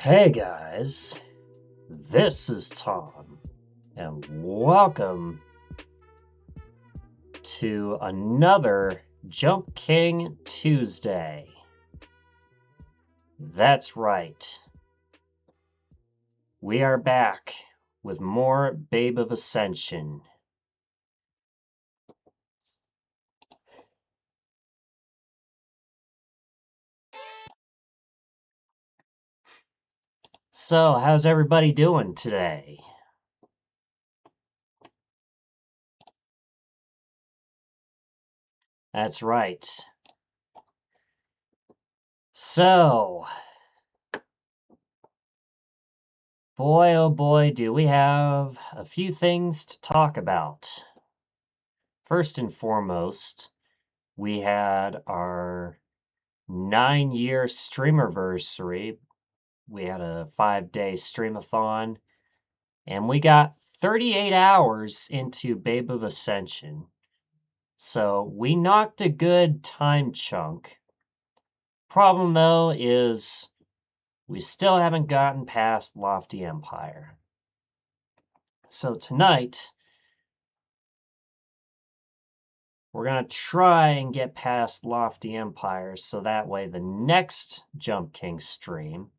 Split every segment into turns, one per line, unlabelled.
Hey guys, this is Tom, and welcome to another Jump King Tuesday. That's right. We are back with more Babe of Ascension. So, how's everybody doing today? That's right. So, boy oh boy, do we have a few things to talk about. First and foremost, we had our 9-year streamiversary. We had a 5-day streamathon, and we got 38 hours into Babe of Ascension. So we knocked a good time chunk. Problem though is we still haven't gotten past Lofty Empire. So tonight, we're going to try and get past Lofty Empire so that way the next Jump King stream,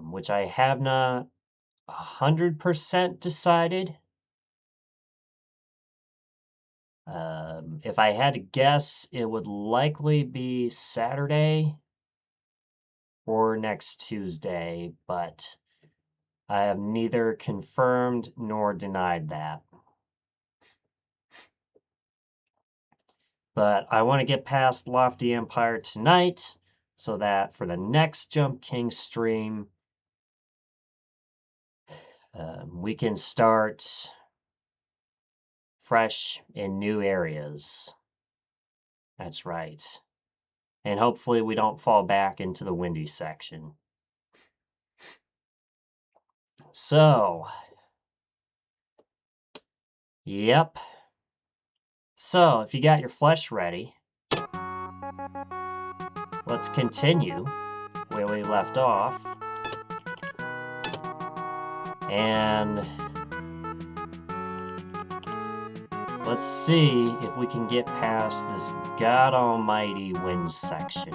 which I have not 100% decided. If I had to guess, it would likely be Saturday or next Tuesday, but I have neither confirmed nor denied that. But I want to get past Lofty Empire tonight so that for the next Jump King stream, we can start fresh in new areas. That's right. And hopefully we don't fall back into the windy section. So, yep. So, if you got your flesh ready, let's continue where we left off. And let's see if we can get past this God Almighty wind section.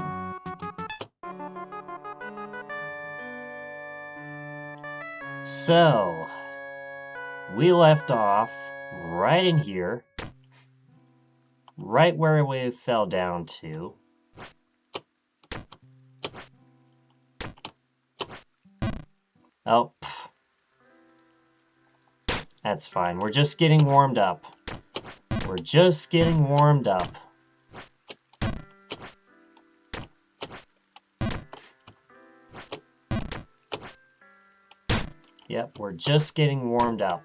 So, we left off right in here, right where we fell down to. Oh, that's fine. We're just getting warmed up. We're just getting warmed up. Yep, we're just getting warmed up.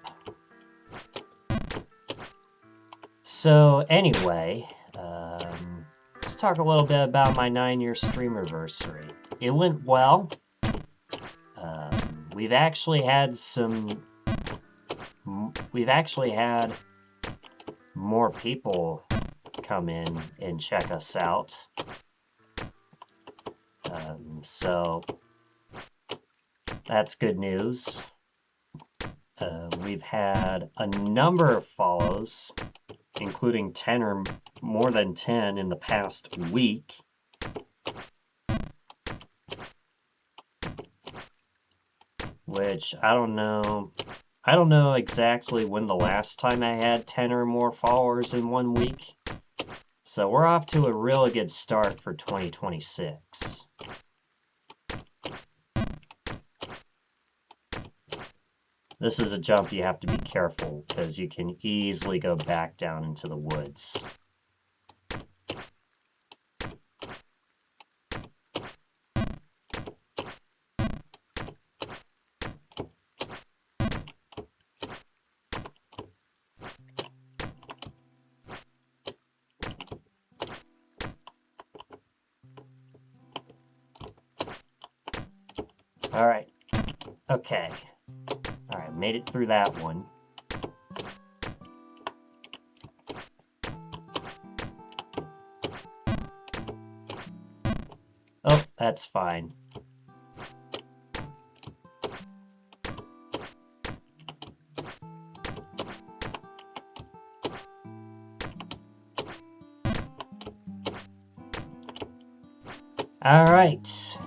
So anyway, let's talk a little bit about my 9-year streamiversary. It went well. We've actually had more people come in and check us out. So that's good news. We've had a number of follows, including 10 or more than 10 in the past week. Which I don't know. I don't know exactly when the last time I had 10 or more followers in 1 week. So we're off to a really good start for 2026. This is a jump you have to be careful because you can easily go back down into the woods. All right. Okay. All right, made it through that one. Oh, that's fine. All right.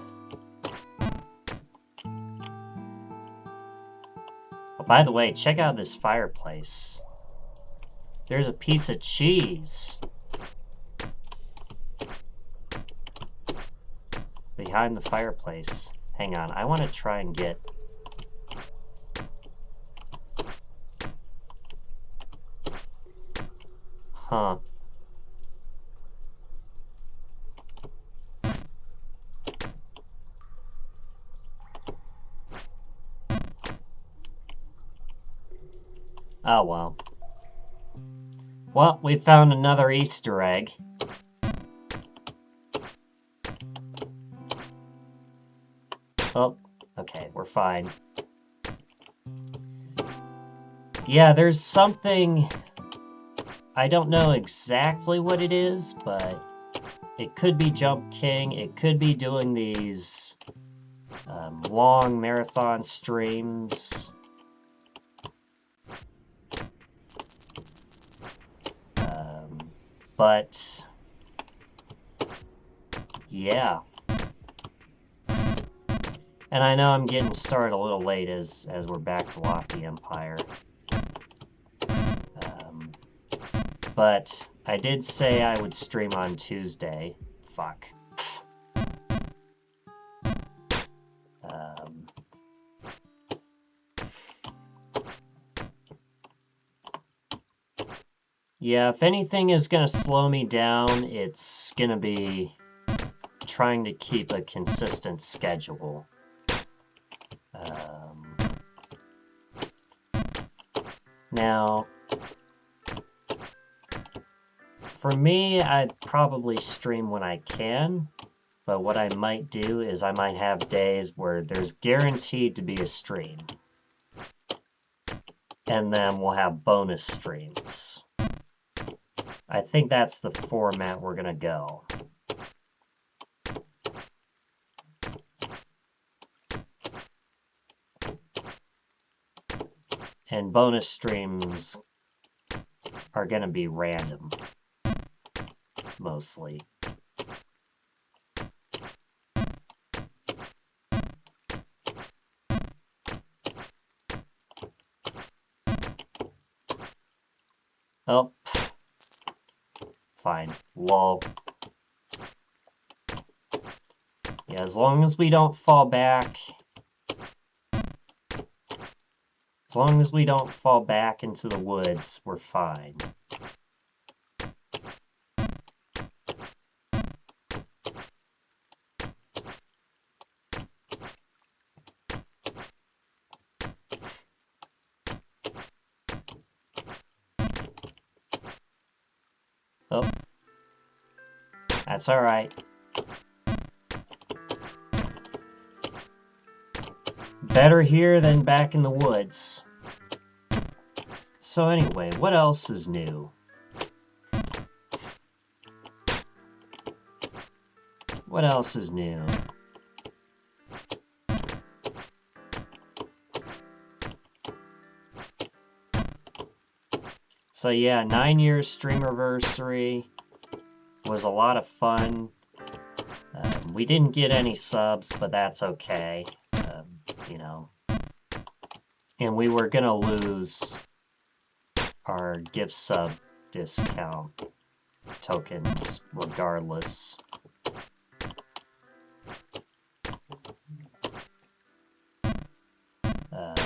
Oh, by the way, check out this fireplace. There's a piece of cheese behind the fireplace. Hang on, I want to try and get... Huh. Oh, well. Well, we found another Easter egg. Oh, okay, we're fine. Yeah, there's something... I don't know exactly what it is, but it could be Jump King. It could be doing these long marathon streams. But yeah. And I know I'm getting started a little late as we're back to Lofty Empire. But I did say I would stream on Tuesday. Fuck. Yeah, if anything is going to slow me down, it's going to be trying to keep a consistent schedule. Now, for me, I'd probably stream when I can, but what I might do is I might have days where there's guaranteed to be a stream. And then we'll have bonus streams. I think that's the format we're going to go. And bonus streams are going to be random. Mostly. Oh. Fine. Lol. Yeah, as long as we don't fall back... As long as we don't fall back into the woods, we're fine. Oh. That's alright. Better here than back in the woods. So anyway, what else is new? What else is new? So yeah, 9 years streamiversary was a lot of fun. We didn't get any subs, but that's okay. You know. And we were gonna lose our gift sub discount tokens regardless.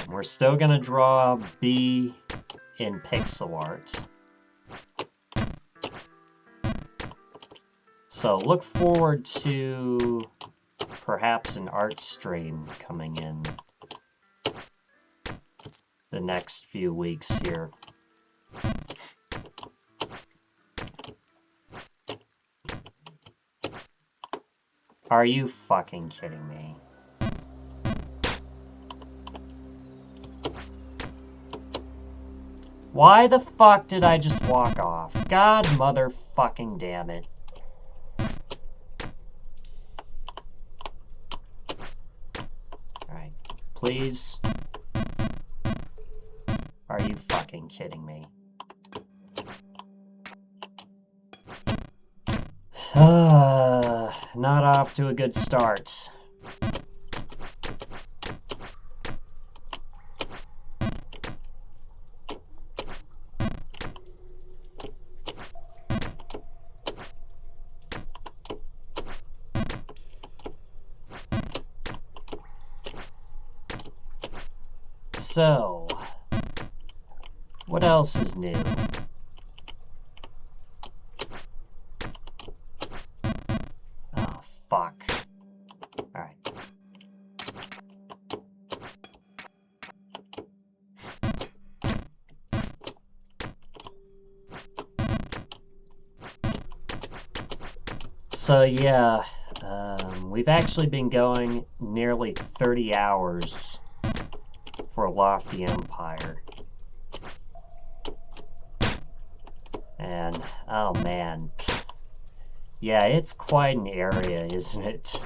We're still gonna draw B in pixel art. So look forward to perhaps an art stream coming in the next few weeks here. Are you fucking kidding me? Why the fuck did I just walk off? God motherfucking damn it. Alright, please. Are you fucking kidding me? not off to a good start. So, what else is new? Oh, fuck. Alright. So, yeah, we've actually been going nearly 30 hours for Lofty Empire. And, oh man. Yeah, it's quite an area, isn't it?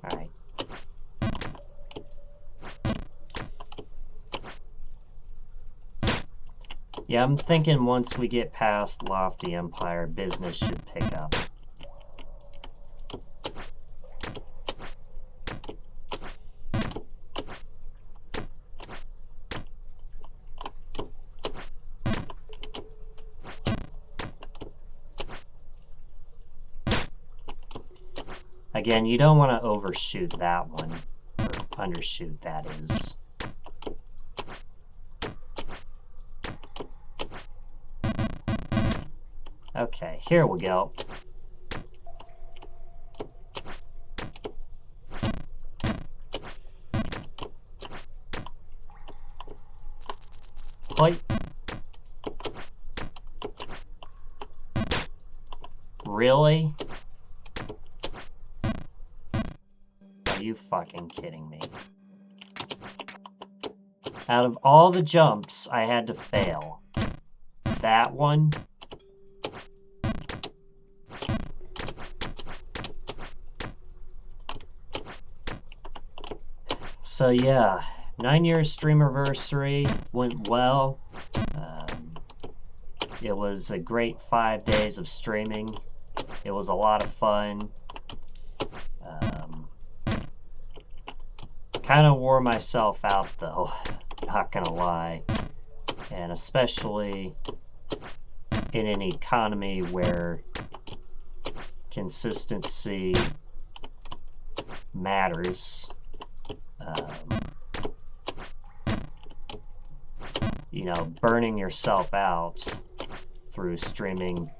Alright. Yeah, I'm thinking once we get past Lofty Empire, business should pick up. Again, you don't want to overshoot that one, or undershoot, that is. Okay, here we go. Hoi. Really? Are you fucking kidding me? Out of all the jumps I had to fail, that one... So yeah, 9-year streamiversary went well. It was a great 5 days of streaming. It was a lot of fun. Kind of wore myself out though, not gonna lie. And especially in an economy where consistency matters. You know, burning yourself out through streaming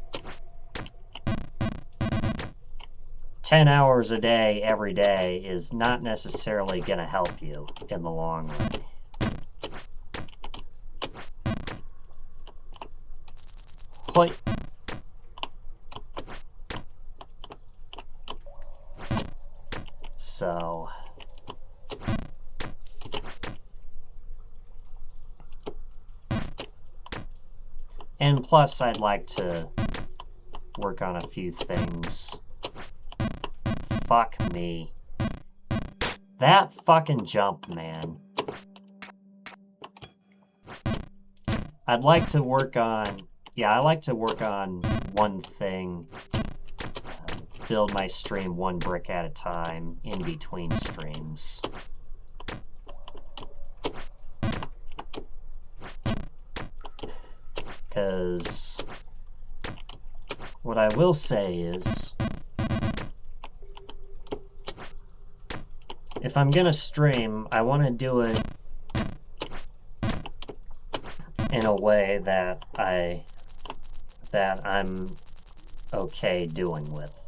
10 hours a day, every day, is not necessarily going to help you in the long run. Hoi. So... And plus, I'd like to work on a few things. Fuck me. That fucking jump, man. I'd like to work on... Yeah, I like to work on one thing. Build my stream one brick at a time in between streams. Because what I will say is, if I'm gonna stream, I want to do it in a way that I'm okay doing with.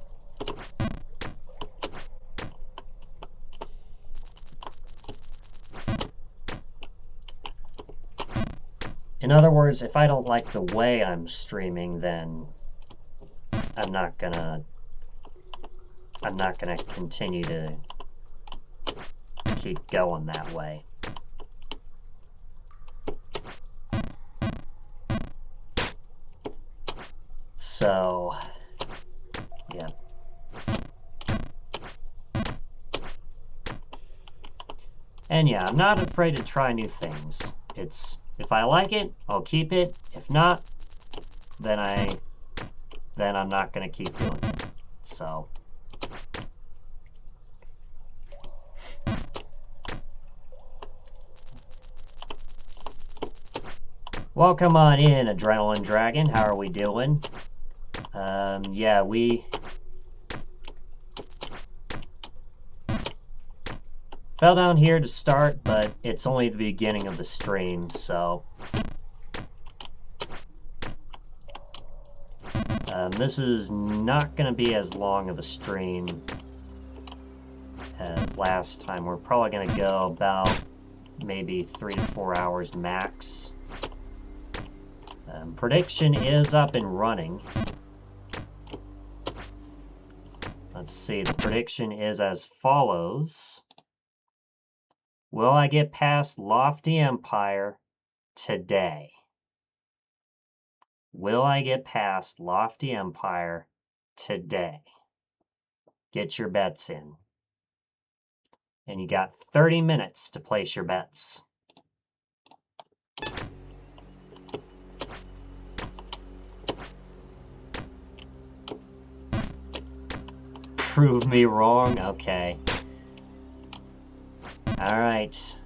In other words, if I don't like the way I'm streaming, then I'm not gonna continue to keep going that way. So, yeah. And yeah, I'm not afraid to try new things. If I like it, I'll keep it. If not, then I'm not gonna keep doing it. So welcome on in, Adrenaline Dragon. How are we doing? Yeah, we fell down here to start, but it's only the beginning of the stream, so this is not going to be as long of a stream as last time. We're probably going to go about maybe 3 to 4 hours max. Prediction is up and running. Let's see, the prediction is as follows. Will I get past Lofty Empire today? Will I get past Lofty Empire today? Get your bets in. And you got 30 minutes to place your bets. Prove me wrong? Okay. All right.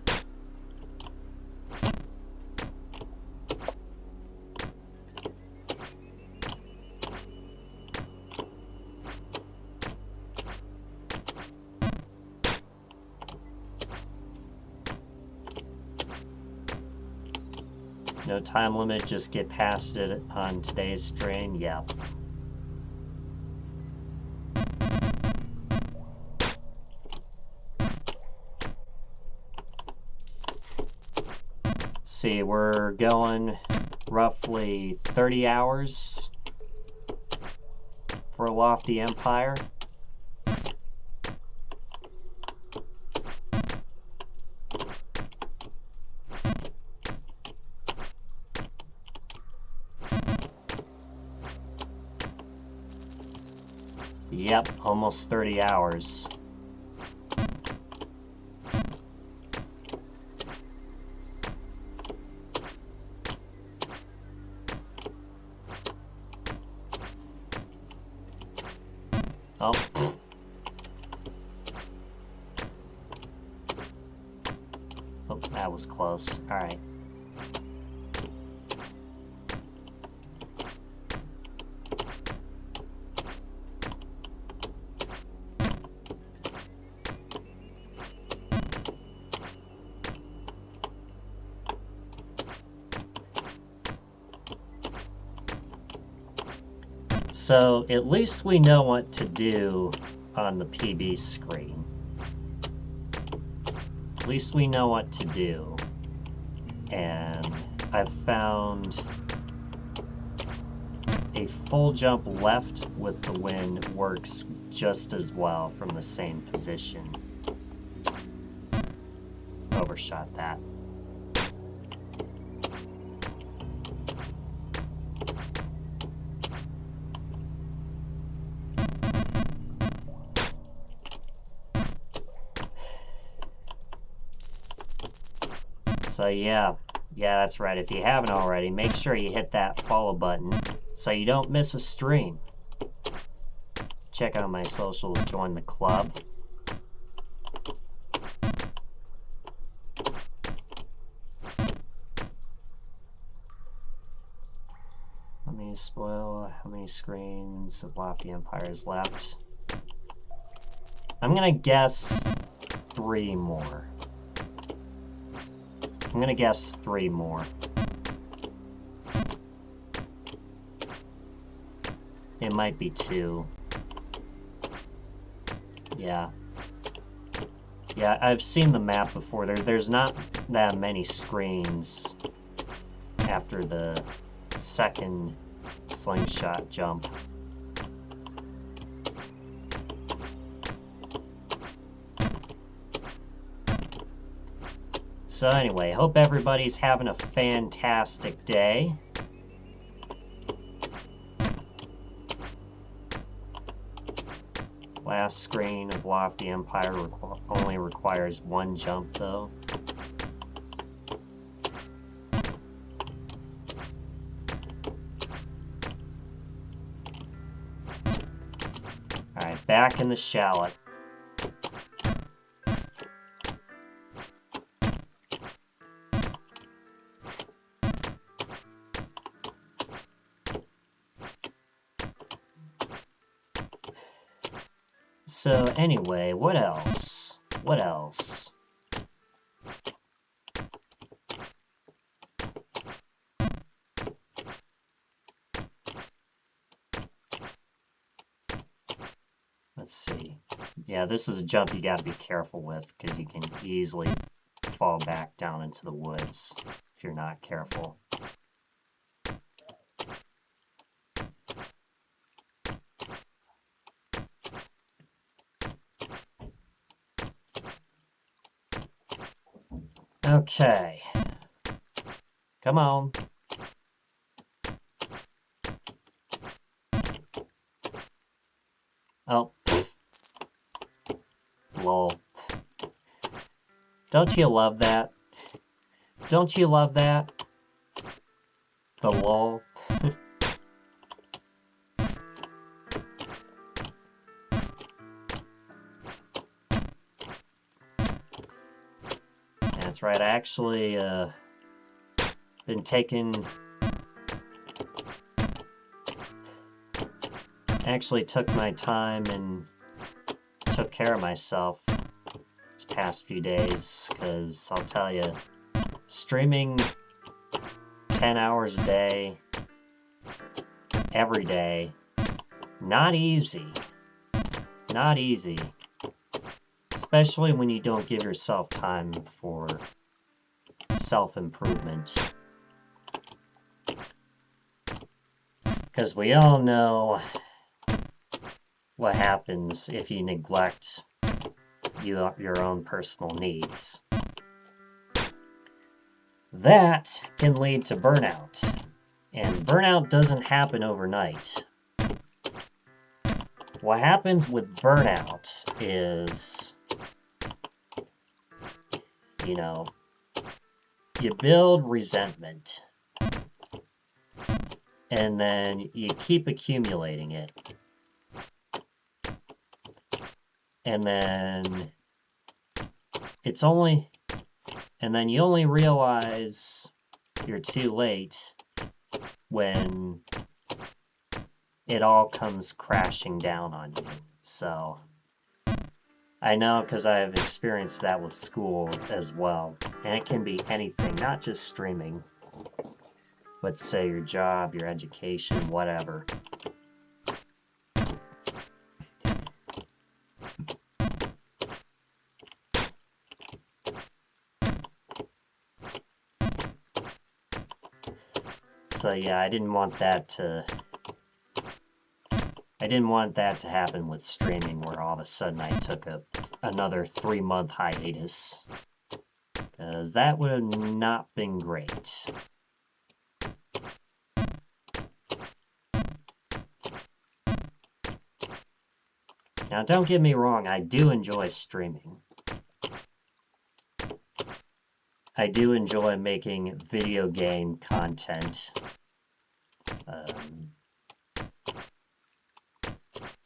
No time limit, just get past it on today's stream. Yeah. See, we're going roughly 30 hours for Lofty Empire. Yep, almost 30 hours. Oh. Oh, that was close. All right. So at least we know what to do on the PB screen. At least we know what to do. And I've found a full jump left with the wind works just as well from the same position. Overshot that. So yeah, that's right. If you haven't already, make sure you hit that follow button so you don't miss a stream. Check out my socials, join the club. Let me spoil how many screens of Lofty Empire is left. I'm gonna guess 3 more. I'm gonna guess 3 more. It might be 2. Yeah. Yeah, I've seen the map before. There's not that many screens after the second slingshot jump. So anyway, hope everybody's having a fantastic day. last screen of Lofty Empire only requires one jump, though. Alright, back in the shallot. So anyway, what else? What else? Let's see. Yeah, this is a jump you gotta be careful with, because you can easily fall back down into the woods if you're not careful. Okay. Come on. Oh. Lol. Don't you love that? Don't you love that? The lol. That's right, I actually been taking... Actually took my time and took care of myself these past few days, because I'll tell you, streaming 10 hours a day, every day, not easy. Not easy. Especially when you don't give yourself time for self-improvement. Because we all know what happens if you neglect your own personal needs. That can lead to burnout. And burnout doesn't happen overnight. What happens with burnout is, you know, you build resentment. And then you keep accumulating it. And then you only realize you're too late when it all comes crashing down on you. So I know, because I have experienced that with school as well. And it can be anything, not just streaming. Let's say your job, your education, whatever. So yeah, I didn't want that to happen with streaming, where all of a sudden I took another 3-month hiatus. Because that would have not been great. Now, don't get me wrong, I do enjoy streaming. I do enjoy making video game content.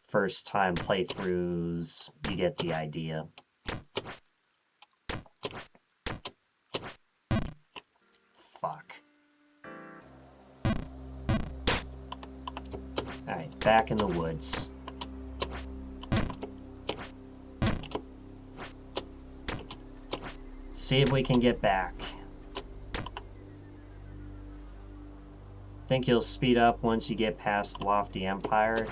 First time playthroughs, you get the idea. Fuck. Alright, back in the woods. See if we can get back. Think you'll speed up once you get past Lofty Empire?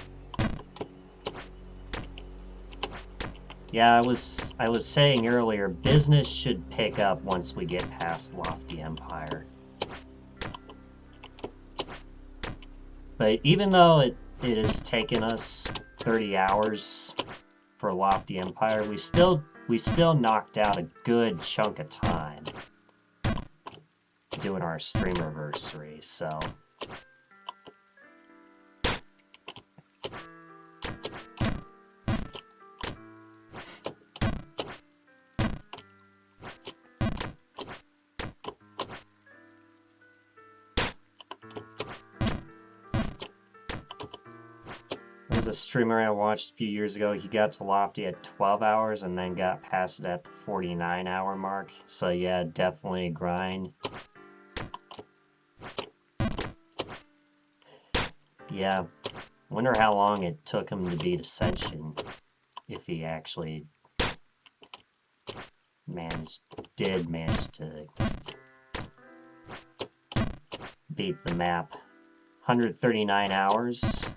Yeah, I was saying earlier, business should pick up once we get past Lofty Empire. But even though it has taken us 30 hours for Lofty Empire, we still knocked out a good chunk of time doing our streamiversary, so... a streamer I watched a few years ago. He got to Lofty at 12 hours and then got past it at the 49-hour mark. So yeah, definitely a grind. Yeah, wonder how long it took him to beat Ascension, if he actually did manage to beat the map. 139 hours.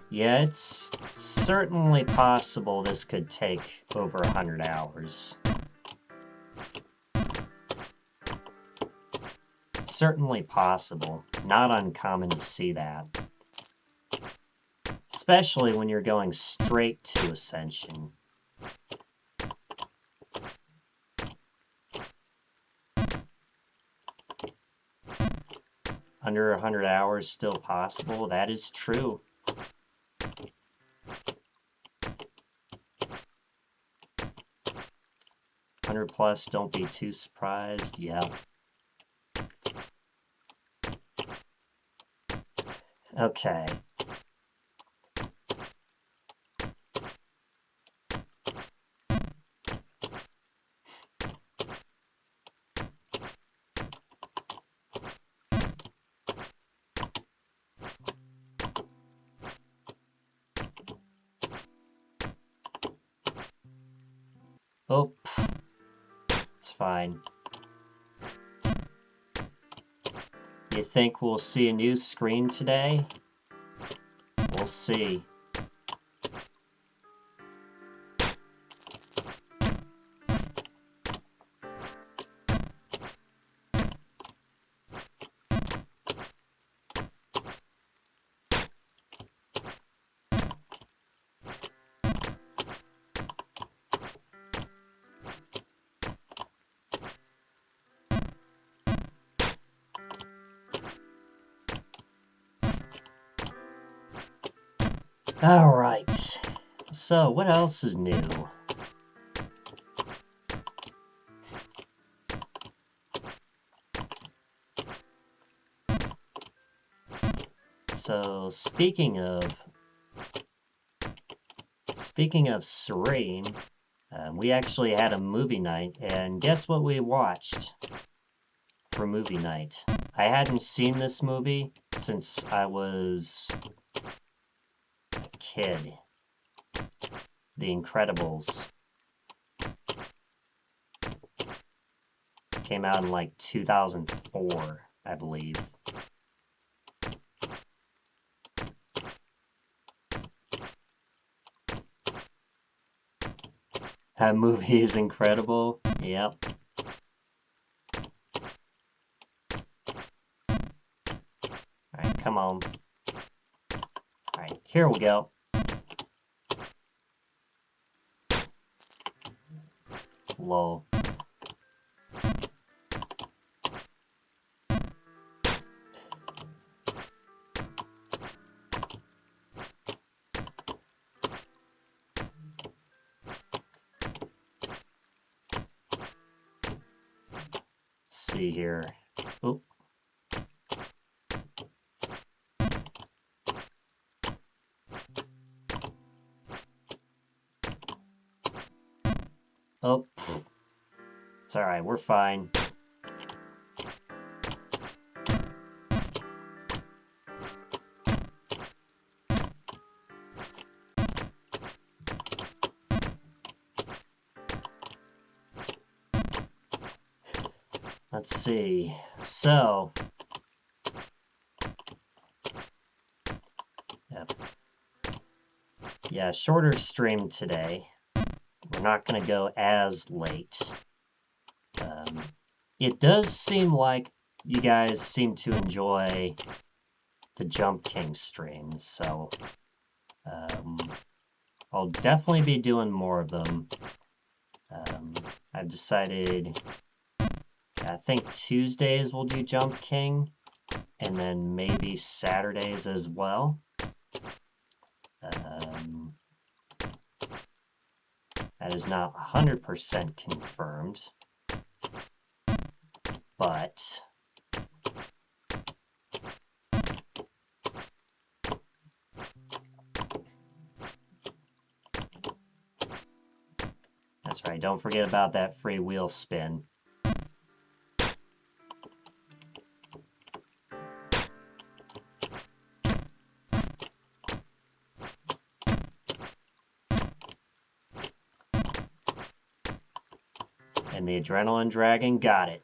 Yeah, it's certainly possible this could take over 100 hours. Certainly possible. Not uncommon to see that. Especially when you're going straight to Ascension. Under 100 hours still possible? That is true. 100 plus, don't be too surprised. Yeah. Okay. Oh, it's fine. You think we'll see a new screen today? We'll see. Alright, so what else is new? So, speaking of Serene, we actually had a movie night, and guess what we watched for movie night? I hadn't seen this movie since I was a kid. The Incredibles. Came out in like 2004, I believe. That movie is incredible. Yep. Alright, come on. Alright, here we go. Lol. See here. Oop. Oh, it's alright, we're fine. Let's see. So, yeah, shorter stream today. We're not going to go as late. It does seem like you guys seem to enjoy the Jump King streams, so I'll definitely be doing more of them. I've decided, I think Tuesdays we'll do Jump King, and then maybe Saturdays as well. That is not 100% confirmed, but that's right, don't forget about that free wheel spin. And the Adrenaline Dragon got it.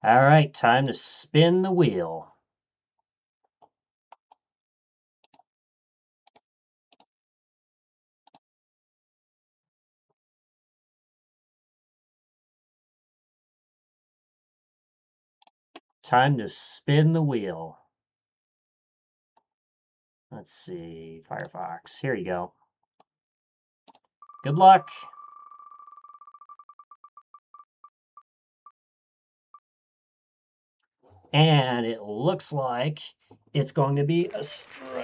All right, time to spin the wheel. Time to spin the wheel. Let's see, Firefox. Here you go. Good luck. And it looks like it's going to be a stretch.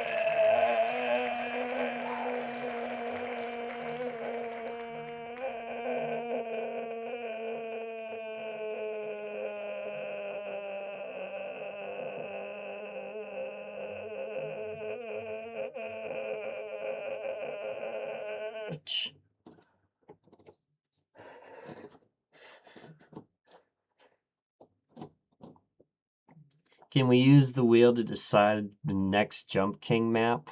Can we use the wheel to decide the next Jump King map?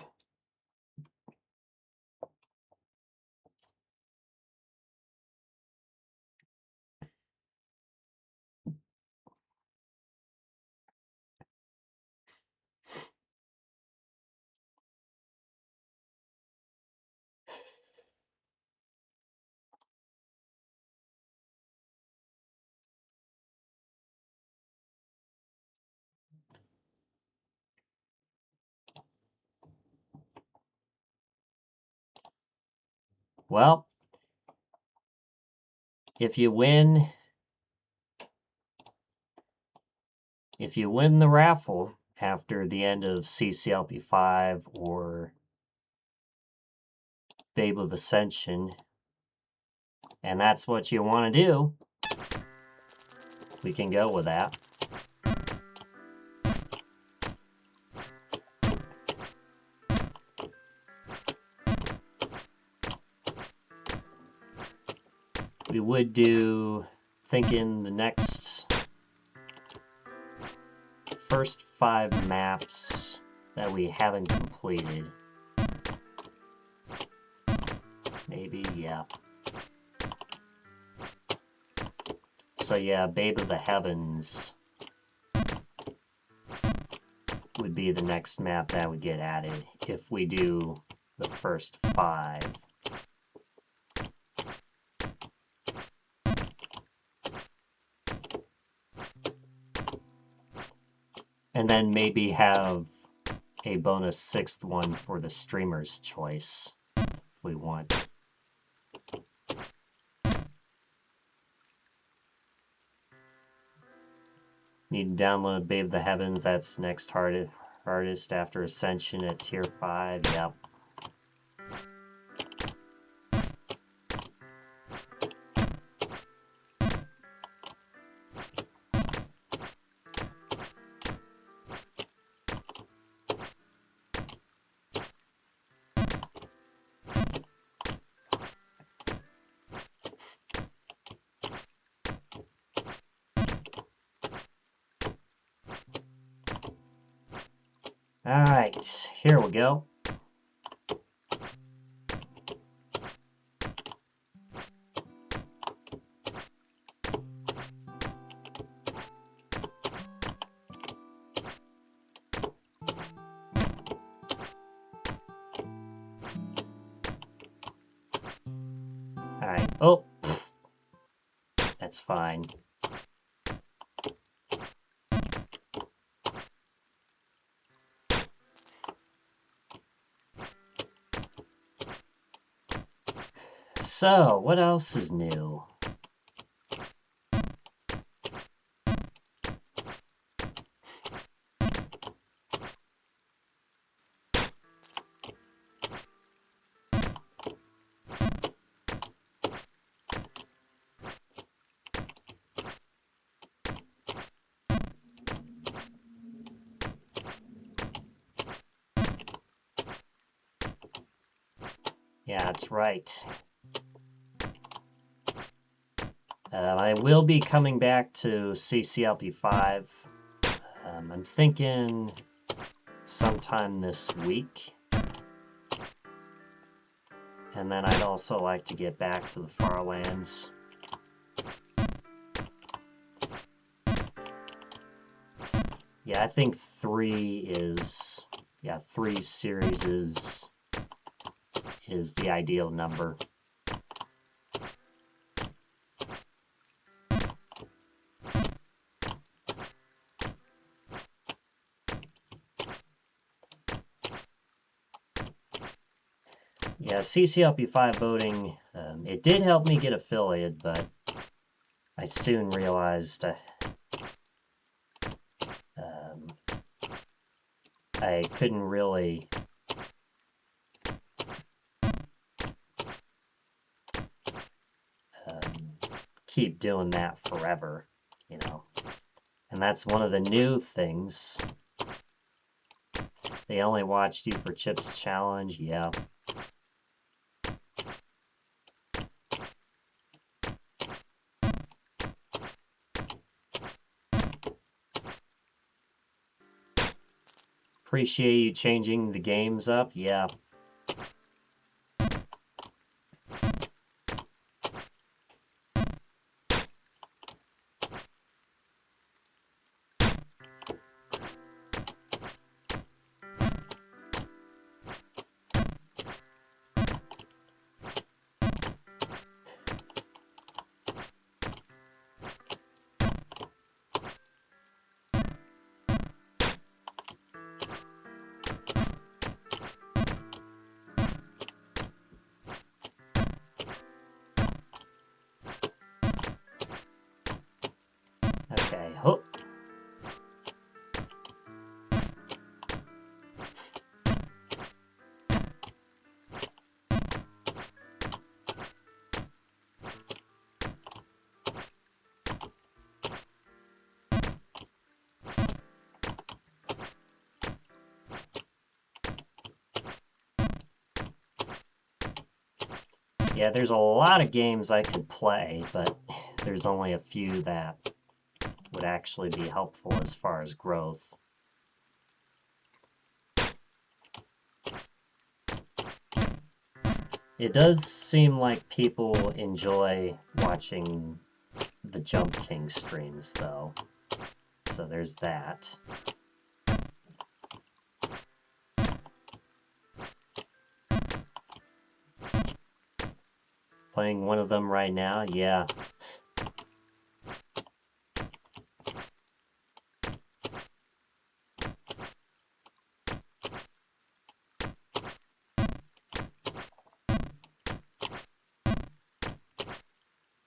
Well, if you win the raffle after the end of CCLP 5 or Babe of Ascension, and that's what you want to do, we can go with that. We would do, thinking the next first 5 maps that we haven't completed. Maybe, yeah. So yeah, Babe of the Heavens would be the next map that would get added if we do the first 5. And then maybe have a bonus 6th one for the streamer's choice if we want. Need to download Babe of the Heavens. That's next hardest after Ascension at tier 5. Yep. All right, here we go. All right. Oh, That's fine. So, what else is new? Yeah, that's right. I will be coming back to CCLP5. I'm thinking sometime this week. And then I'd also like to get back to the Farlands. Yeah, I think 3 series is the ideal number. Yeah, CCLP5 voting, it did help me get affiliate, but I soon realized I couldn't really keep doing that forever, you know. And that's one of the new things. They only watched you for Chip's challenge, yeah. Appreciate you changing the games up, yeah. Okay, hook. Yeah, there's a lot of games I could play, but there's only a few that would actually be helpful as far as growth. It does seem like people enjoy watching the Jump King streams, though. So there's that. Playing one of them right now, yeah.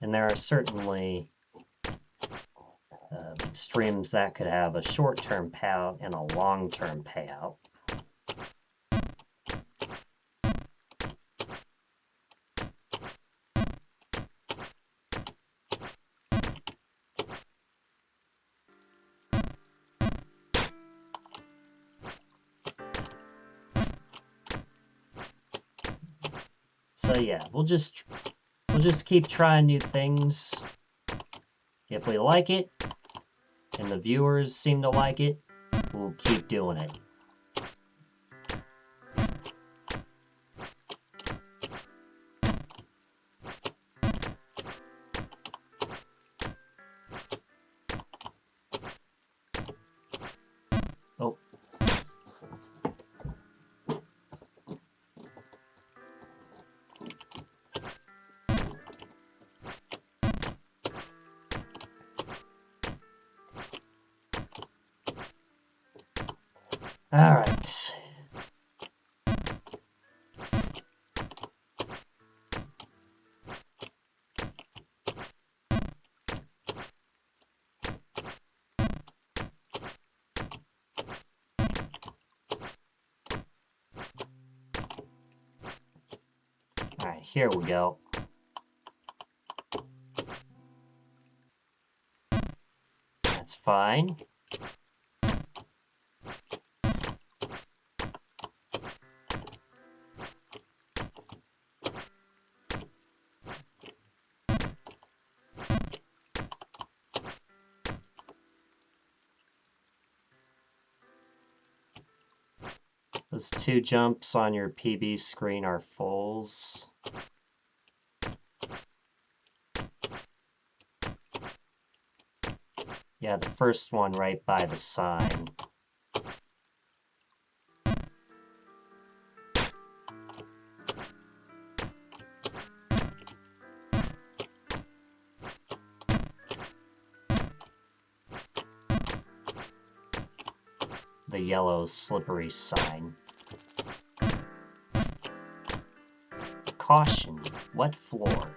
And there are certainly streams that could have a short-term payout and a long-term payout. So yeah, we'll just keep trying new things. If we like it, and the viewers seem to like it, we'll keep doing it. Oh. All right. All right, here we go. That's fine. Those 2 jumps on your PB screen are fulls. Yeah, the first one right by the sign. The yellow slippery sign. Caution, wet floor.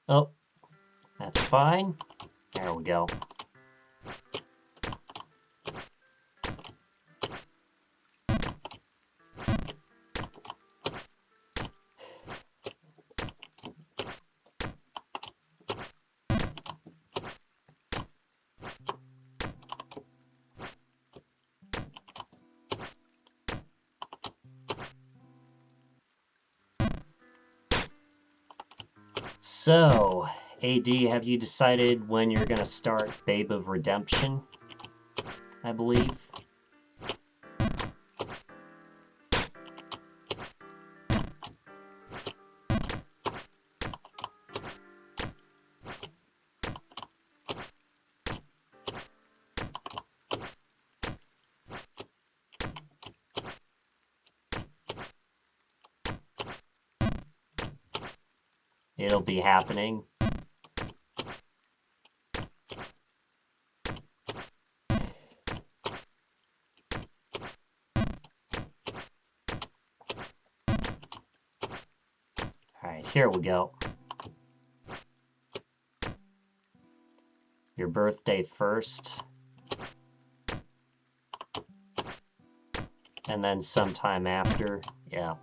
Oh, that's fine. There we go. So, AD, have you decided when you're going to start Babe of Redemption? I believe. It'll be happening. Alright, here we go. Your birthday first. And then sometime after. Yeah.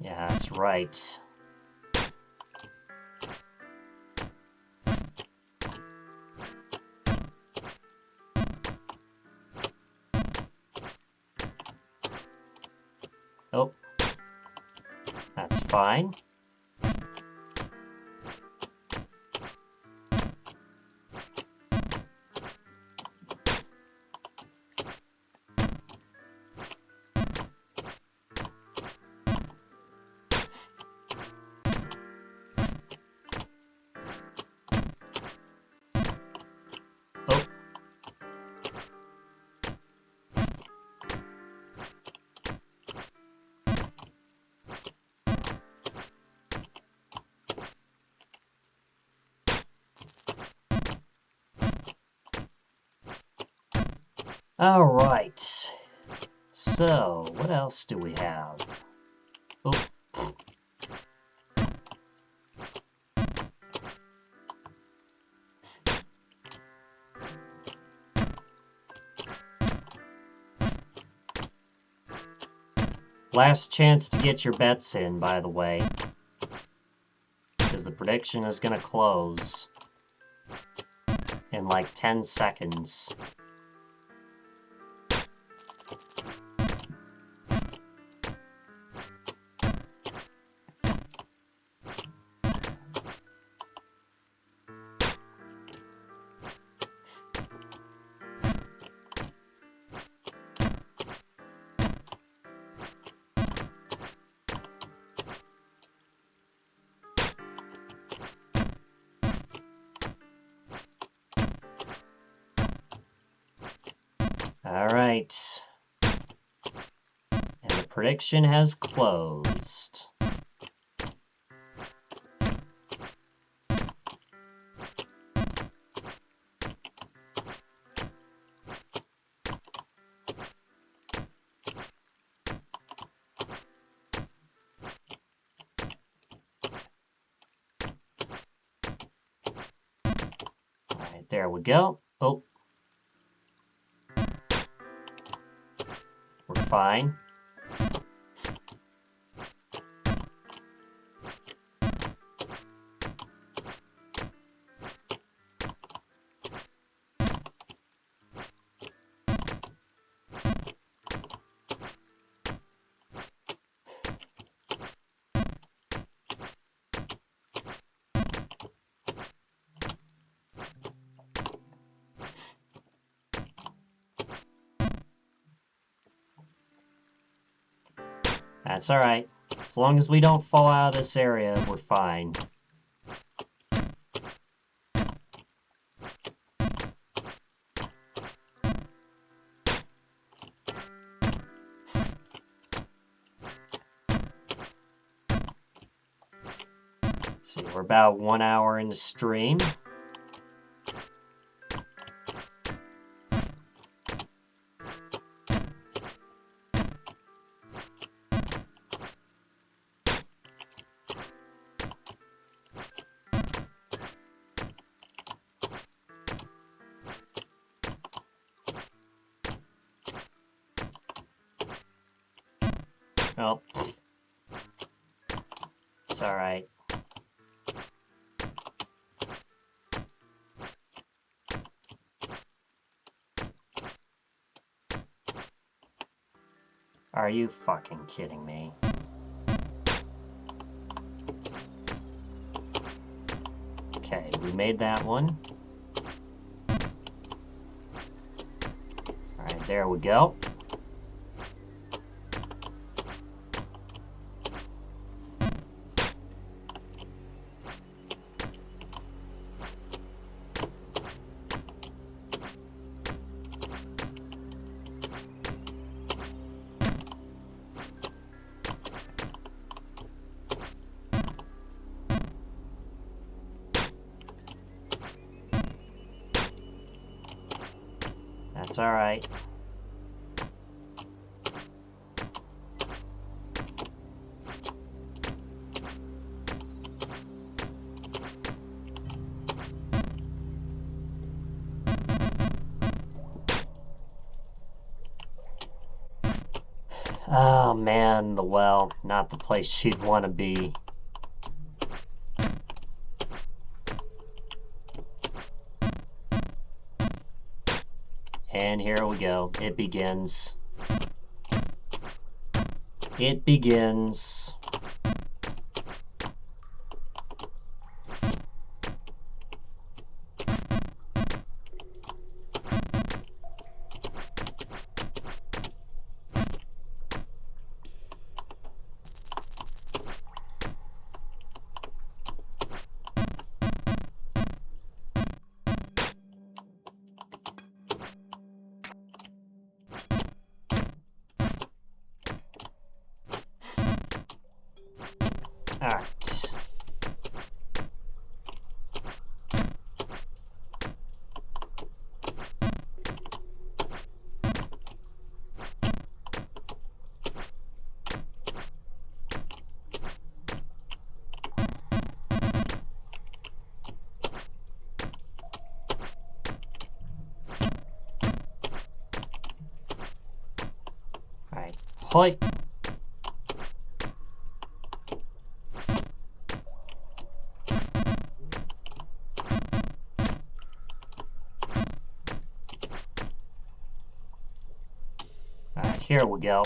Yeah, that's right. Oh. That's fine. Oh. All right. So, what else do we have? Oh. Last chance to get your bets in, by the way. Because the prediction is going to close in like 10 seconds. All right. And the prediction has closed. All right, there we go. Oh. We're fine. That's all right. As long as we don't fall out of this area, we're fine. See, we're about 1 hour into stream. Oh. It's all right. Are you fucking kidding me? Okay, we made that one. All right, there we go. That's all right. Oh man, the well, not the place you'd want to be. And here we go. It begins. It begins. All right. All right. Hoi. Here we go.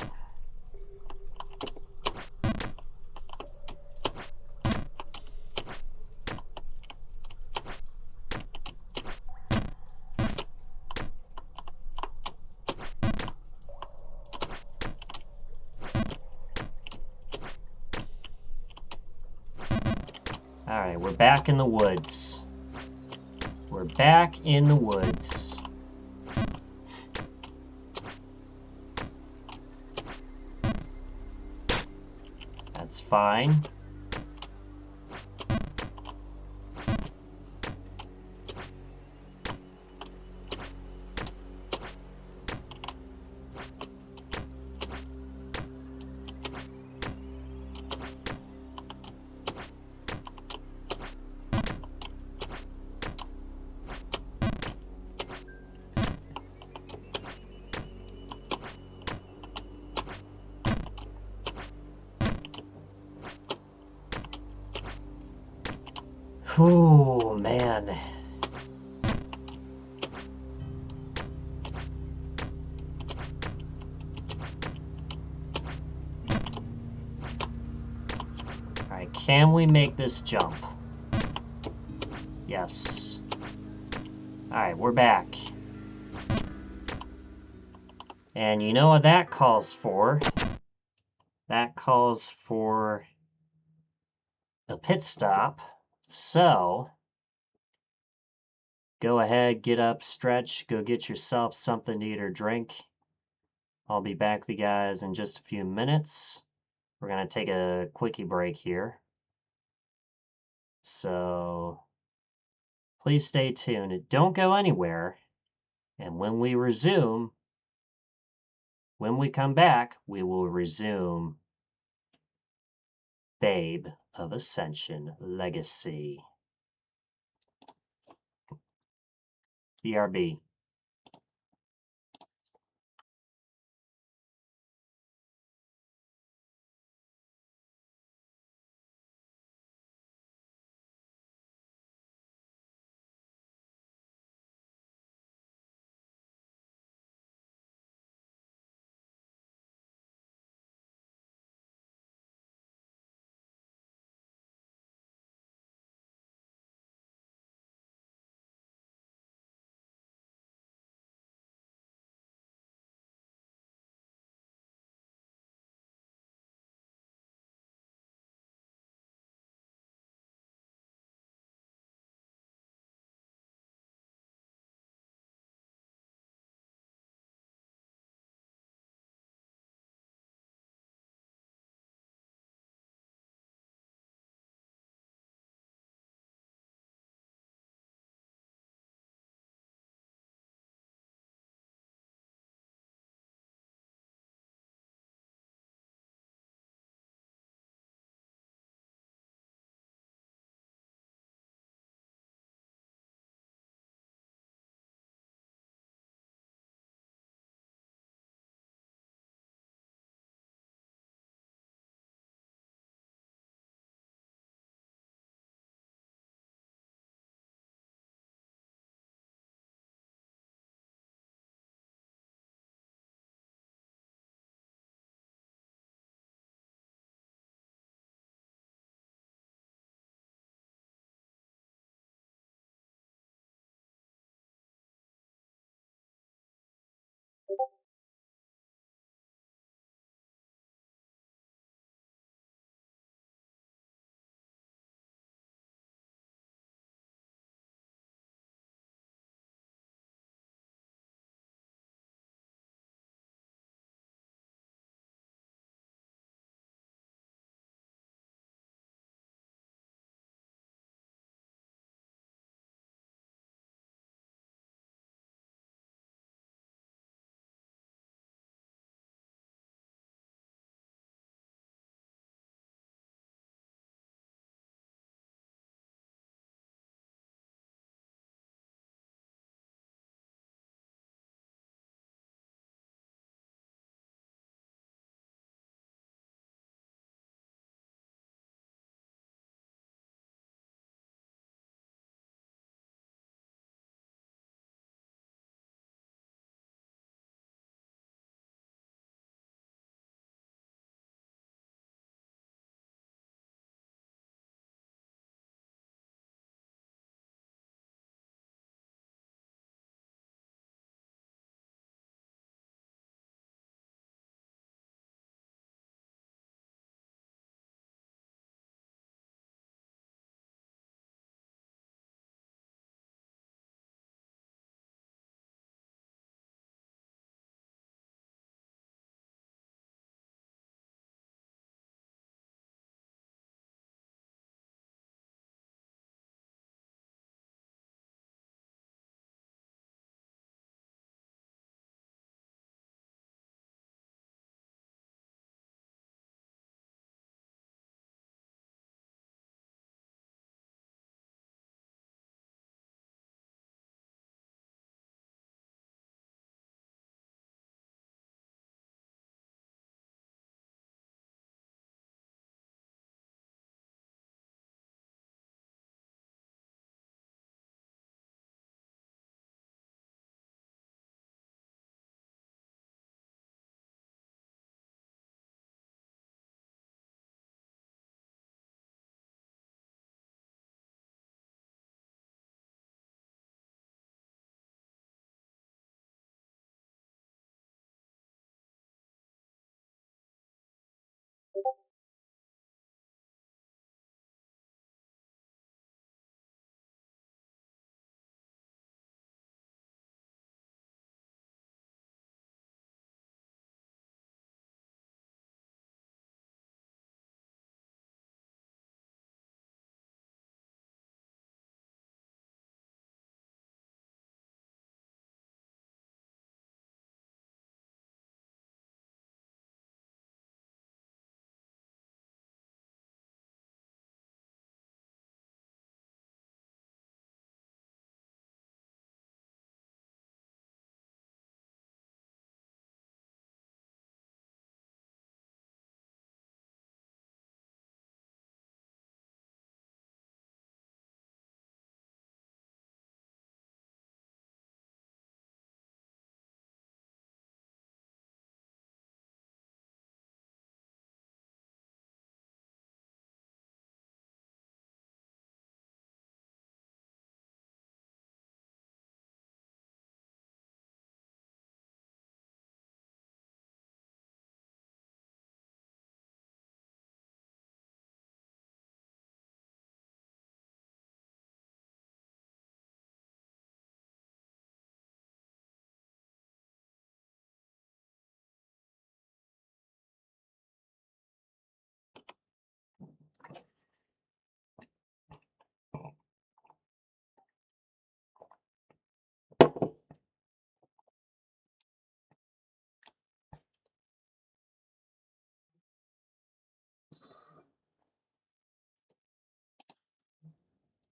Alright, we're back in the woods. We're back in the woods. That's fine. Whew, man. Alright, can we make this jump? Yes. Alright, we're back. And you know what that calls for? That calls for a pit stop. So, go ahead, get up, stretch, go get yourself something to eat or drink. I'll be back with you guys in just a few minutes. We're going to take a quickie break here. So, please stay tuned. Don't go anywhere. And when we resume, when we come back, we will resume Babe of Ascension Legacy. BRB.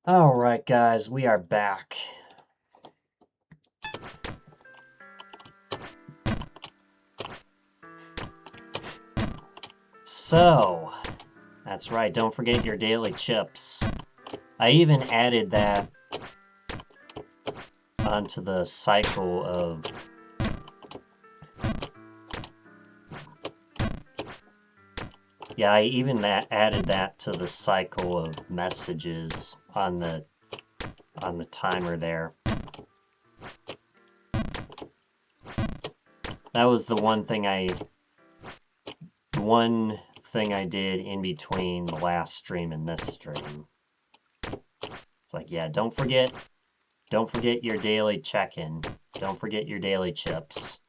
All right, guys, we are back. So, that's right, don't forget your daily chips. I even added that onto the cycle of I even added that to the cycle of messages on the timer there. That was the one thing I did in between the last stream and this stream. It's like, yeah, don't forget your daily check-in. Don't forget your daily chips.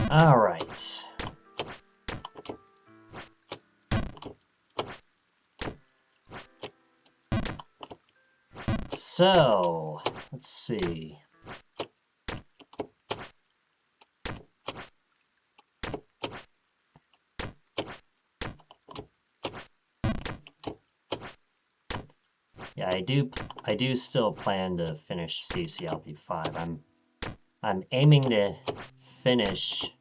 All right. So, let's see. Yeah, I do still plan to finish CCLP 5. I'm aiming to finish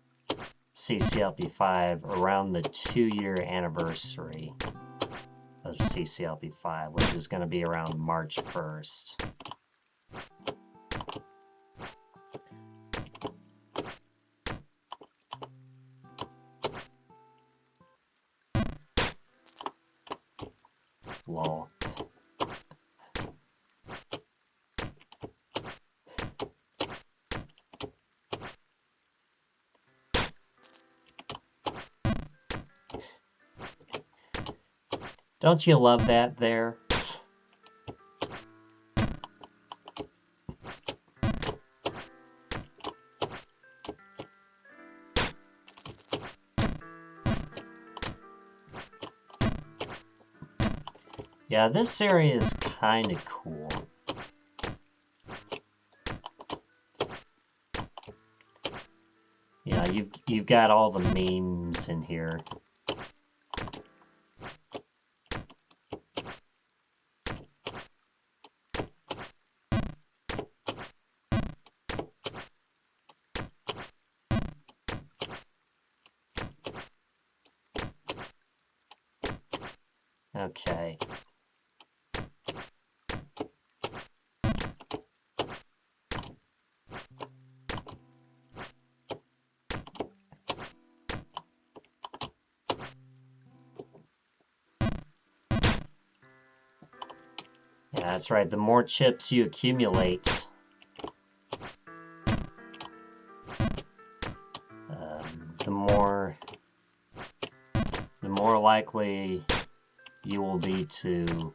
CCLP 5 around the 2-year anniversary of CCLP 5, which is going to be around March 1st. Lol. Don't you love that there? Yeah, this area is kind of cool. Yeah, you've got all the memes in here. Okay. Yeah, that's right. The more chips you accumulate, the more likely you will be to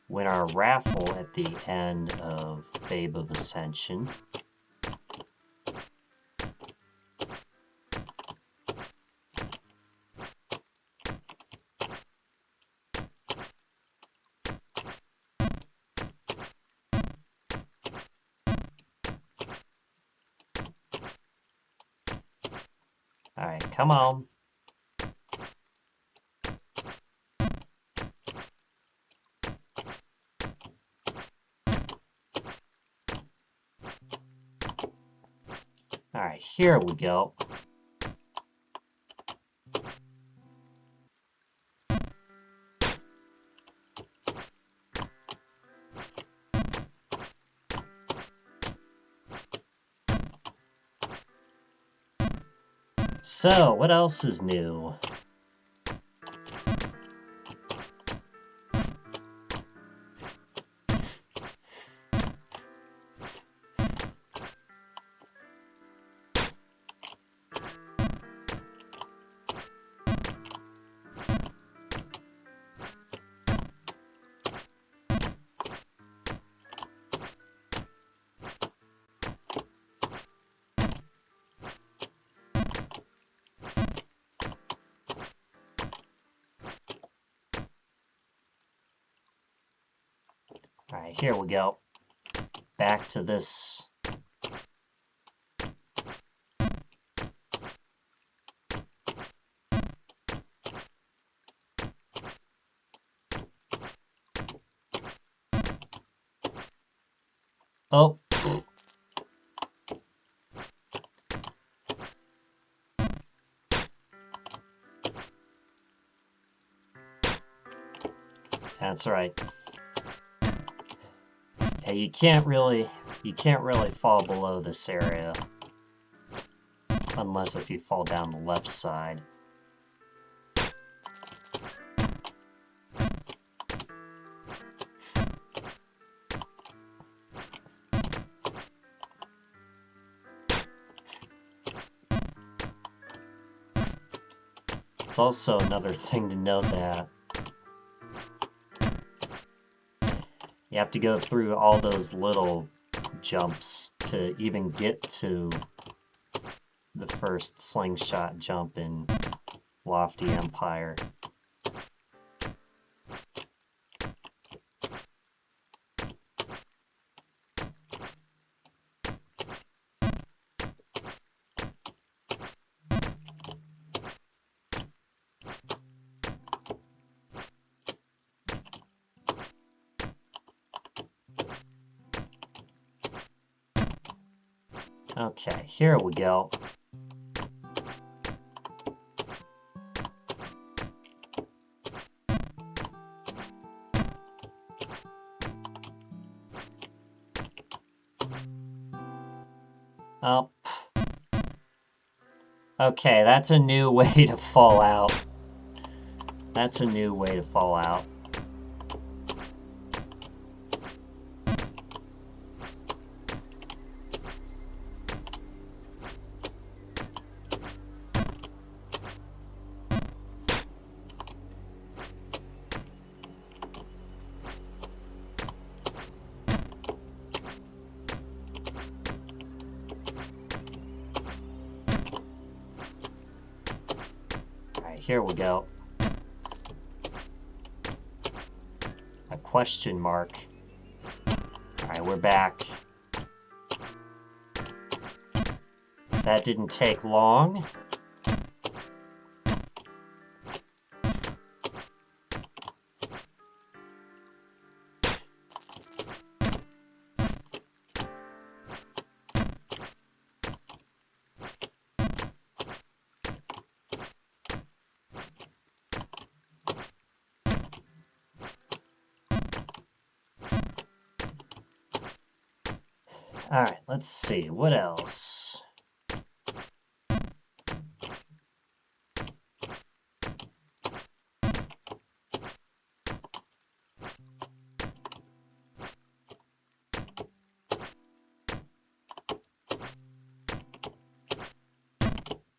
win our raffle at the end of Babe of Ascension. Alright, come on. Alright, here we go. So, what else is new? Alright, here we go. Back to this. Oh. That's right. Yeah, you can't really fall below this area. Unless if you fall down the left side. It's also another thing to note that you have to go through all those little jumps to even get to the first slingshot jump in Lofty Empire. Okay, here we go. Oh. Okay, that's a new way to fall out. That's a new way to fall out. Here we go. A question mark. Alright, we're back. That didn't take long. Alright, let's see. What else?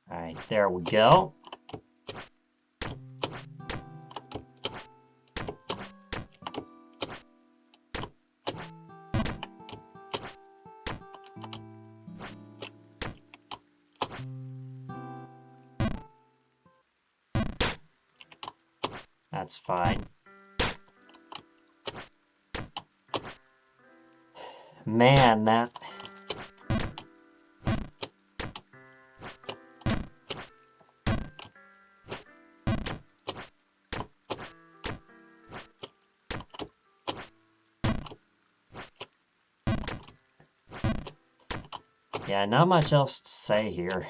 Alright, there we go. That's fine. Man, that... Yeah, not much else to say here.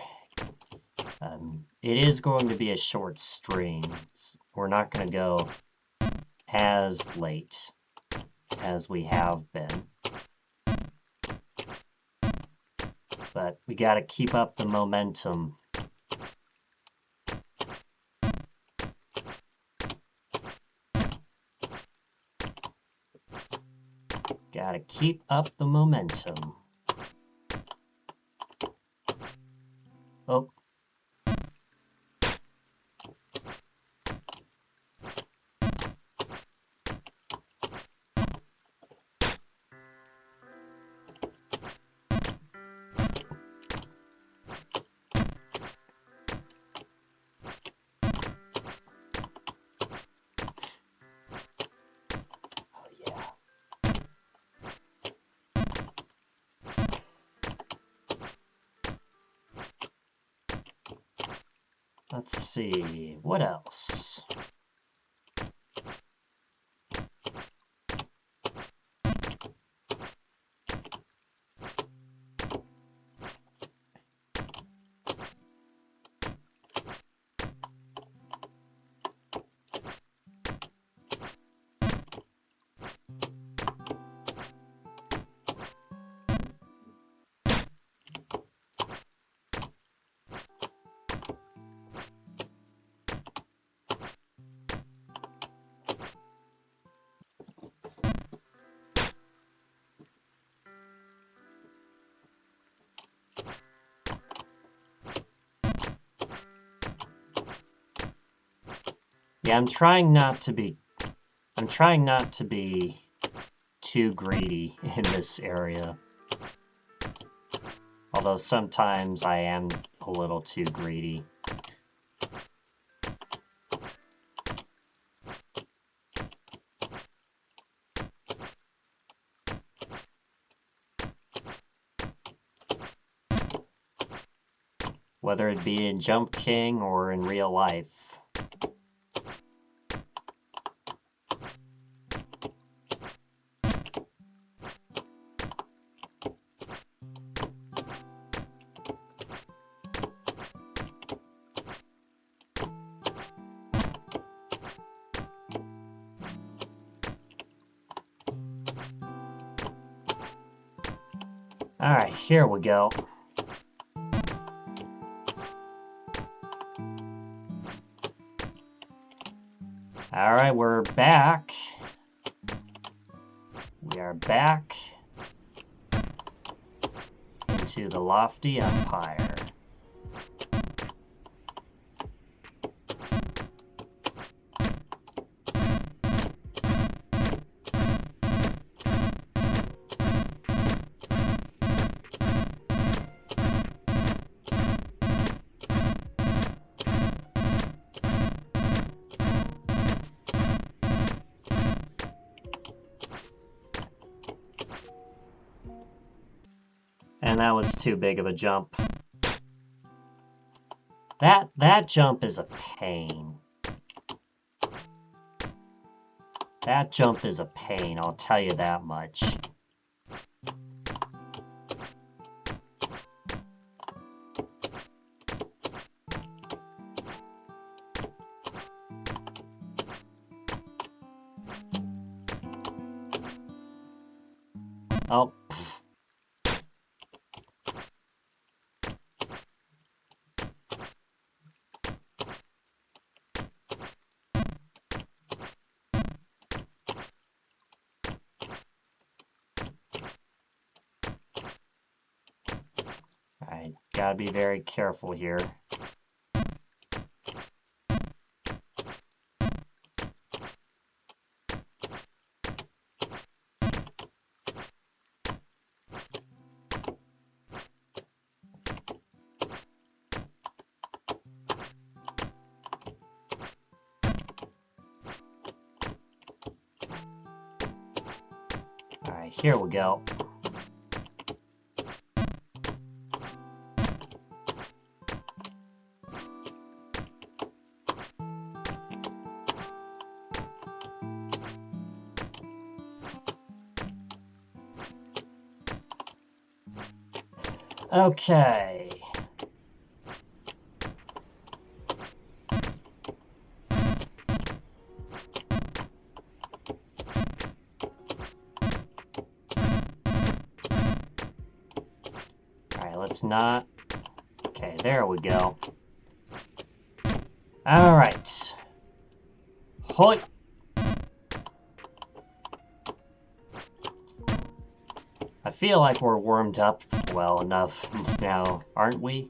It is going to be a short stream. We're not going to go as late as we have been. But we got to keep up the momentum. Got to keep up the momentum. Oh. Let's see, what else? Yeah, I'm trying not to be too greedy in this area. Although sometimes I am a little too greedy. Whether it be in Jump King or in real life. Alright, here we go. Alright, we're back. We are back into the lofty empire. And that was too big of a jump. That jump is a pain. That jump is a pain, I'll tell you that much. Oh. Alright, gotta be very careful here. Alright, here we go. Okay. Alright, let's not... Okay, there we go. Alright. Hoi! I feel like we're warmed up well enough now, aren't we?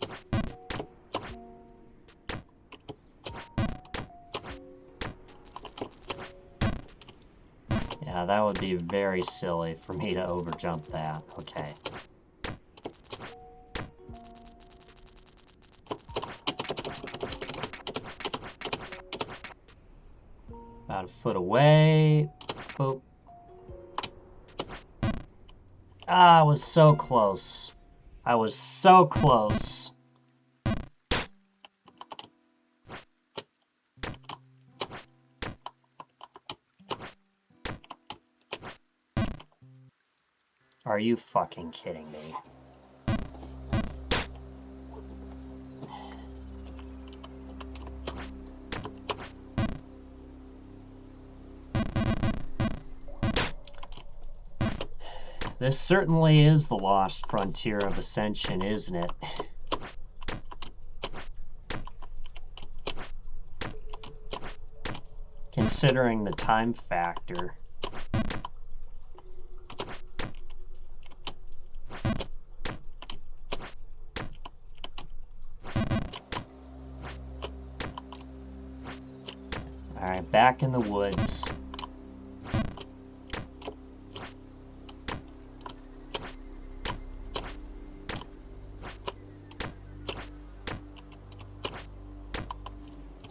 Yeah, that would be very silly for me to overjump that. Okay. About a foot away. Boop. Ah, I was so close. I was so close. Are you fucking kidding me? This certainly is the lost frontier of Ascension, isn't it? Considering the time factor. Alright, back in the woods.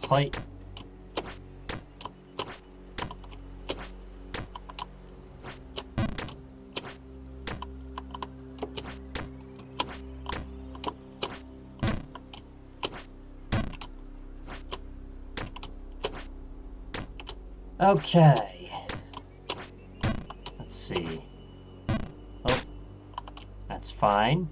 Height. Okay. Let's see. Oh, that's fine.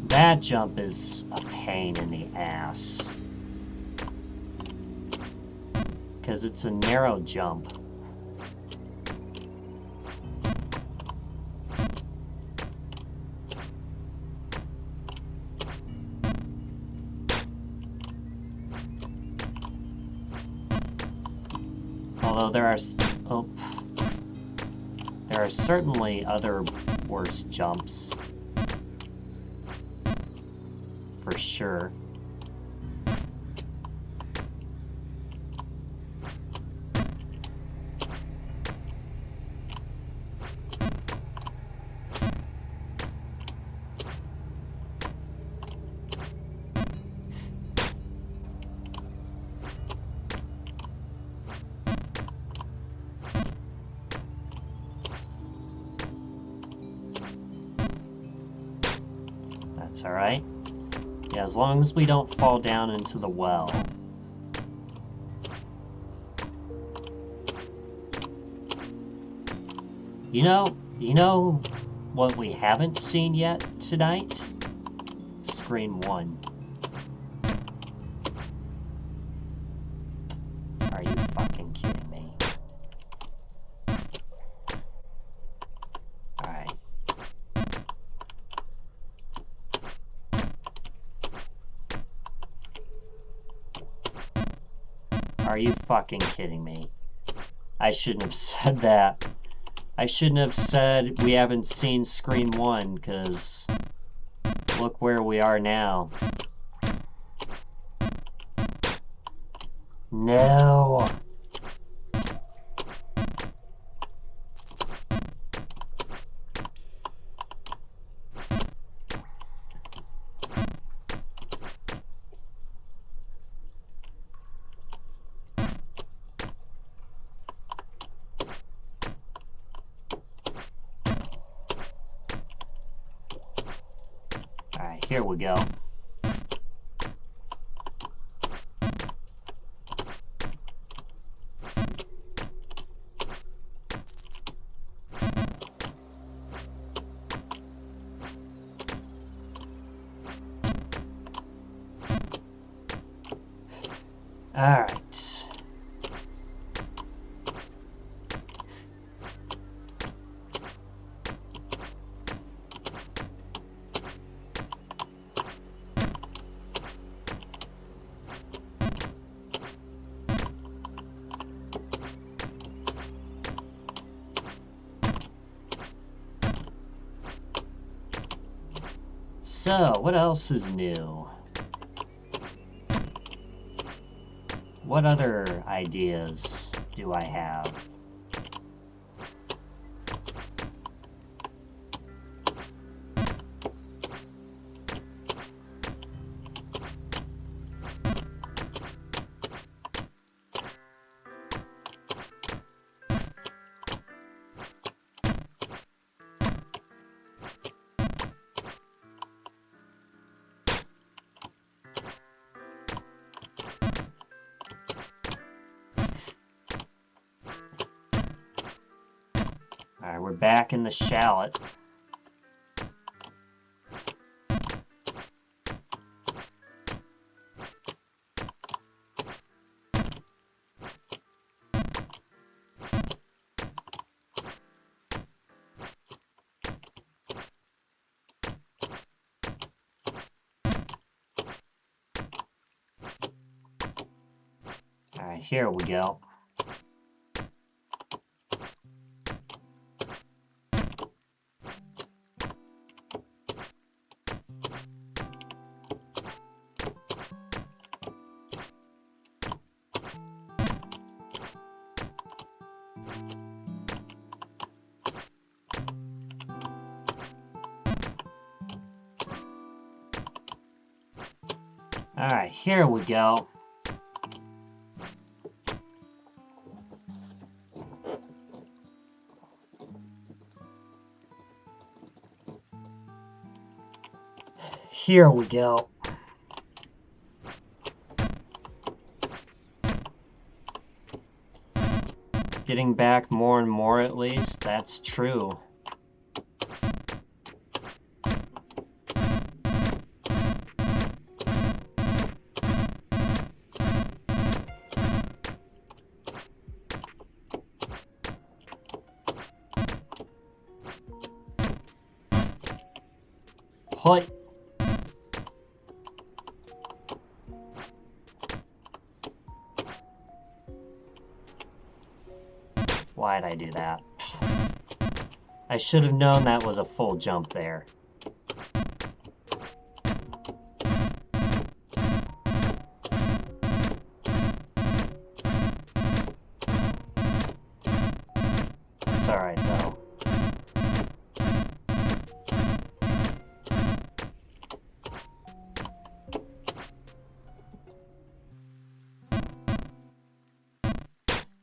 That jump is a pain in the ass. Because it's a narrow jump. Although there are certainly other worse jumps. For sure. That's all right. Yeah, as long as we don't fall down into the well. You know what we haven't seen yet tonight? Screen 1. Are you fucking kidding me? Alright. Are you fucking kidding me? I shouldn't have said that. I shouldn't have said we haven't seen screen 1, because look where we are now. No. Alright, here we go. Alright. So, what else is new? What other ideas do I have? Alright, we're back in the shallot. Alright, here we go. Alright, here we go. Here we go. Getting back more and more, at least. That's true. Hoi. Why'd I do that? I should have known that was a full jump there. It's alright though.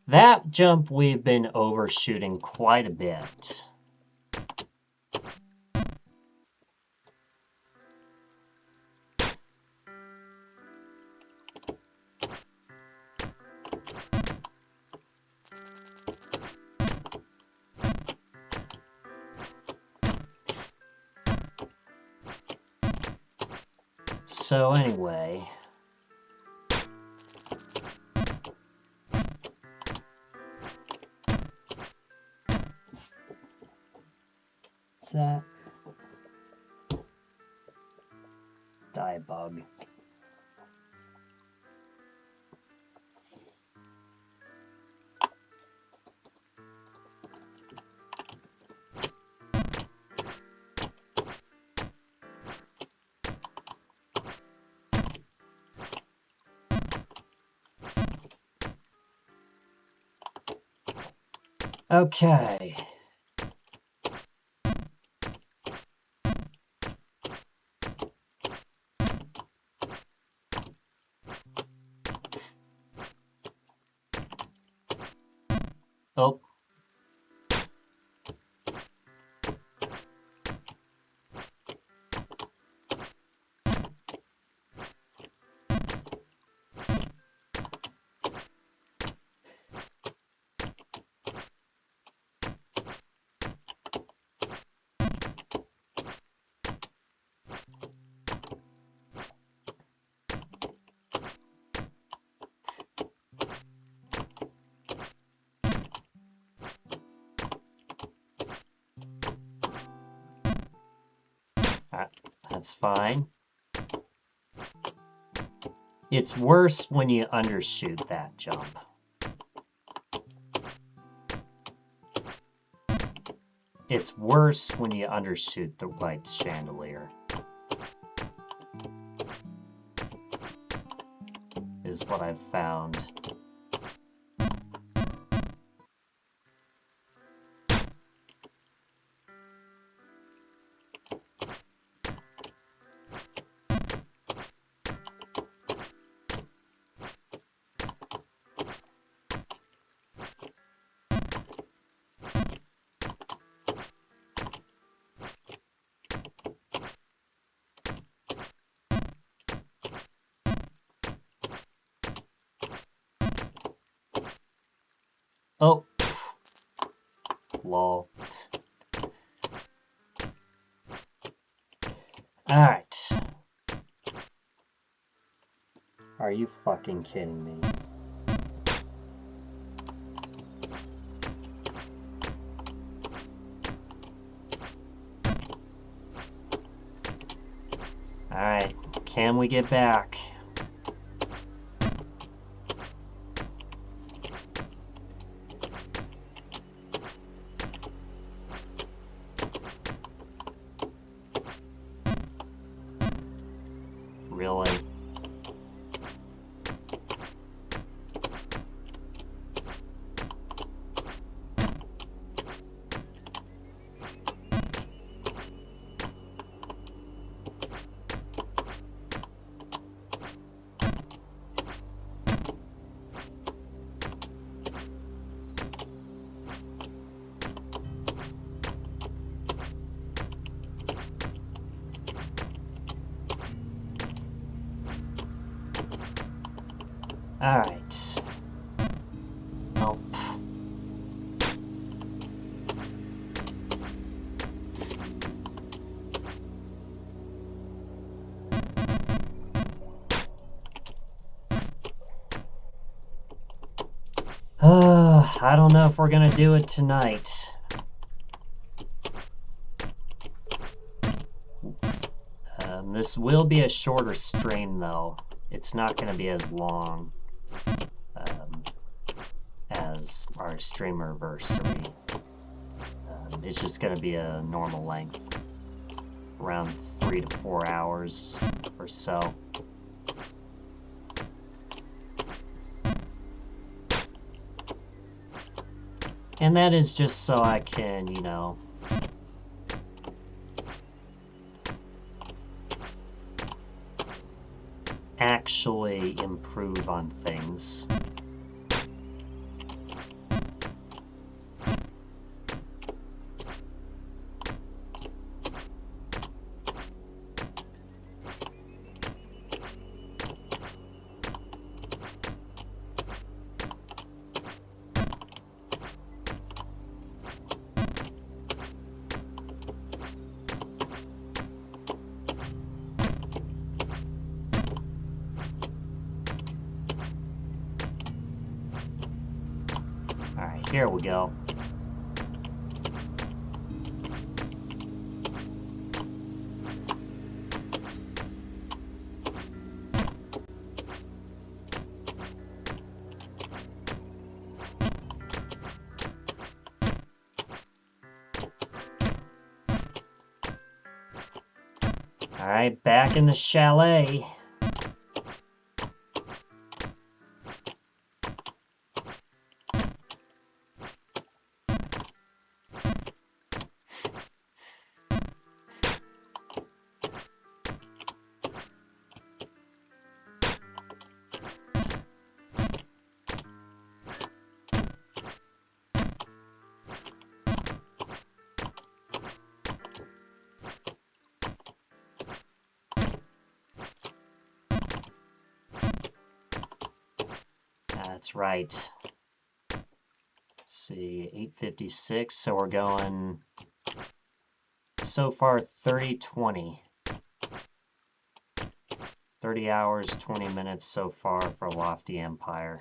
That jump we've been overshooting quite a bit. So anyway, is that die bug? Okay. Oh. That's fine. It's worse when you undershoot that jump. It's worse when you undershoot the light chandelier. Is what I've found. Oh. Lol. Alright. Are you fucking kidding me? Alright, can we get back? Really? Alright. Nope. I don't know if we're gonna do it tonight. This will be a shorter stream, though. It's not gonna be as long as our streamerversary. It's just gonna be a normal length, around 3 to 4 hours or so. And that is just so I can, you know, actually improve on things. Alright, here we go. Alright, back in the chalet. That's right. Let's see, 8:56, so we're going so far 30-20. 30 hours, 20 minutes so far for Lofty Empire.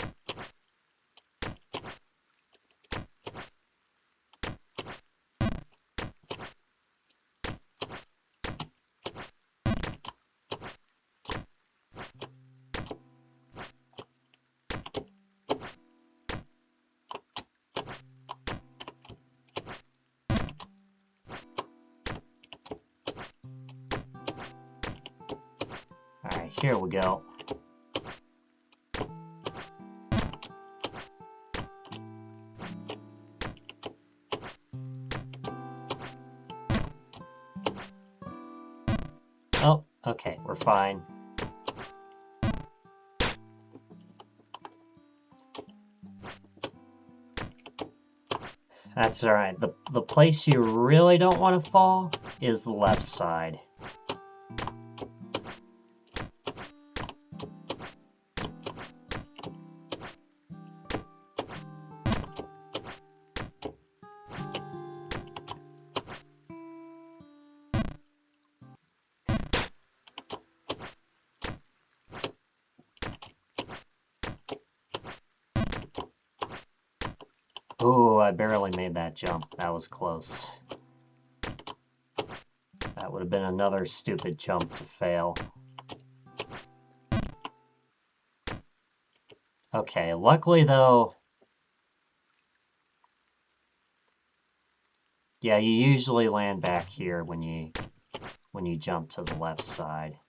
Alright, here we go. Oh, okay, we're fine. That's alright. The place you really don't want to fall is the left side. Ooh, I barely made that jump. That was close. That would have been another stupid jump to fail. Okay, luckily though... Yeah, you usually land back here when you jump to the left side.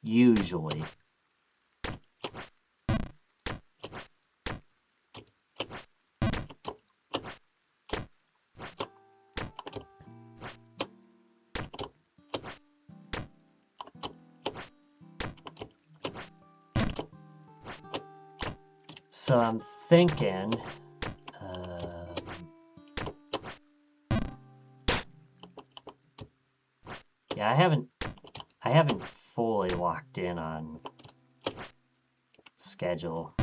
Usually. So I'm thinking... yeah, I haven't fully locked in on schedule.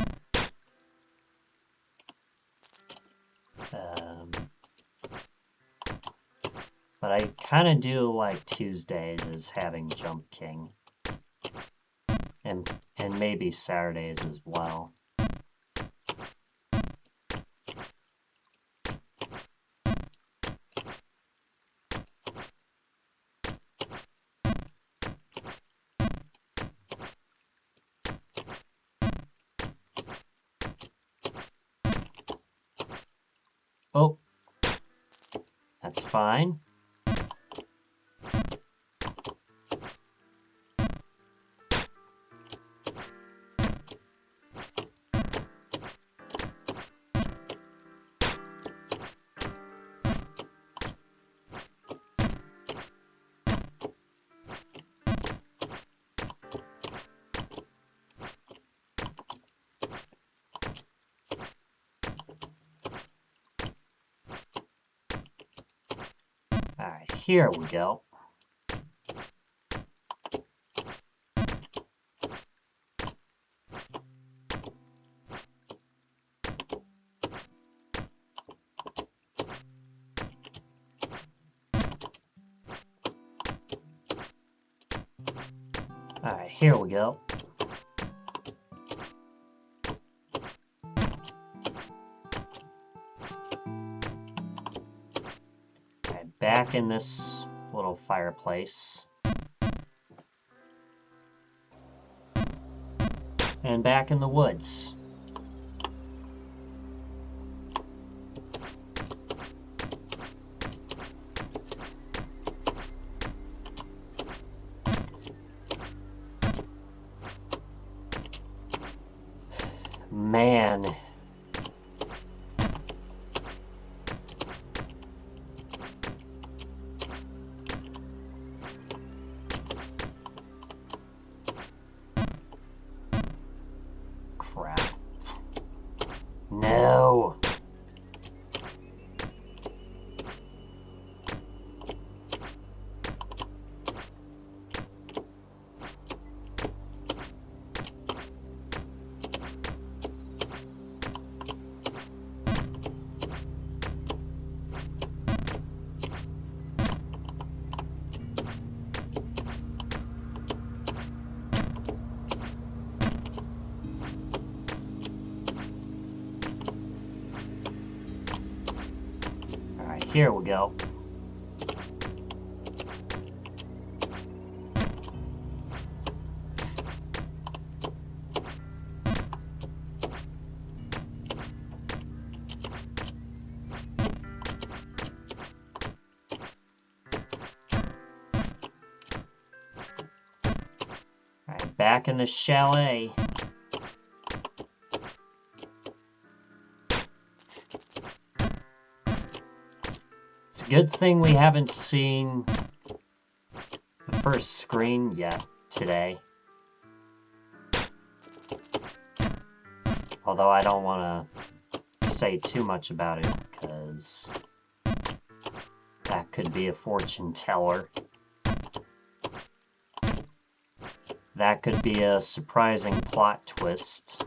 But I kind of do like Tuesdays as having Jump King. And maybe Saturdays as well. Oh, that's fine. All right, here we go. All right, here we go. All right, back in this little fireplace. And back in the woods. Man. Crap. No. All right, here we go. All right, back in the chalet. It's a good thing we haven't seen the first screen yet today. Although I don't want to say too much about it, because that could be a fortune teller. That could be a surprising plot twist.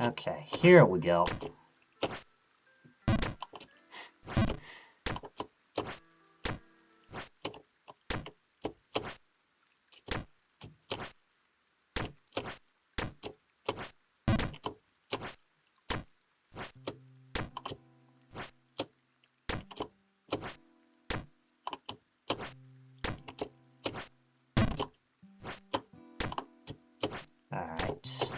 Okay, here we go. All right.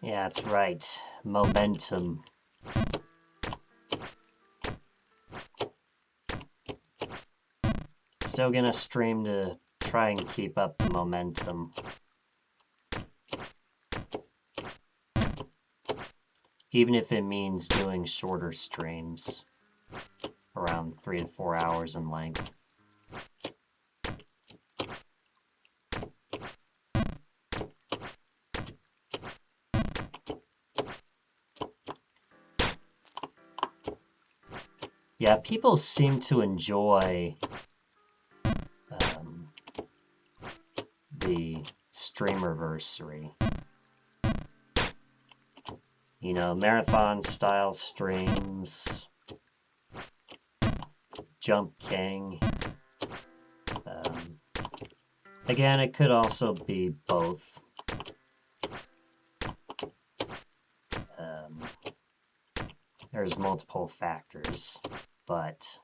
Yeah, that's right. Momentum. Still gonna stream to try and keep up the momentum. Even if it means doing shorter streams, around 3 to 4 hours in length. Yeah, people seem to enjoy the streamerversary. You know, marathon style streams, Jump King. Again, it could also be both. There's multiple factors, but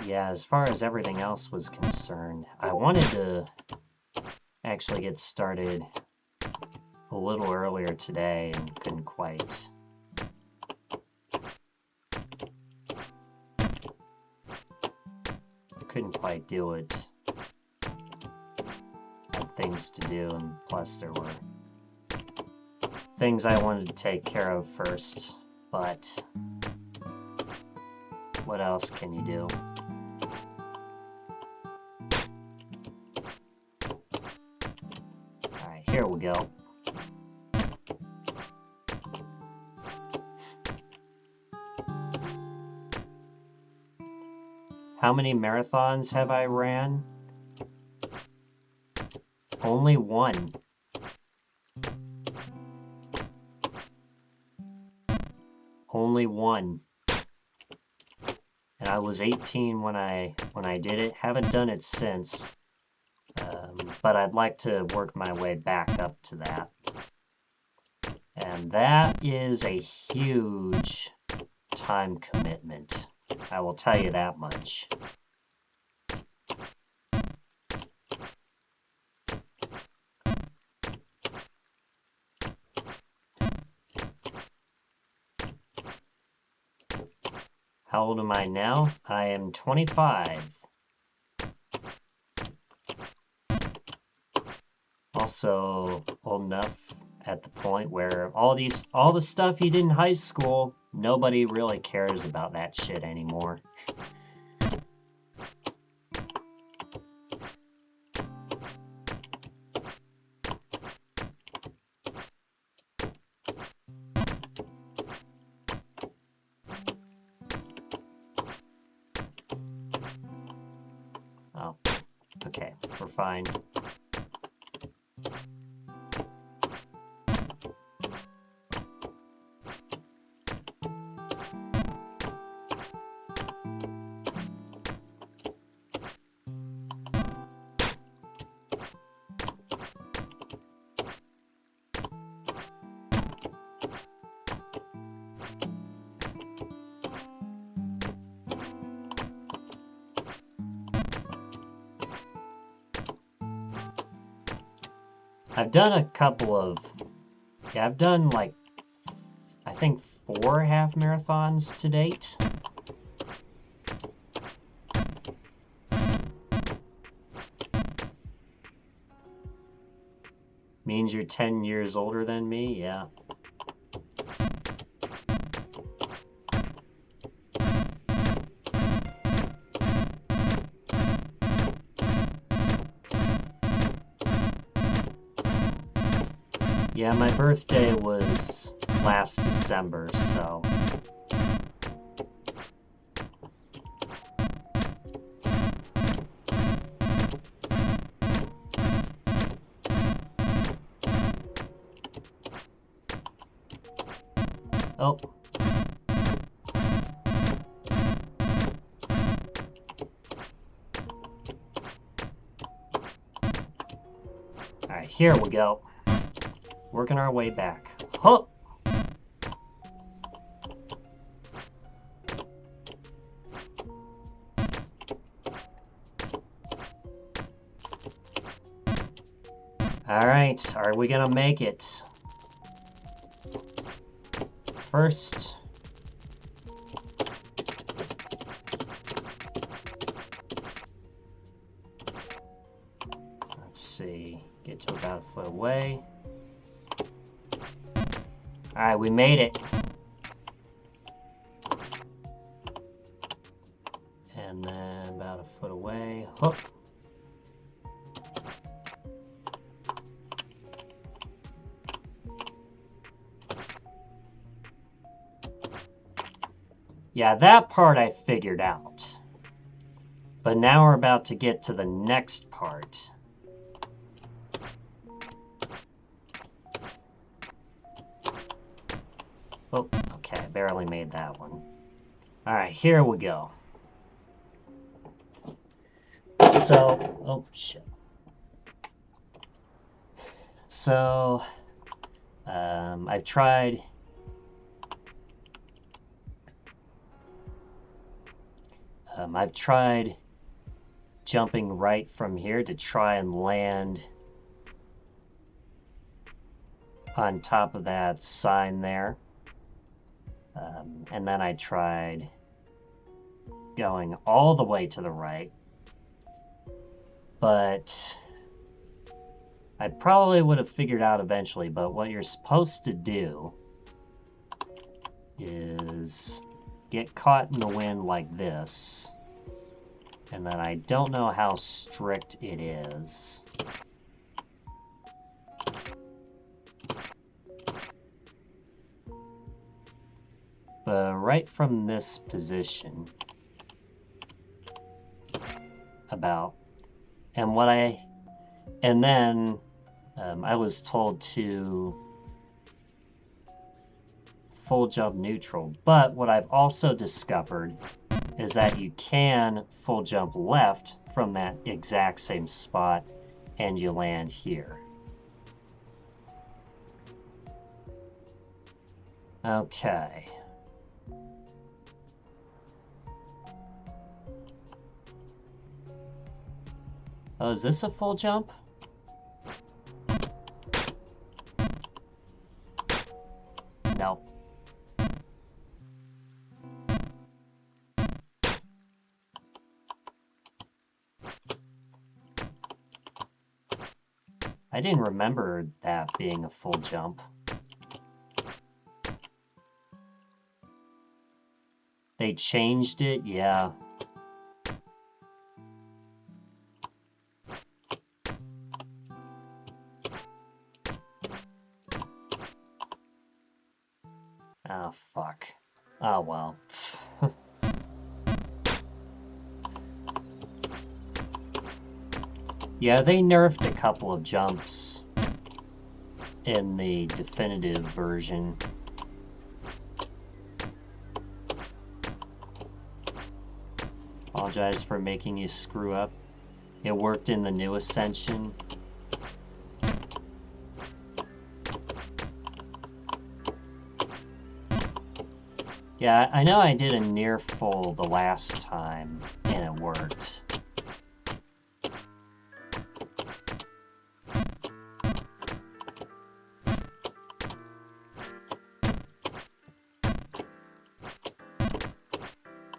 yeah, as far as everything else was concerned, I wanted to actually get started a little earlier today and couldn't quite. Do it. Had things to do, and plus there were things I wanted to take care of first, but what else can you do? Alright, here we go. How many marathons have I ran? Only one. Only one. And I was 18 when I did it. Haven't done it since. But I'd like to work my way back up to that. And that is a huge time commitment. I will tell you that much. How old am I now? I am 25. Also old enough at the point where all the stuff you did in high school, nobody really cares about that shit anymore. Oh, okay, we're fine. I've done a couple of, yeah, I've done like, I think 4 half marathons to date. Means you're 10 years older than me? Yeah. Yeah, my birthday was last December, so... Oh. Alright, here we go. Working our way back. Huh! Alright, are we gonna make it? First... Let's see. Get to about a foot away. Alright, we made it. And then about a foot away. Hook. Yeah, that part I figured out. But now we're about to get to the next part. Oh, okay, I barely made that one. Alright, here we go. So, oh shit. So, I've tried... I've tried jumping right from here to try and land on top of that sign there. And then I tried going all the way to the right. But I probably would have figured out eventually, but what you're supposed to do is get caught in the wind like this. And then I don't know how strict it is. But right from this position, about, and then I was told to full jump neutral. But what I've also discovered is that you can full jump left from that exact same spot and you land here. Okay. Oh, is this a full jump? No. I didn't remember that being a full jump. They changed it, yeah. Oh, fuck. Oh, well. Yeah, they nerfed a couple of jumps in the definitive version. Apologize for making you screw up. It worked in the new Ascension. Yeah, I know I did a near full the last time, and it worked.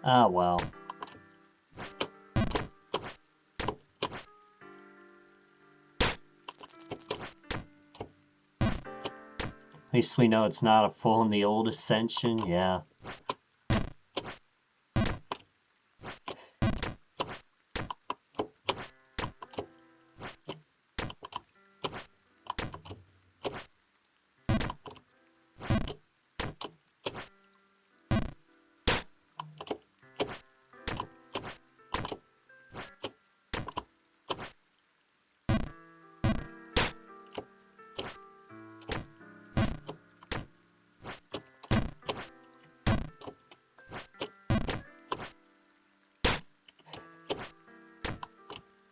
Ah, well. least we know it's not a full in the old Ascension, yeah.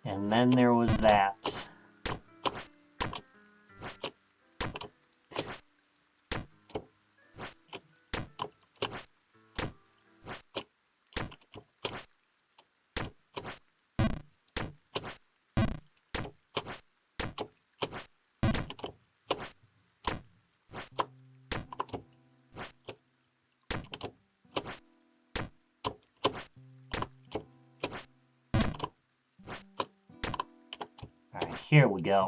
And then there was that. Alright, here we go.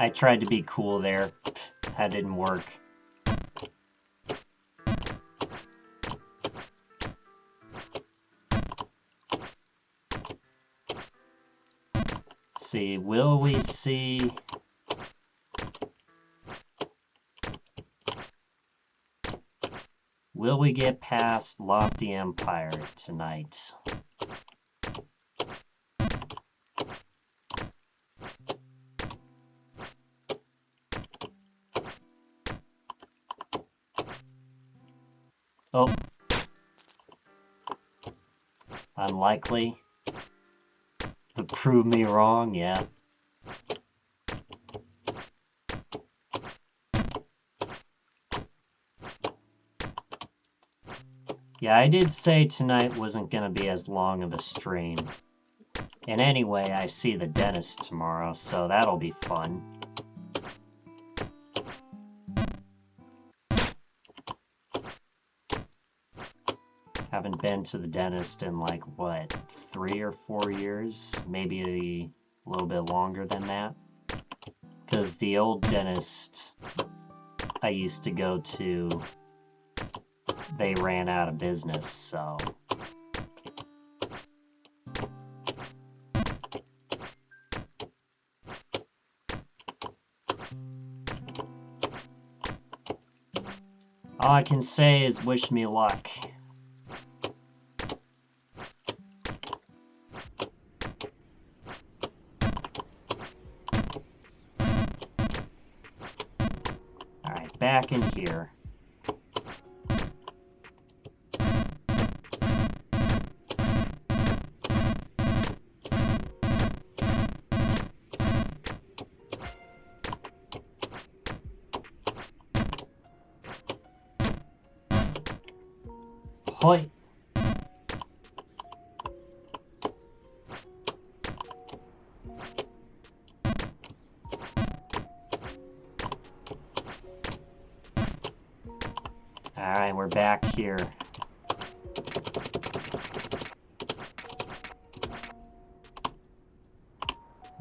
I tried to be cool there. That didn't work. Let's see, will we see... Will we get past Lofty Empire tonight? Oh. Unlikely. To prove me wrong, yeah. Yeah, I did say tonight wasn't going to be as long of a stream. And anyway, I see the dentist tomorrow, so that'll be fun. Haven't been to the dentist in like, what, 3 or 4 years? Maybe a little bit longer than that. Because the old dentist I used to go to, they ran out of business, so... All I can say is wish me luck. Alright, back in here. Hoi! Alright, we're back here.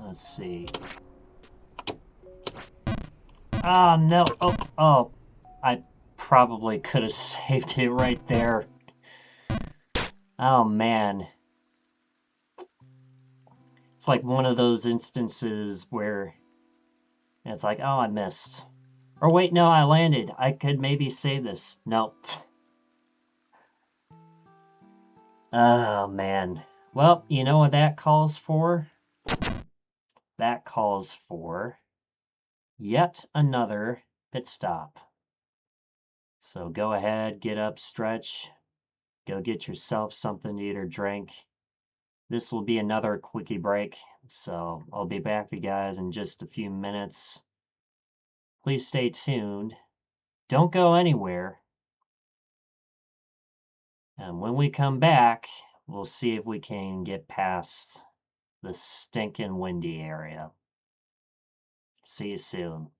Let's see. Ah, no. Oh. I probably could have saved it right there. Oh, man. It's like one of those instances where it's like, oh, I missed. Or wait, no, I landed. I could maybe save this. Nope. Oh, man. Well, you know what that calls for? That calls for yet another pit stop. So go ahead, get up, stretch, go get yourself something to eat or drink. This will be another quickie break, so I'll be back to you guys in just a few minutes. Please stay tuned. Don't go anywhere. And when we come back, we'll see if we can get past the stinking windy area. See you soon.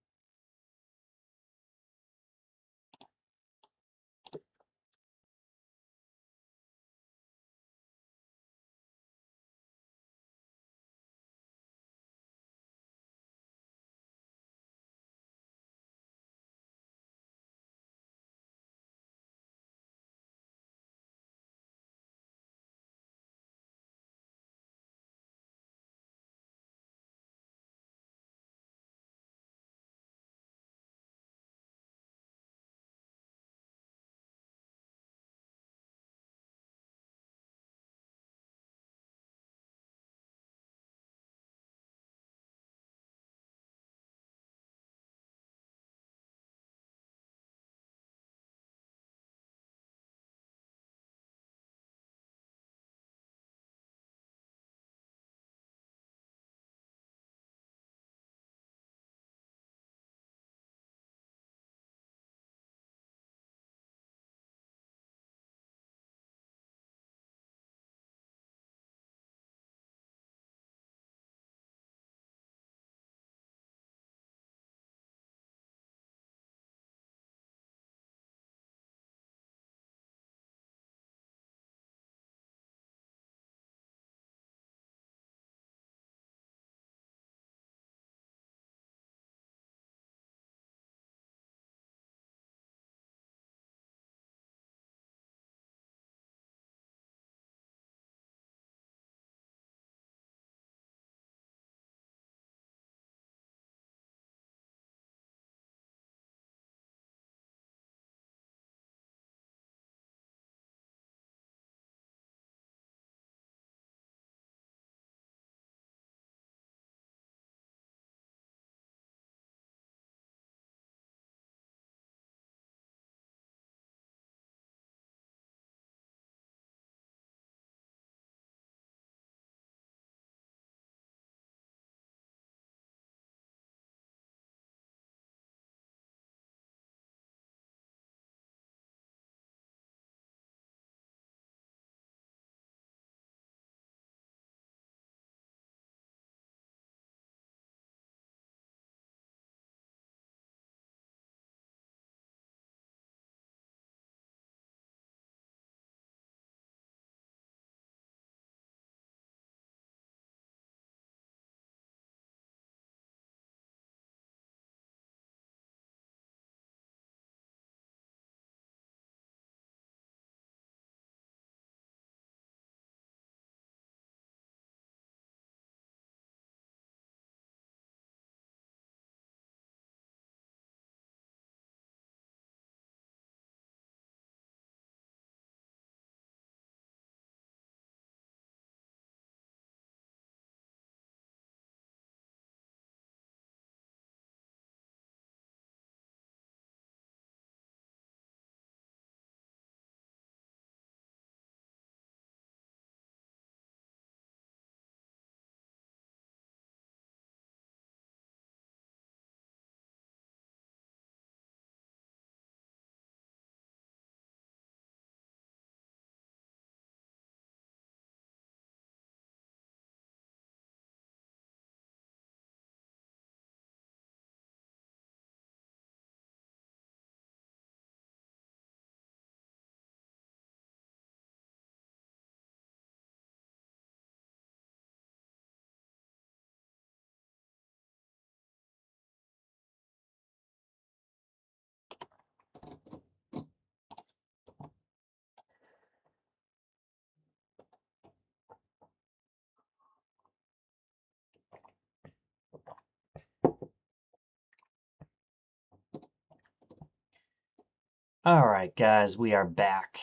All right, guys, we are back.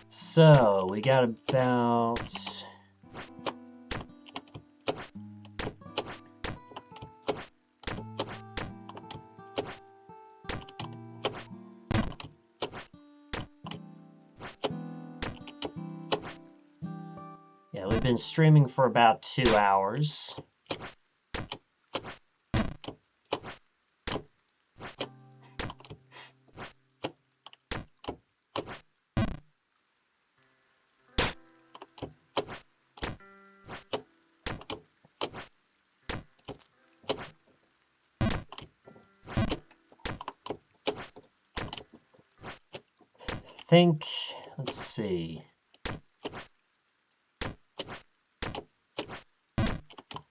So, we got about been streaming for about 2 hours. Think, let's see.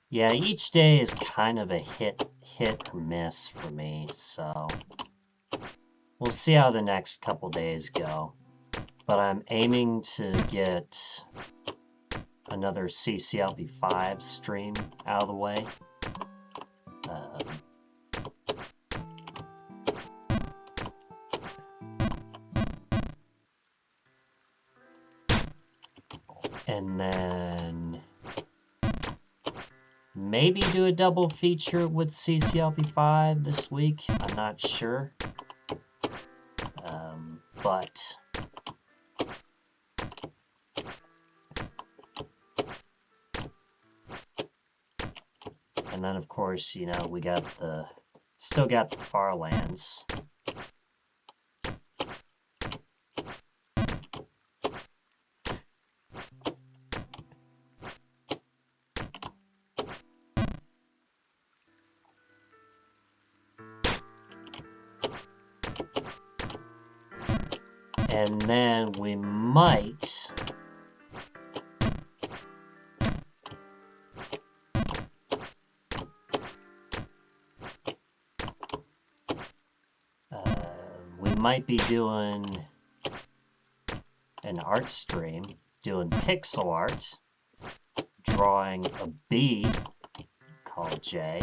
Yeah, each day is kind of a hit or miss for me, so we'll see how the next couple days go. But I'm aiming to get another CCLB5 stream out of the way. And then maybe do a double feature with CCLB5 this week. I'm not sure. But and then of course, you know, we got still got the Far Lands. And then we might be doing an art stream, doing pixel art, drawing a bee called J.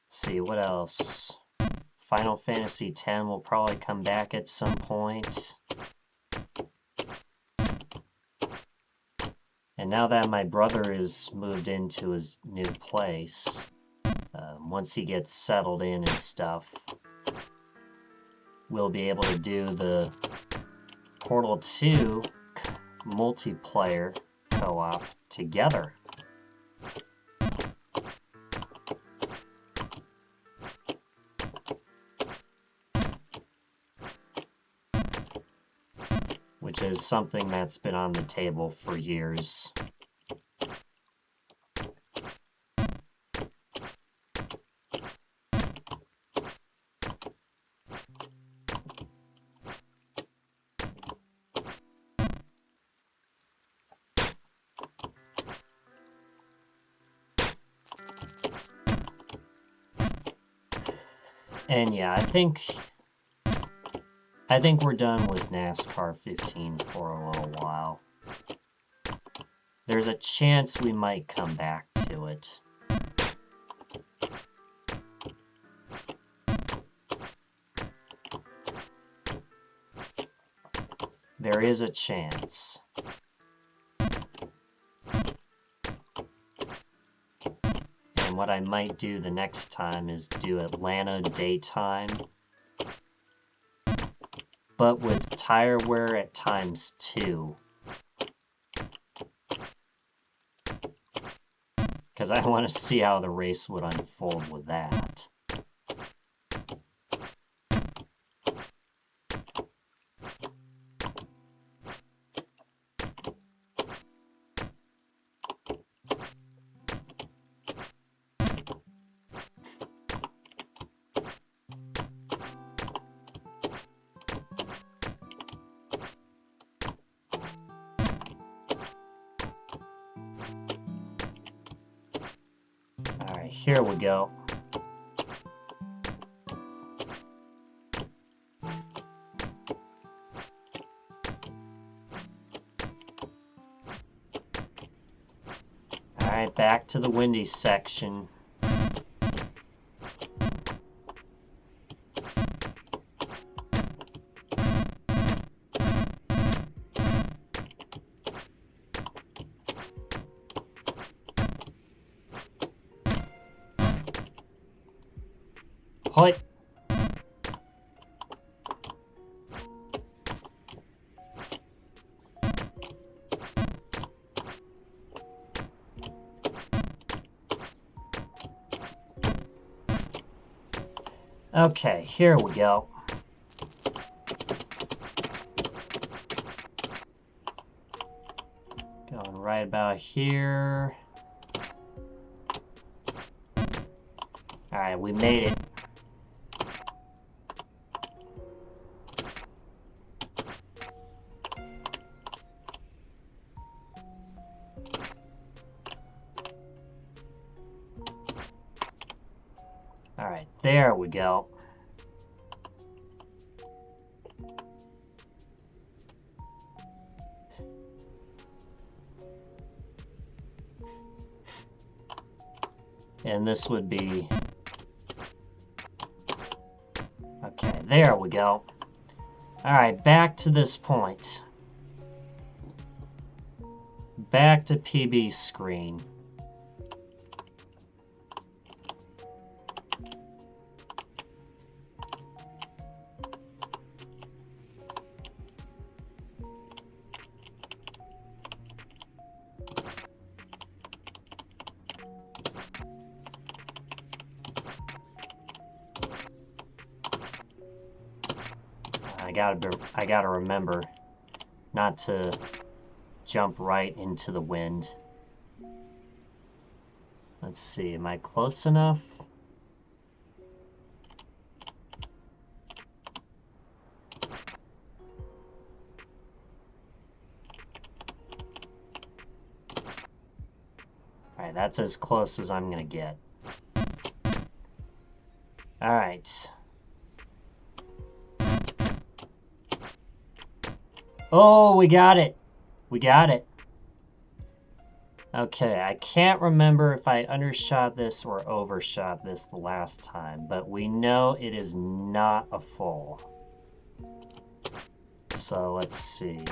See what else. Final Fantasy X will probably come back at some point. And now that my brother is moved into his new place, once he gets settled in and stuff, we'll be able to do the Portal 2 multiplayer co-op together. Which is something that's been on the table for years. And yeah, I think we're done with NASCAR 15 for a little while. There's a chance we might come back to it. There is a chance. And what I might do the next time is do Atlanta daytime, but with tire wear at ×2. Because I want to see how the race would unfold with that. Alright, here we go. Alright, back to the windy section. Hoi. Okay, here we go. Going right about here. Alright, we made it. Alright, there we go. And this would be... Okay, there we go. Alright, back to this point. Back to PB screen. I gotta remember not to jump right into the wind. Let's see, am I close enough? Alright, that's as close as I'm gonna get. Alright. Oh, we got it. We got it. Okay, I can't remember if I undershot this or overshot this the last time, but we know it is not a full. So let's see.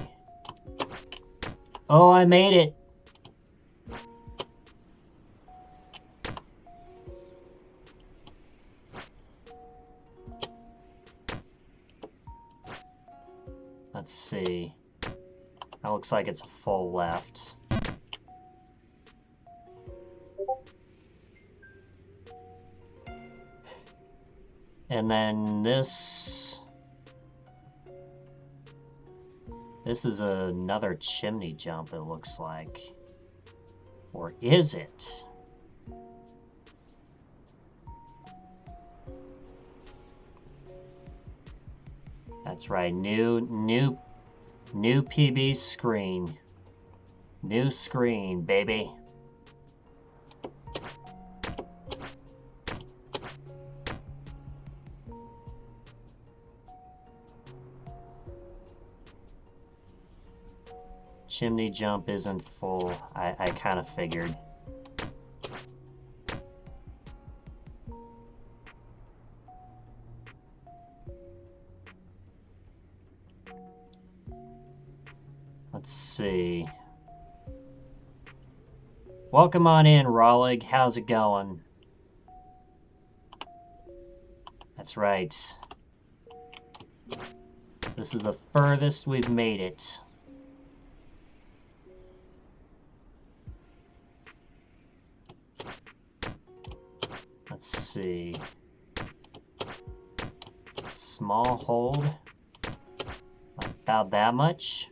Oh, I made it. Let's see. That looks like it's a full left. And then this is another chimney jump, it looks like. Or is it? That's right, new PB screen. New screen, baby. Chimney jump isn't full. I kind of figured. Let's see. Welcome on in, Rollig. How's it going? That's right. This is the furthest we've made it. Let's see. Small hold. About that much.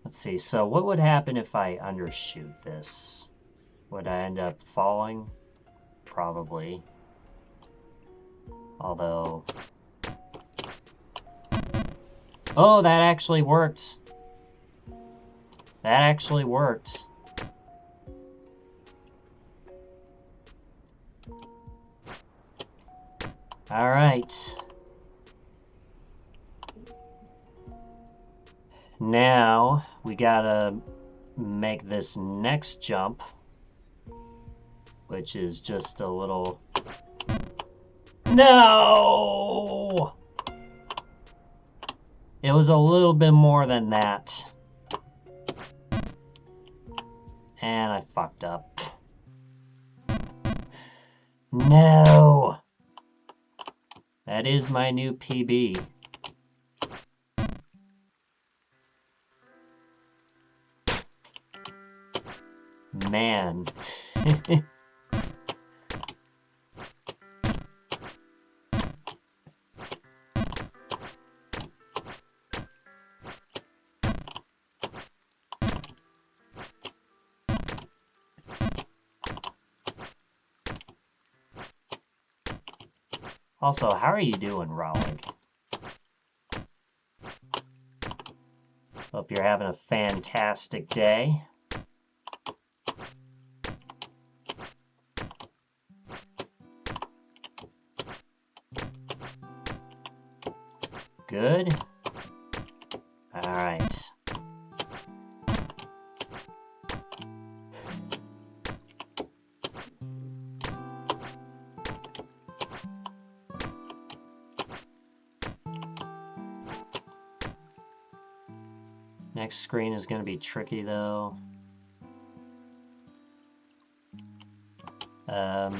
Let's see, so what would happen if I undershoot this? Would I end up falling? Probably. Although... Oh, that actually worked. That actually worked. All right. Now, we gotta make this next jump, which is just a little... No! It was a little bit more than that. And I fucked up. No! That is my new PB. Man. Also, how are you doing, Rollig? Hope you're having a fantastic day. Good. All right. Next screen is going to be tricky, though.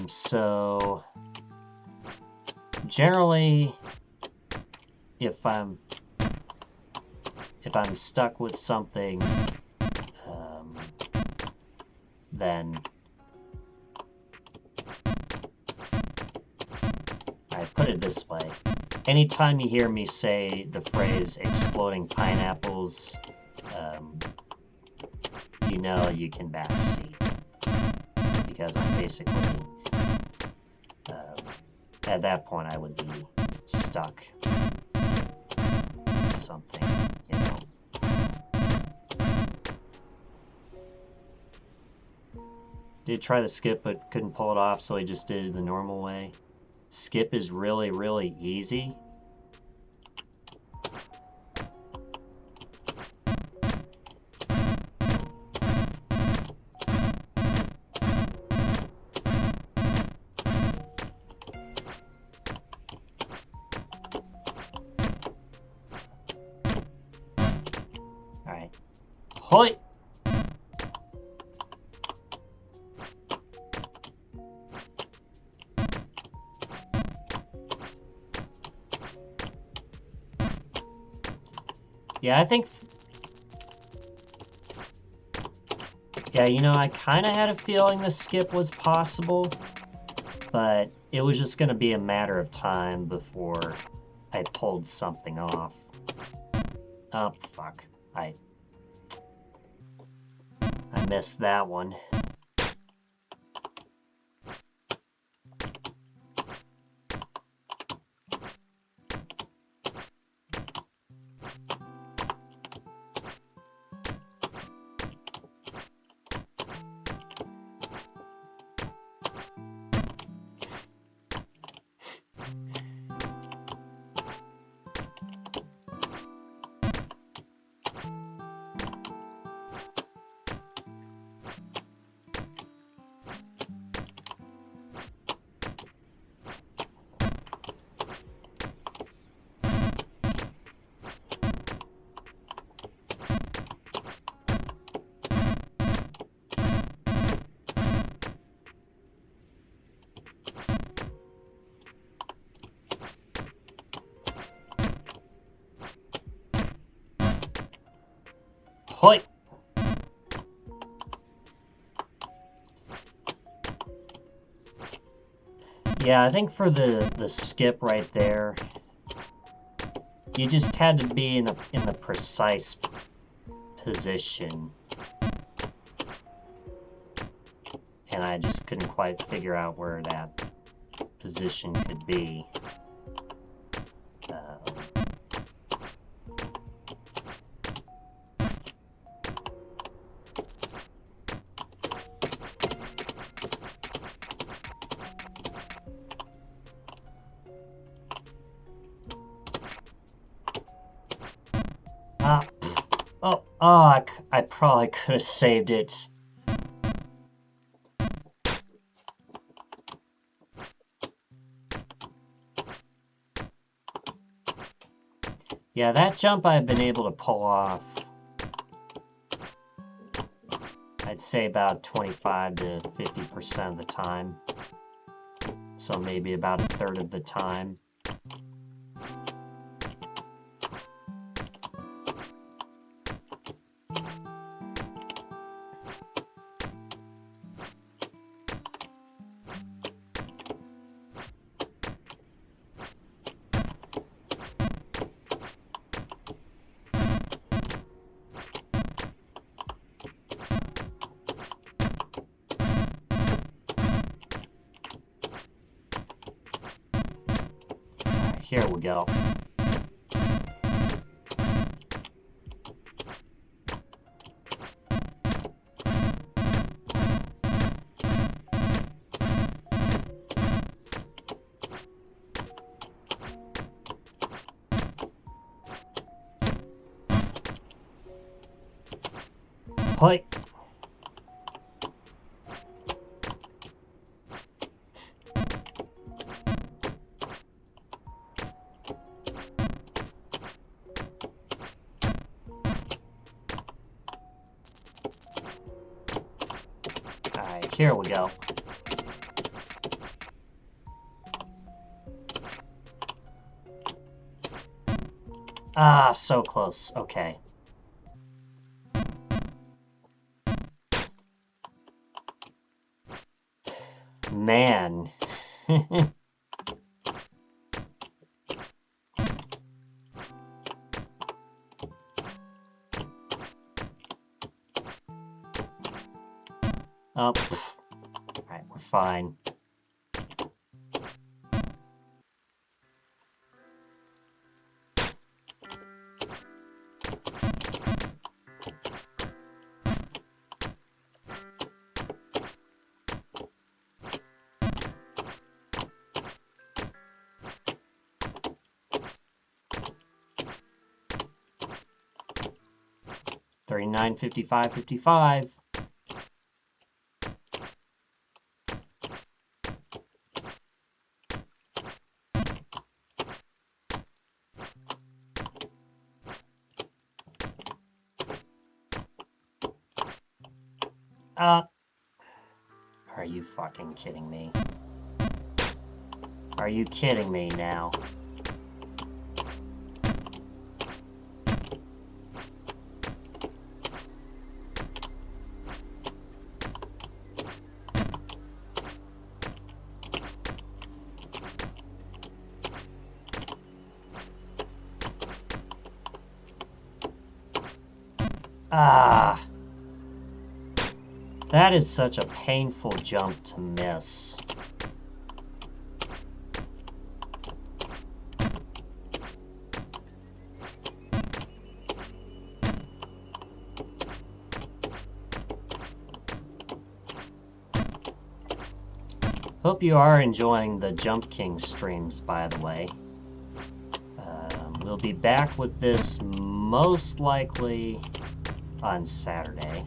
So generally, if I'm stuck with something, then I put it this way. Anytime you hear me say the phrase exploding pineapples, you know you can backseat. Because I'm basically, at that point I would be stuck with something, you know. Did try the skip but couldn't pull it off, so he just did it the normal way. Skip is really, really easy. Alright. Hoi! Yeah, I think... Yeah, you know, I kind of had a feeling the skip was possible, but it was just going to be a matter of time before I pulled something off. Oh, fuck. I missed that one. Hoi! Yeah, I think for the skip right there, you just had to be in the precise position. And I just couldn't quite figure out where that position could be. I probably could have saved it. Yeah, that jump I've been able to pull off, I'd say about 25 to 50% of the time. So maybe about a third of the time. Here we go. Hoi. Alright, here we go. Ah, so close. Okay. Man. Oh, alright, we're fine. $39, $55, $55. Are you fucking kidding me? Are you kidding me now? Ah. That is such a painful jump to miss. Hope you are enjoying the Jump King streams, by the way. We'll be back with this most likely on Saturday.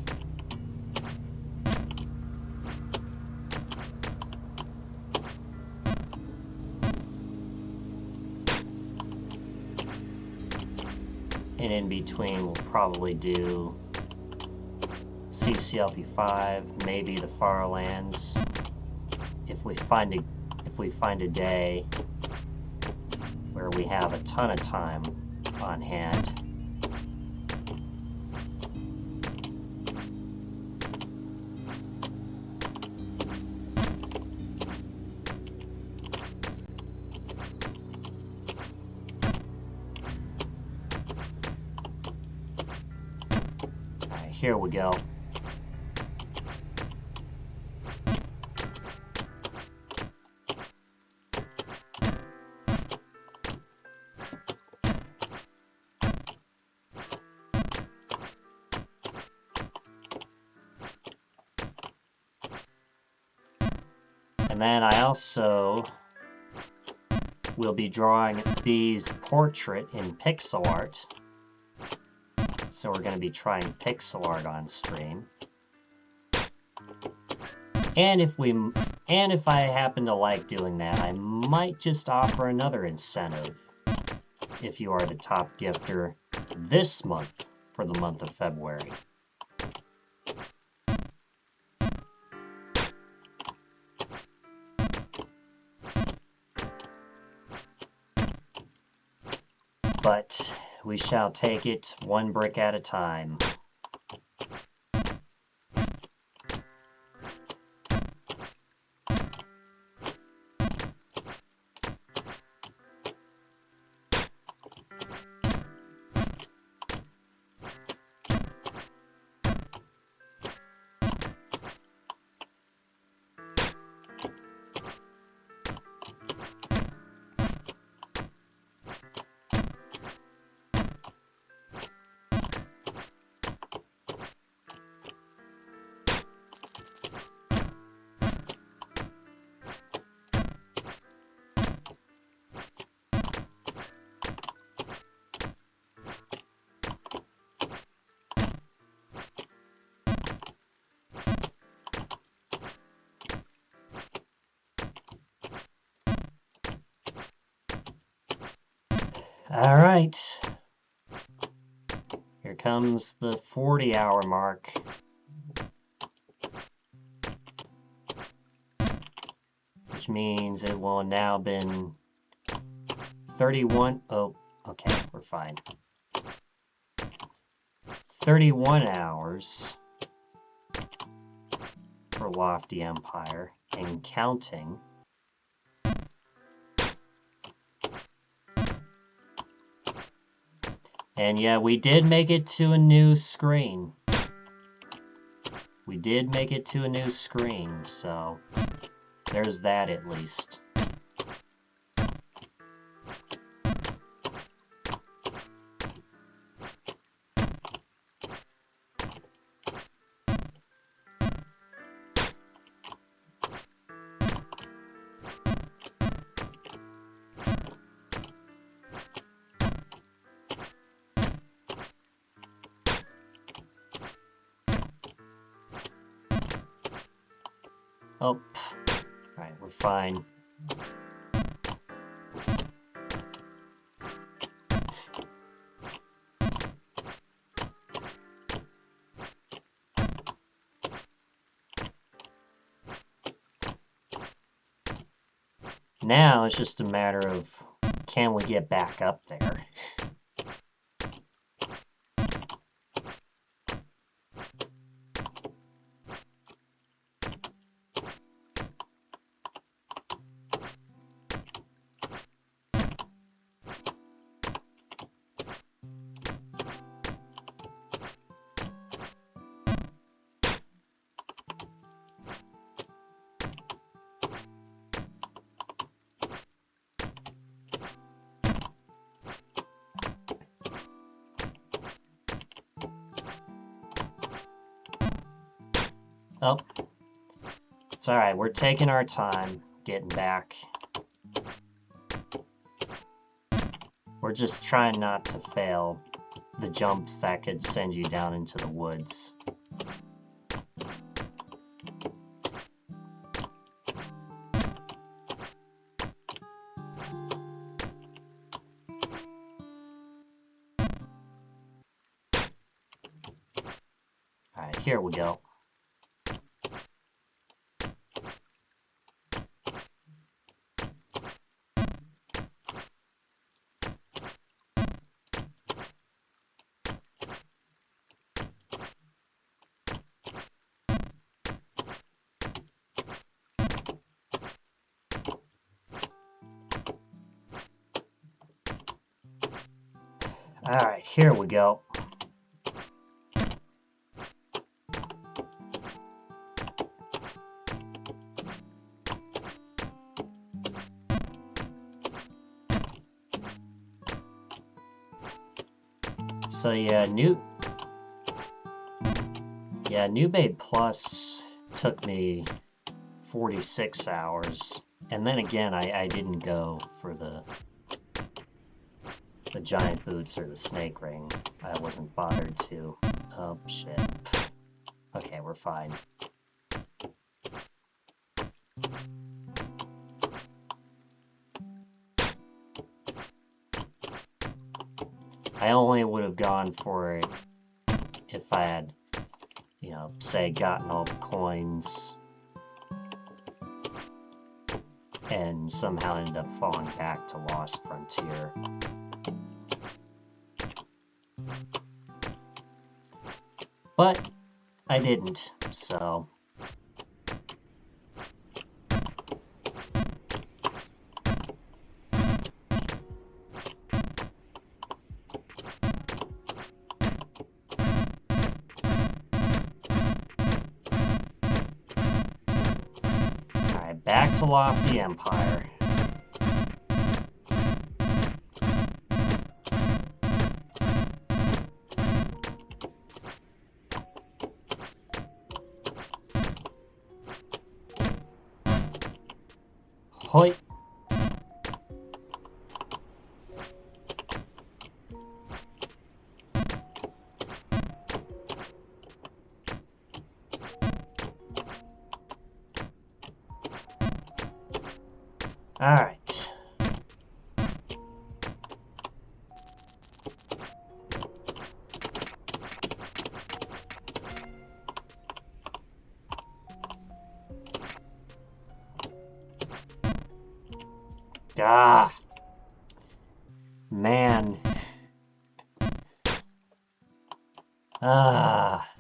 And in between, we'll probably do CCLP5, maybe the Far Lands, if we find a day where we have a ton of time on hand. Here we go. And then I also will be drawing B's portrait in pixel art. So we're going to be trying pixel art on stream. And if I happen to like doing that, I might just offer another incentive if you are the top gifter this month for the month of February. but we shall take it one brick at a time. All right. Here comes the 40-hour mark. Which means it will now been 31. Oh, okay, we're fine. 31 hours for Lofty Empire and counting. And yeah, we did make it to a new screen. We did make it to a new screen, so there's that at least. Oh, alright, we're fine. Now it's just a matter of, can we get back up there? Oh, it's alright, we're taking our time getting back. We're just trying not to fail the jumps that could send you down into the woods. Alright, here we go. Alright, here we go. So yeah, New Babe Plus took me 46 hours. And then again, I didn't go for the giant boots or the snake ring. I wasn't bothered to. Oh, shit. Okay, we're fine. I only would have gone for it if I had, you know, say, gotten all the coins and somehow ended up falling back to Lost Frontier. but I didn't, so... Alright, back to Lofty Empire. Hoi! Alright. Ah! Man. Ah.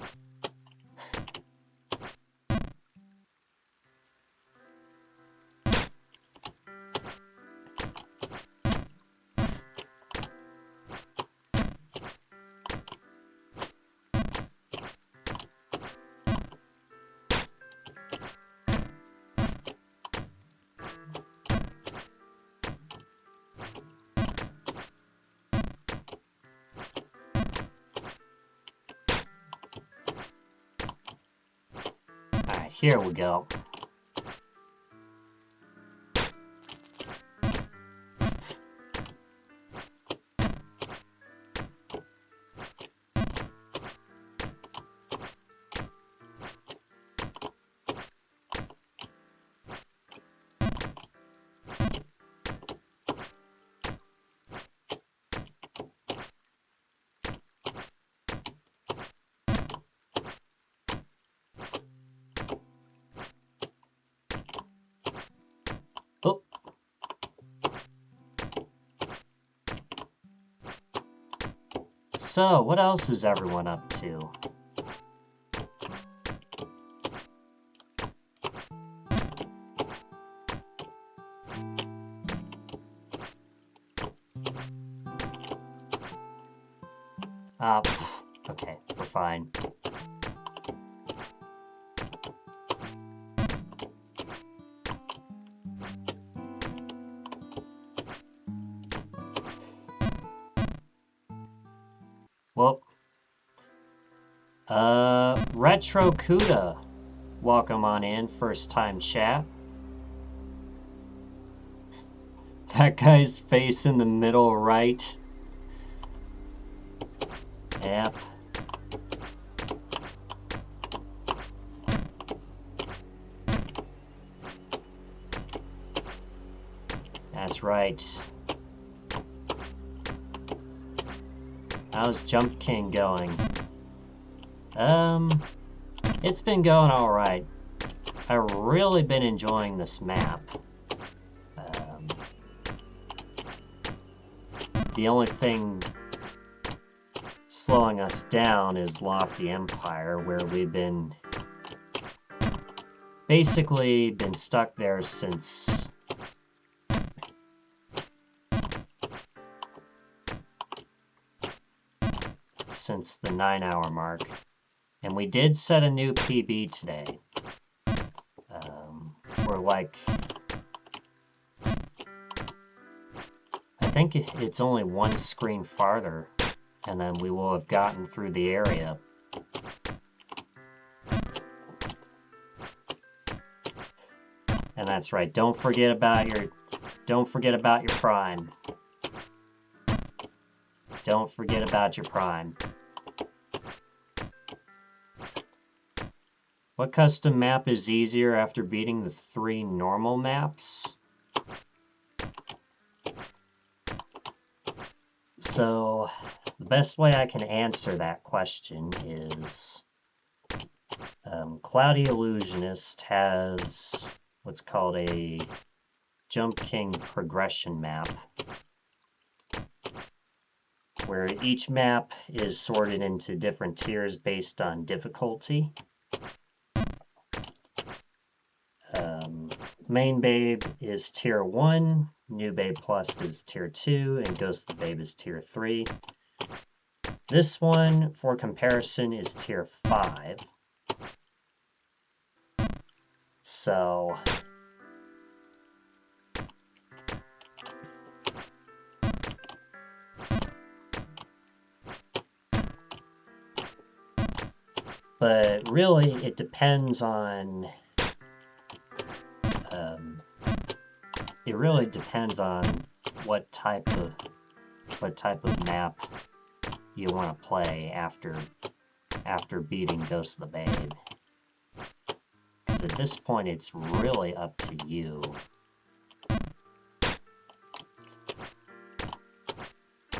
Alright, here we go. Oh. So, what else is everyone up to? Okay, we're fine. Well, Retro Cuda, welcome on in, first time chat. That guy's face in the middle right. Yep. That's right. How's Jump King going? It's been going alright. I've really been enjoying this map. The only thing slowing us down is Lofty Empire, where we've been basically been stuck there since the 9-hour mark. And we did set a new PB today. We're like, I think it's only one screen farther, and then we will have gotten through the area. And that's right, don't forget about your prime. Don't forget about your prime. What custom map is easier after beating the 3 normal maps? So, the best way I can answer that question is Cloudy Illusionist has what's called a Jump King progression map. where each map is sorted into different tiers based on difficulty. Main Babe is tier 1, New Babe Plus is tier 2, and Ghost the Babe is tier 3. This one, for comparison, is tier 5. So but really it depends on what type of map you want to play after beating Ghost of the Babe. Because at this point it's really up to you.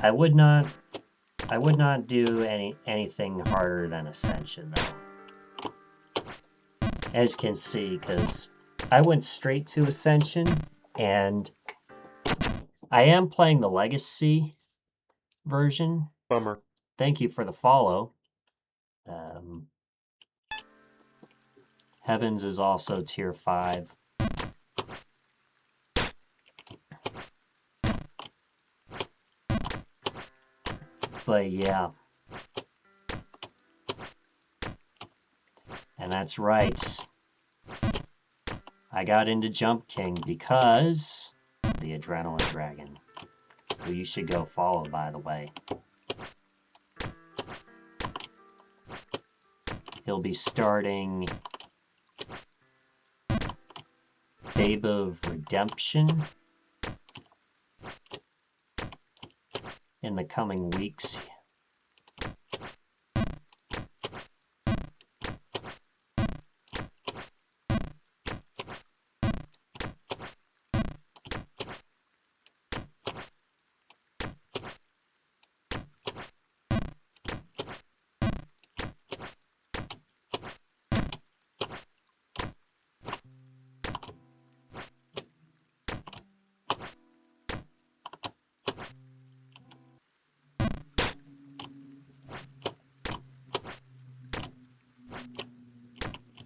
I would not do anything harder than Ascension though. As you can see, because I went straight to Ascension, and I am playing the Legacy version.
Bummer.
Thank you for the follow. Heavens is also tier 5. But yeah. And that's right. I got into Jump King because the Adrenaline Dragon, who you should go follow, by the way. He'll be starting Babe of Redemption in the coming weeks.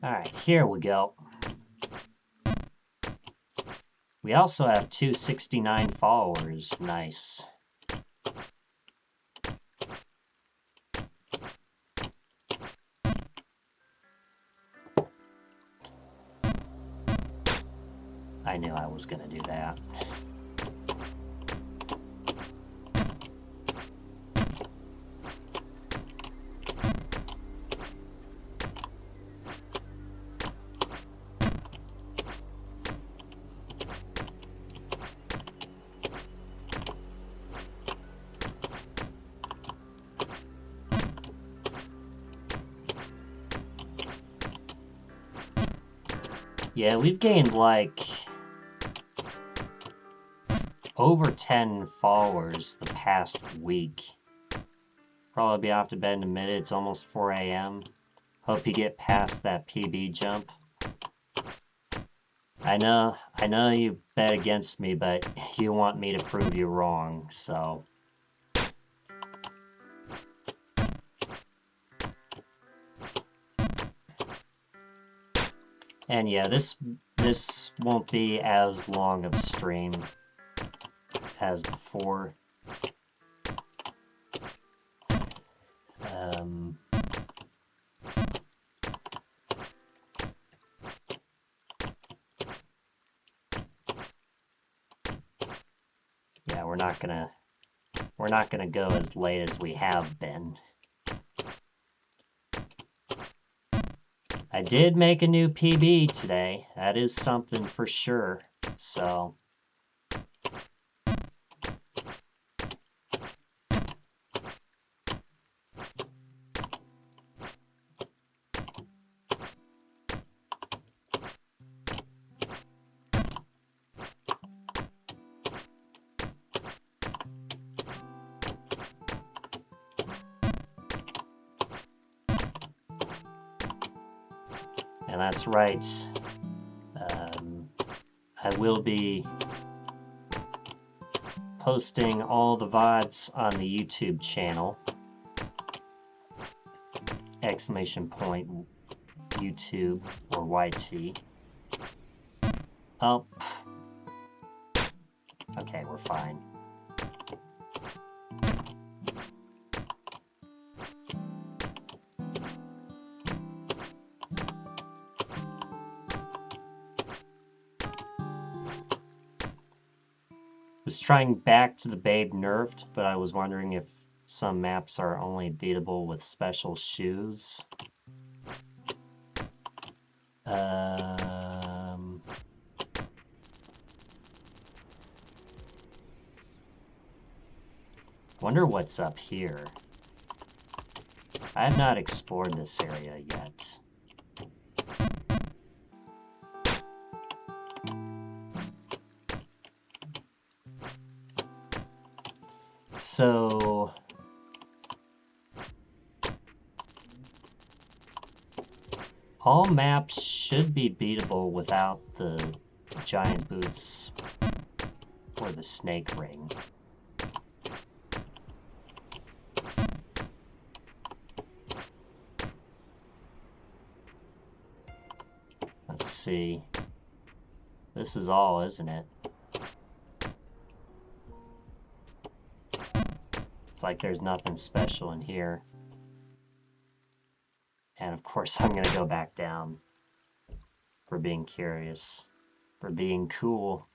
Alright, here we go. We also have 269 followers. Nice. I knew I was going to do that. Yeah, we've gained like over 10 followers the past week. Probably be off to bed in a minute. It's almost 4 a.m. Hope you get past that PB jump. I know you bet against me, but you want me to prove you wrong, so. And yeah, this won't be as long of a stream as before. Yeah, we're not gonna go as late as we have been. I did make a new PB today. That is something for sure. So. And that's right. I will be posting all the VODs on the YouTube channel. Exclamation point YouTube or YT. Oh. Okay, we're fine. Was trying back to the Babe nerfed, but I was wondering if some maps are only beatable with special shoes. Wonder what's up here. I have not explored this area yet. So all maps should be beatable without the giant boots or the snake ring. Let's see. This is all, isn't it? It's like there's nothing special in here. And of course I'm gonna go back down for being curious, for being cool.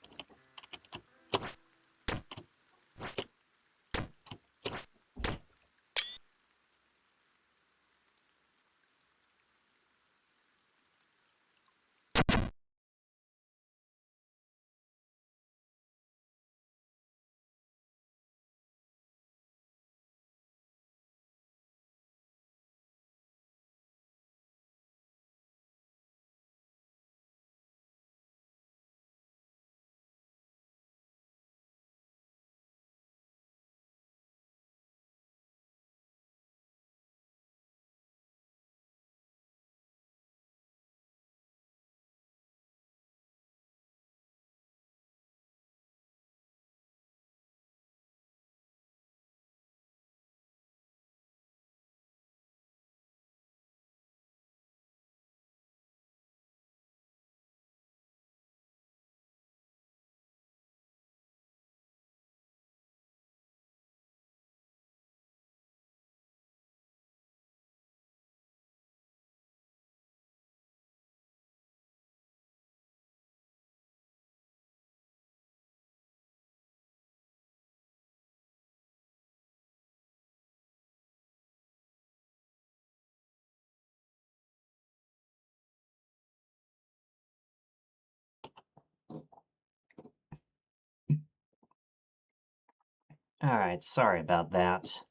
Alright, sorry about that.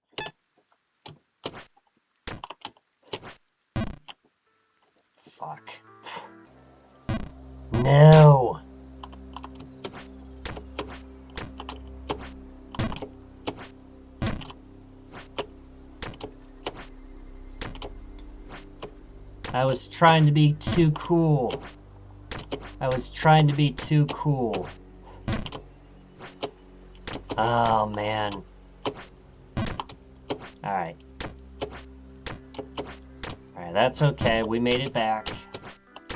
Fuck. No! I was trying to be too cool. I was trying to be too cool. Oh, man. Alright. Alright, that's okay. We made it back.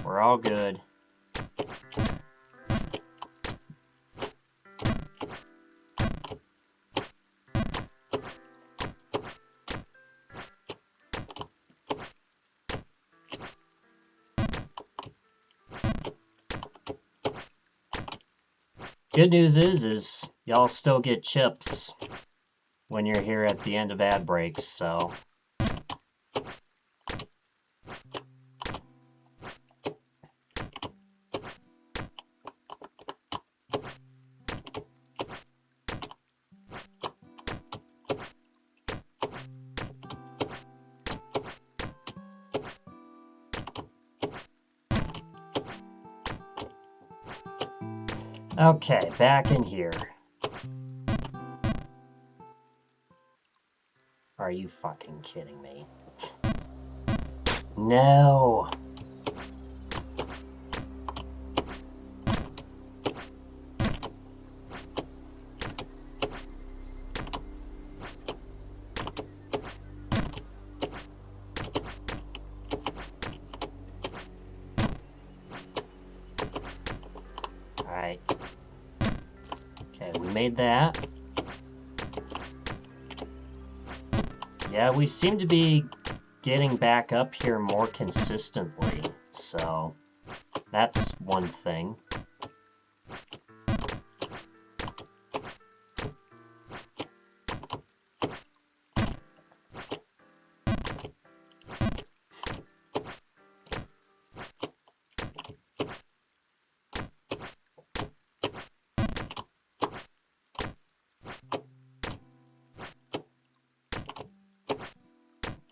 We're all good. Good news is y'all still get chips when you're here at the end of ad breaks, so... Okay, back in here. Are you fucking kidding me? No! made that. Yeah, we seem to be getting back up here more consistently, so that's one thing.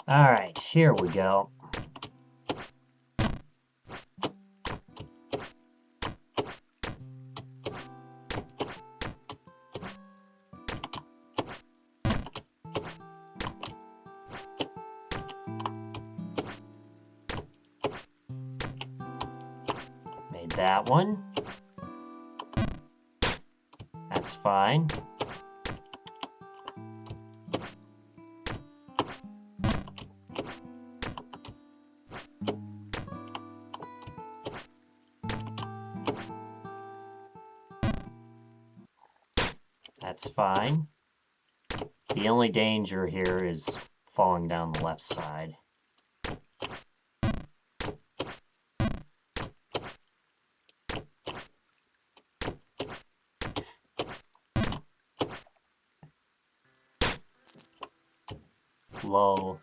All right, here we go. Made that one. That's fine. That's fine. The only danger here is falling down the left side. Low.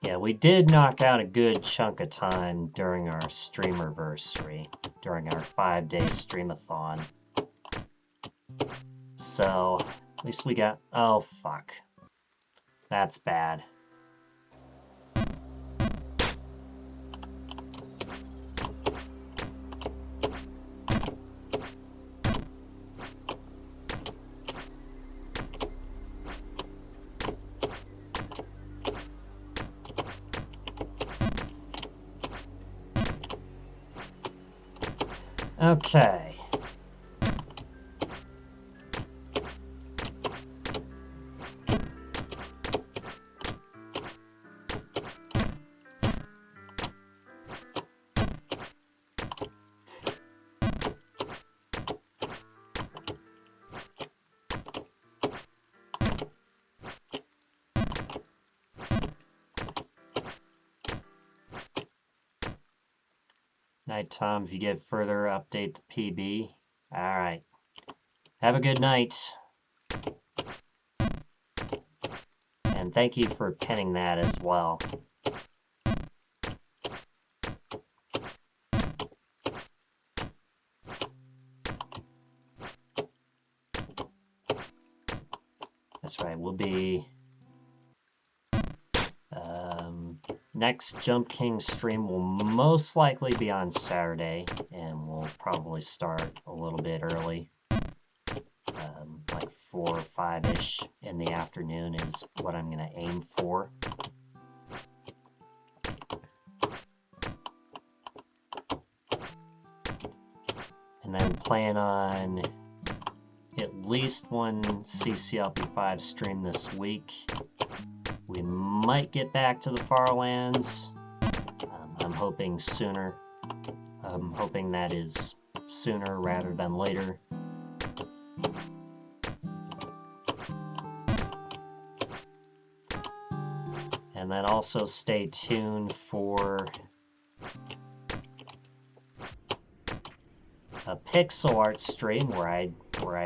Yeah, we did knock out a good chunk of time during our streamerversary, during our 5-day streamathon. So, at least we got... Oh, fuck. That's bad. Okay. Night, Tom. If you get further, update the PB. All right. Have a good night. And thank you for pinning that as well. That's right. We'll be... next Jump King stream will most likely be on Saturday, and we'll probably start a little bit early. Like 4 or 5-ish in the afternoon is what I'm going to aim for. And then plan on at least one CCLP5 stream this week. We might get back to the Far Lands. I'm hoping sooner. I'm hoping that is sooner rather than later. And then also stay tuned for a pixel art stream where I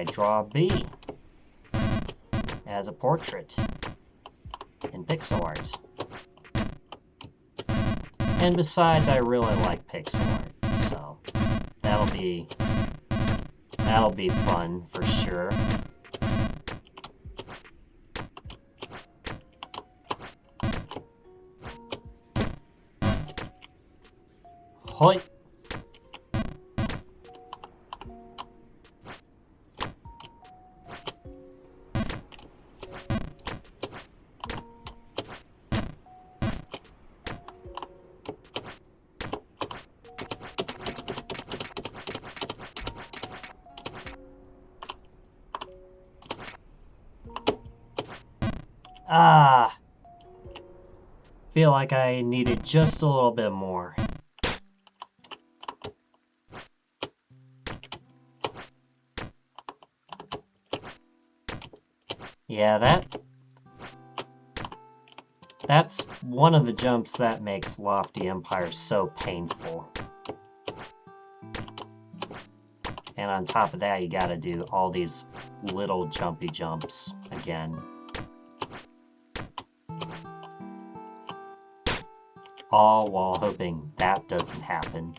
draw a bee as a portrait in pixel art. And besides, I really like pixel art, so that'll be fun for sure. Hoi! Ah! Feel like I needed just a little bit more. Yeah, that's one of the jumps that makes Lofty Empire so painful. And on top of that, you gotta do all these little jumpy jumps again. All while hoping that doesn't happen.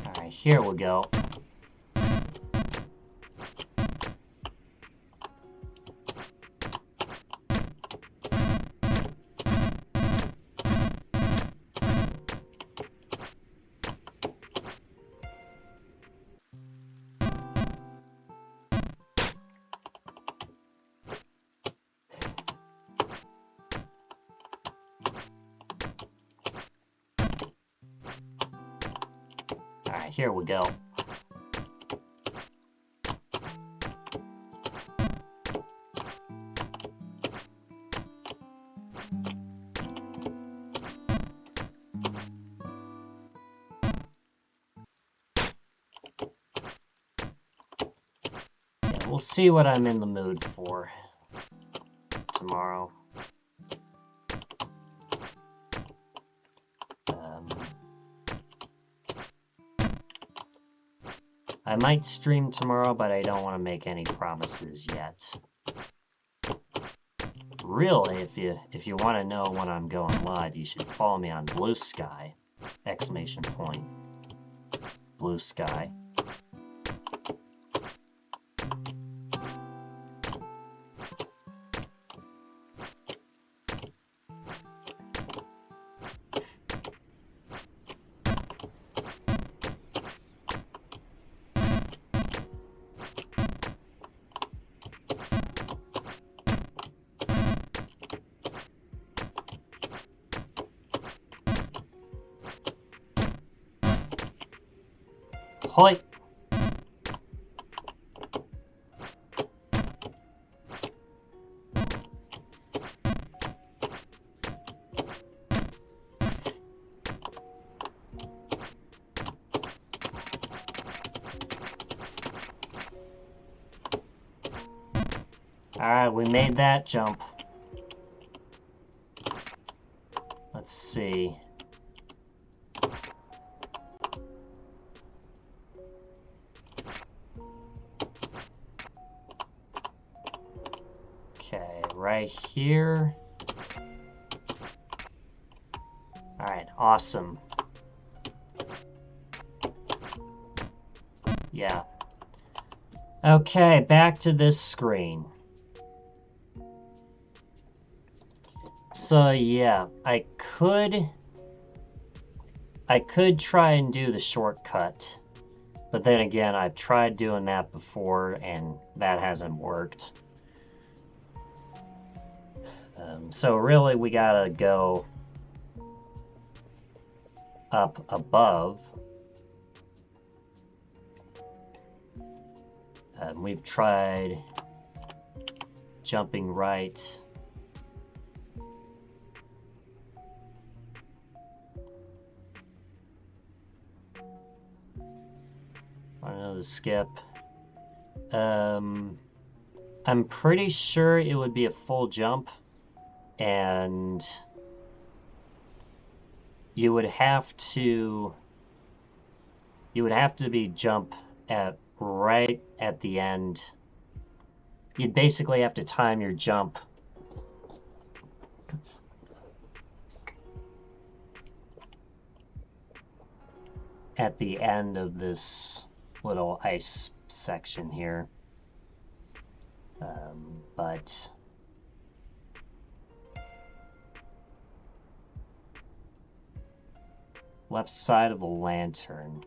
Alright, here we go. Alright, here we go. Yeah, we'll see what I'm in the mood for tomorrow. I might stream tomorrow, but I don't want to make any promises yet. Really, if you want to know when I'm going live, you should follow me on Blue Sky! Exclamation point. Blue Sky. Hoi! Alright, we made that jump. Let's see. Okay, right here. Alright, awesome. Yeah. Okay, back to this screen. So yeah, I could try and do the shortcut, but then again, I've tried doing that before and that hasn't worked. So really we gotta go up above. We've tried jumping right. Another skip. I'm pretty sure it would be a full jump, and you would have to be jump at right at the end. You'd basically have to time your jump at the end of this little ice section here. But left side of the lantern.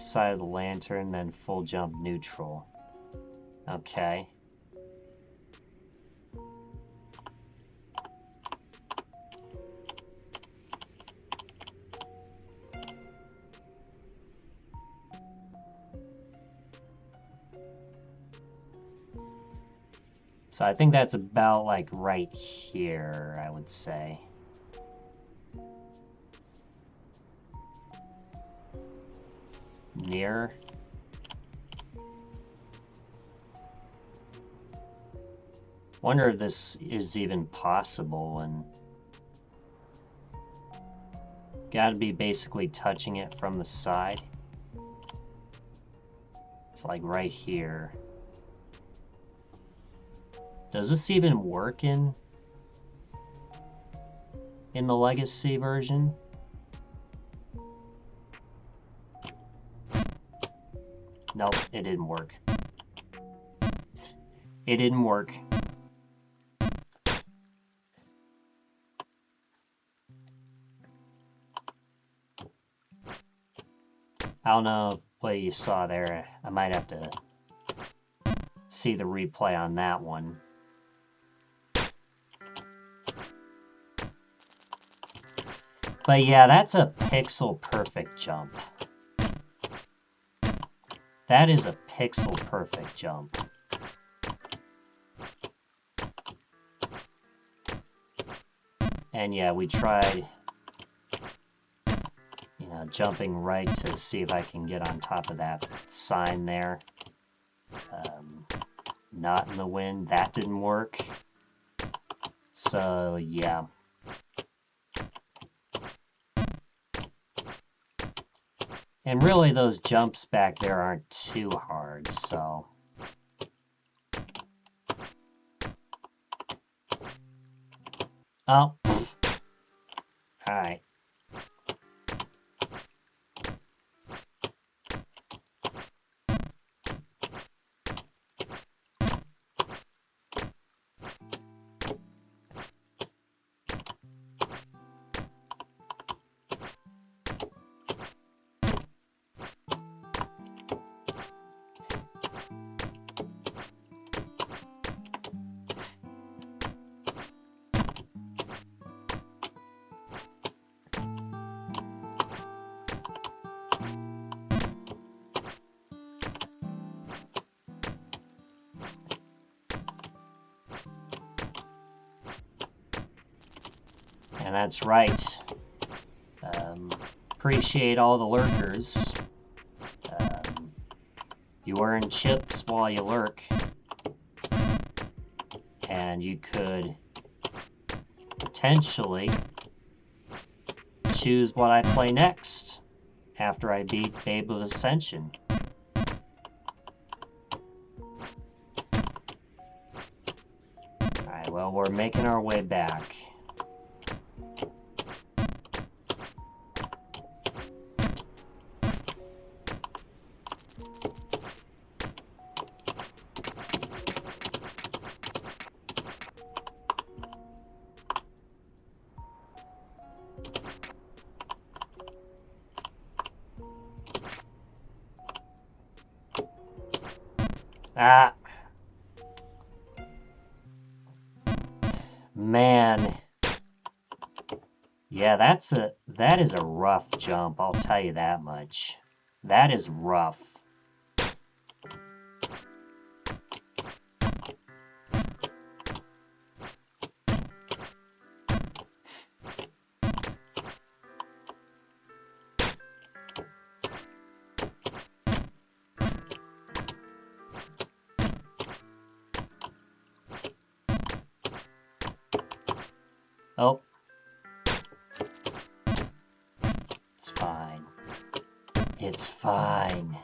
left side of the lantern, then full jump neutral. Okay. So I think that's about like right here, I would say. Near. Wonder if this is even possible, and gotta be basically touching it from the side. It's like right here. Does this even work in the Legacy version? Nope, it didn't work. It didn't work. I don't know what you saw there. I might have to see the replay on that one. But yeah, that's a pixel perfect jump. That is a pixel perfect jump. And yeah, we tried, you know, jumping right to see if I can get on top of that sign there. Not in the wind. That didn't work. So yeah. And really, those jumps back there aren't too hard, so... Oh. Alright. And that's right. Appreciate all the lurkers. You earn chips while you lurk. And you could potentially choose what I play next after I beat Babe of Ascension. Alright, well, we're making our way back. Ah. Man. Yeah, that is a rough jump, I'll tell you that much. That is rough. Oh. It's fine. It's fine.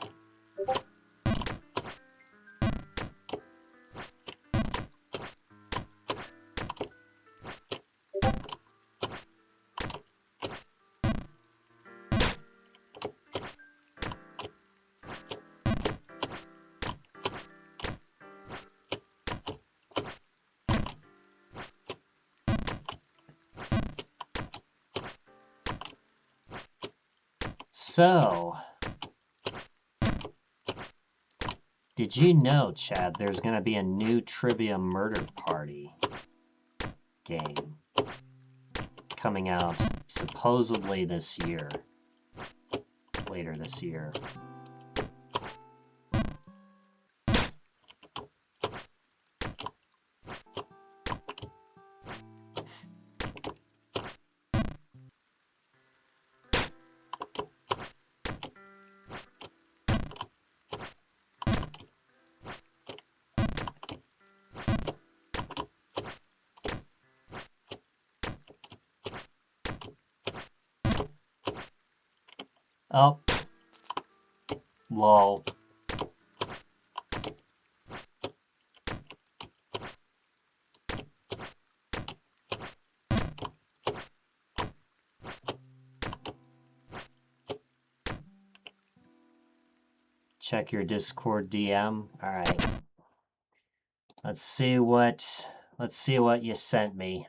So, Did you know, Chad, there's going to be a new Trivia Murder Party game coming out supposedly this year, later this year. Oh, lol. Check your Discord DM. All right. Let's see what you sent me.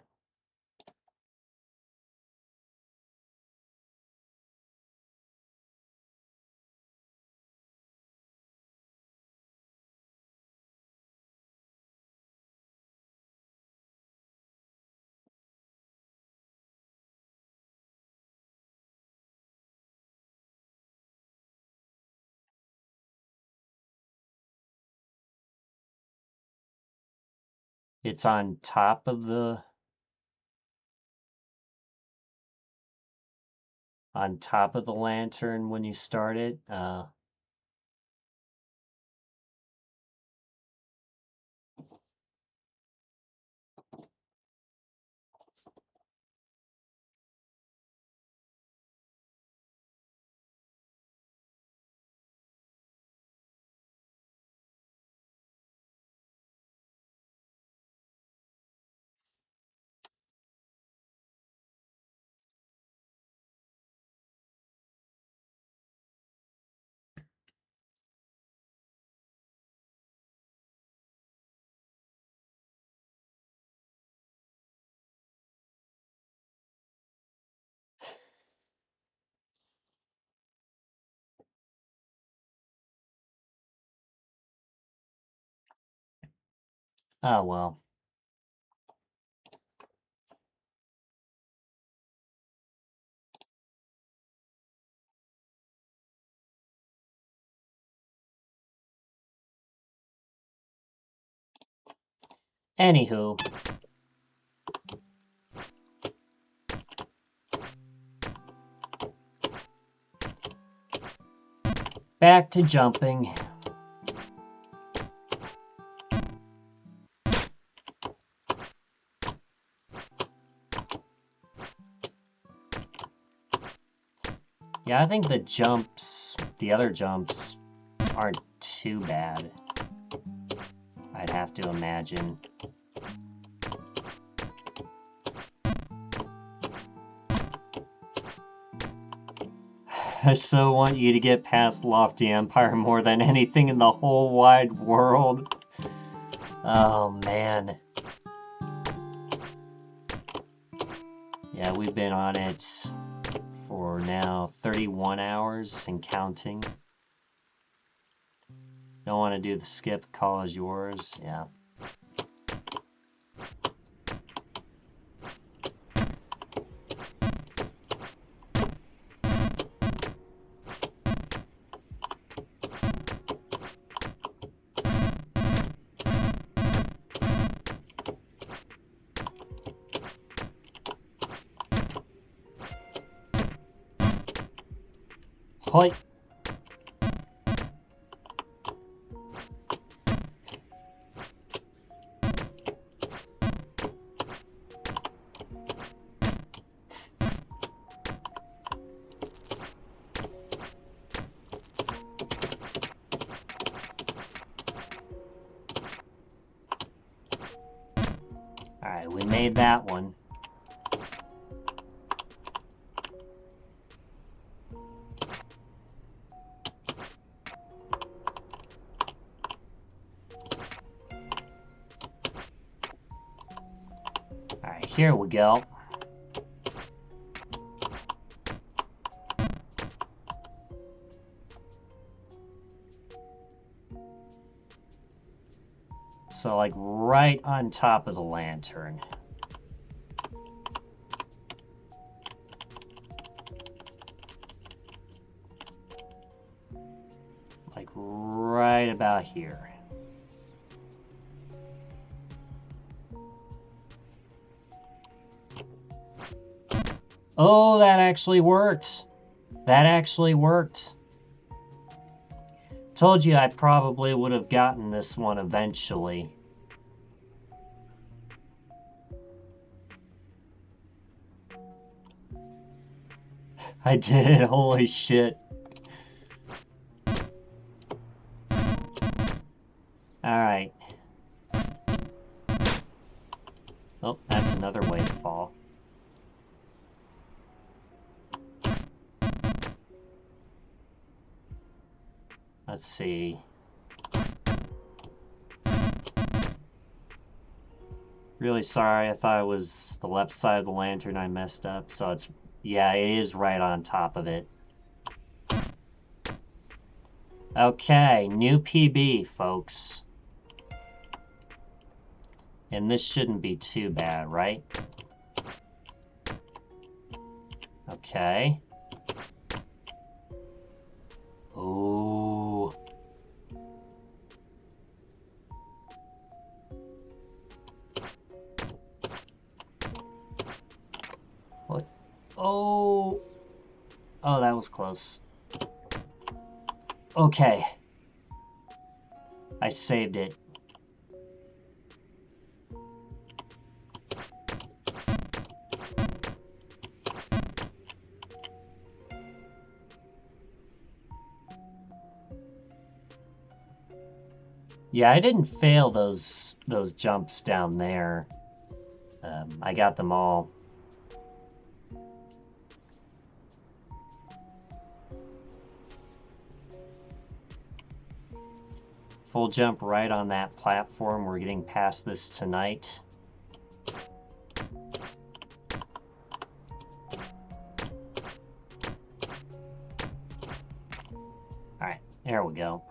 It's on top of the lantern when you start it. Oh well. Anywho. Back to jumping. Yeah, I think the other jumps aren't too bad. I'd have to imagine. I so want you to get past Lofty Empire more than anything in the whole wide world. Oh, man. Yeah, we've been on it for now 31 hours and counting. Don't want to do the skip, call is yours. Yeah. Hoi. Alright, we made that one. Alright, here we go. like right on top of the lantern. Like right about here. Oh, that actually worked. That actually worked. Told you I probably would have gotten this one eventually. I did, holy shit. Alright. Oh, that's another way to fall. Let's see. Really sorry, I thought it was the left side of the lantern I messed up, so it's... Yeah, it is right on top of it. Okay, new PB, folks. And this shouldn't be too bad, right? Okay. Ooh. What? Oh. Oh, that was close. Okay. I saved it. Yeah, I didn't fail those jumps down there. I got them all. Full jump right on that platform. We're getting past this tonight. Alright, there we go.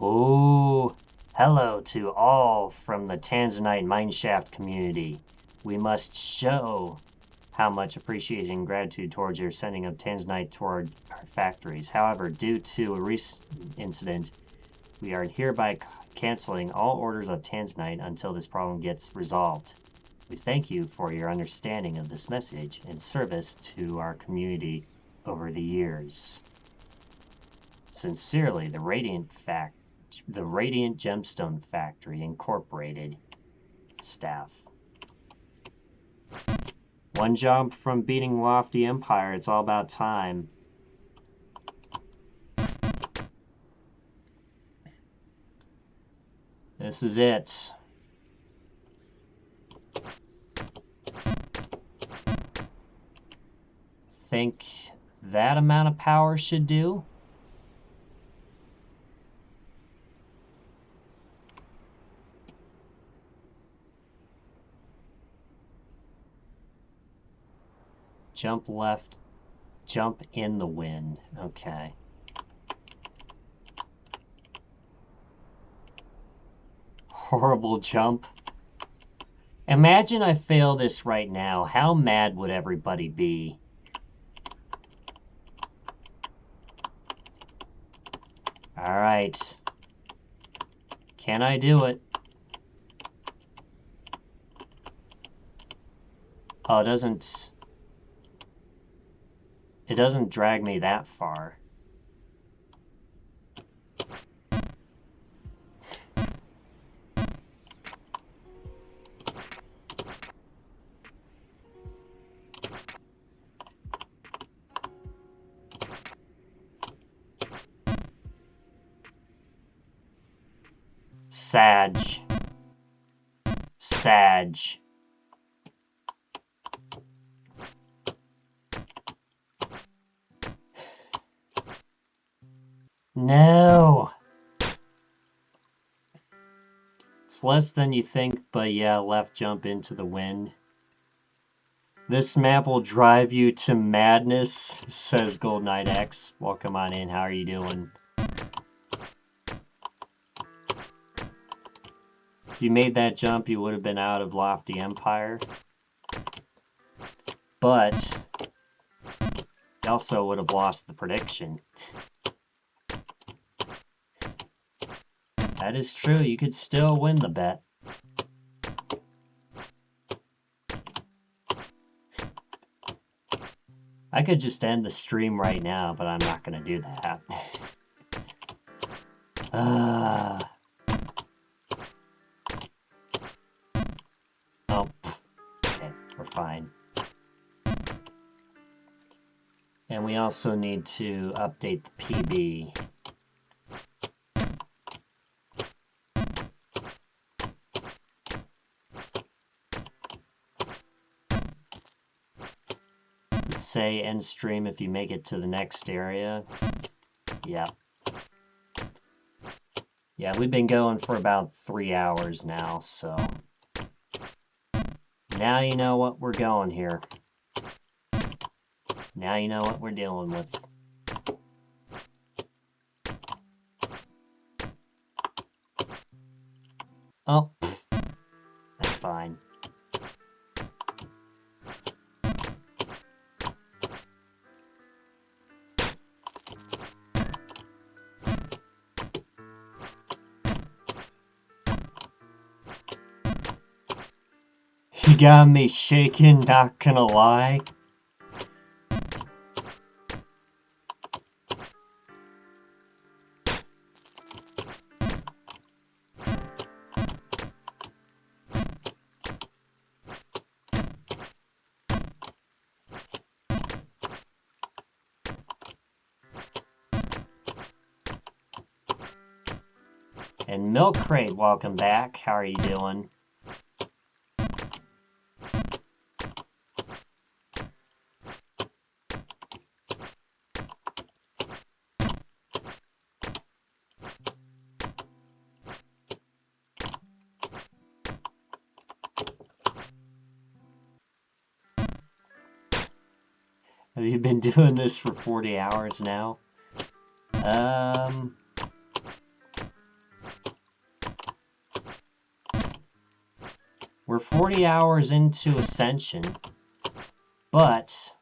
Ooh, hello to all from the Tanzanite Mineshaft community. We must show how much appreciation and gratitude towards your sending of Tanzanite toward our factories. However, due to a recent incident, we are hereby canceling all orders of Tanzanite until this problem gets resolved. We thank you for your understanding of this message and service to our community over the years. Sincerely, the Radiant Gemstone Factory Incorporated staff. One jump from beating Lofty Empire. It's all about time. This is it. Think that amount of power should do. Jump left, jump in the wind. Okay. Horrible jump. Imagine I fail this right now. How mad would everybody be? Alright. Can I do it? Oh, it doesn't drag me that far. Sag. No! It's less than you think, but yeah, left jump into the wind. This map will drive you to madness, says Gold Knight X. Welcome on in. How are you doing? If you made that jump, you would have been out of Lofty Empire. But you also would have lost the prediction. That is true. You could still win the bet. I could just end the stream right now, but I'm not going to do that. Oh, okay, we're fine. And we also need to update the PB. Say end stream if you make it to the next area. Yeah. Yeah, we've been going for about 3 hours now, so now you know what we're going here. Now you know what we're dealing with. Oh, that's fine. You got me shaking, not gonna lie. And Milk Crate, welcome back. How are you doing? Have you been doing this for 40 hours now? We're 40 hours into Ascension, but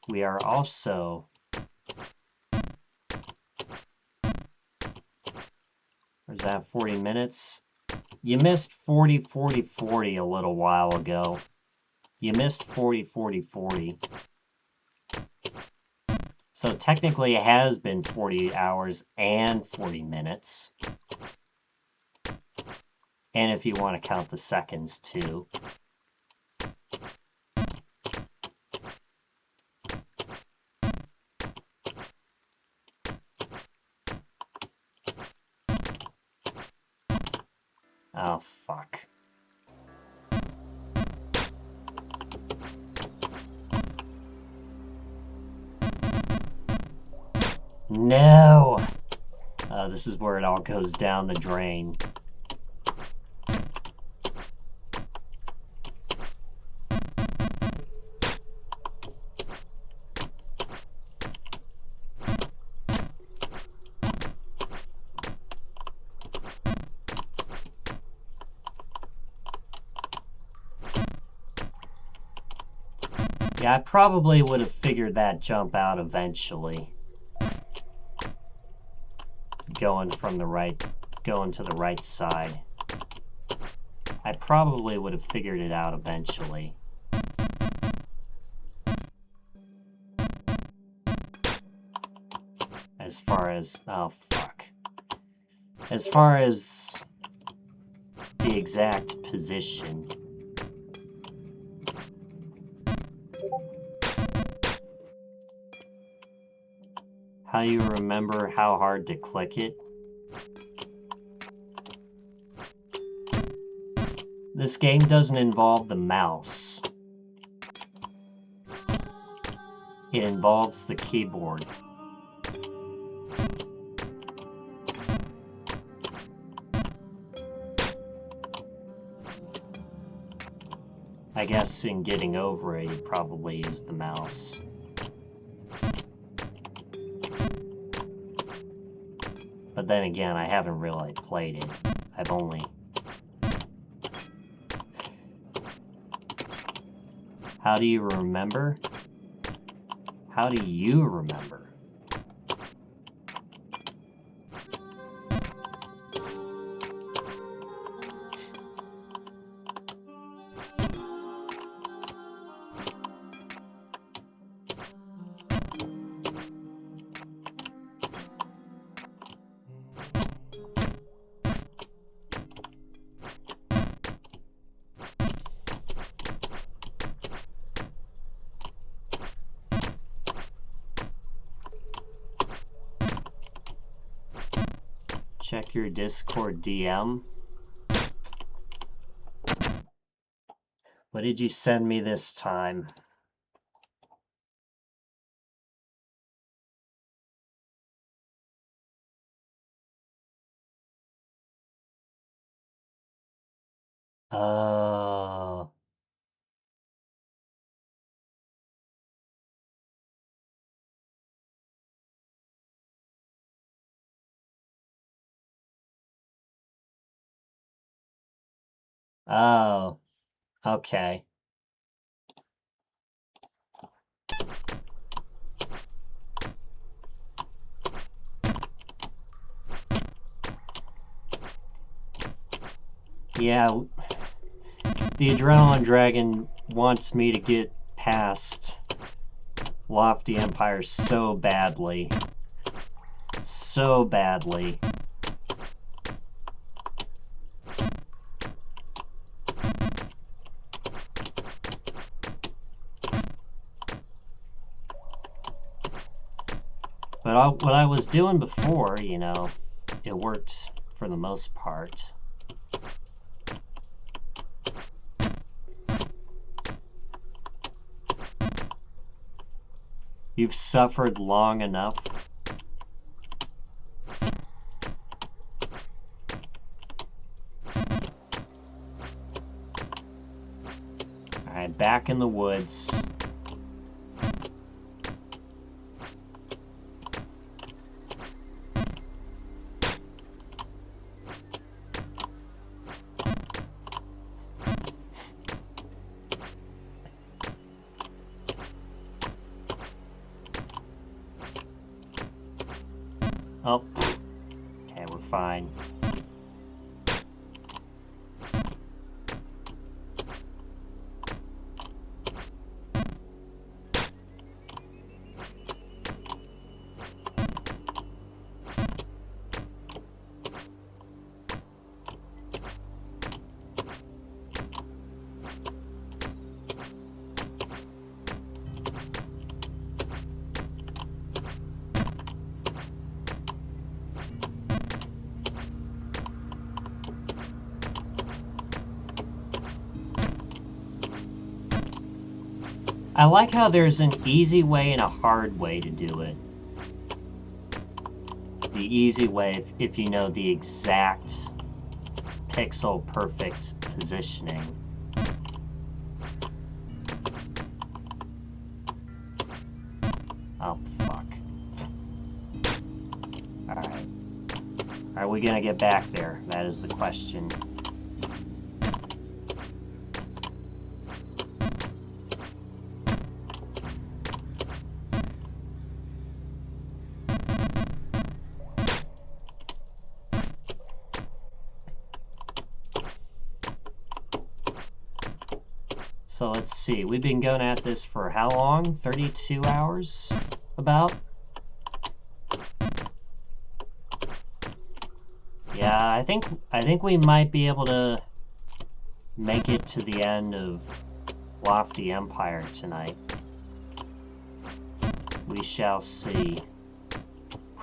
we are also where's that 40 minutes? You missed 40, 40, 40 a little while ago. You missed 40, 40, 40. So technically it has been 40 hours and 40 minutes. And if you want to count the seconds too. Oh, fuck. No! This is where it all goes down the drain. Yeah, I probably would have figured that jump out eventually. Going to the right side. I probably would have figured it out eventually. As far as, oh fuck. As far as the exact position. How you remember how hard to click it? This game doesn't involve the mouse. It involves the keyboard. I guess in getting over it, you probably use the mouse. But then again, I haven't really played it. I've only... How do you remember? How do you remember? Check your Discord DM. What did you send me this time? Oh. Oh. Okay. Yeah, the Adrenaline Dragon wants me to get past Lofty Empire so badly. So badly. But what I was doing before, you know, it worked for the most part. You've suffered long enough. Alright, back in the woods. Oh, okay, we're fine. I like how there's an easy way and a hard way to do it. The easy way, if you know the exact pixel perfect positioning. Oh, fuck. Alright. Are we gonna get back there? That is the question. So let's see, we've been going at this for how long? 32 hours? About? Yeah, I think we might be able to make it to the end of Lofty Empire tonight. We shall see.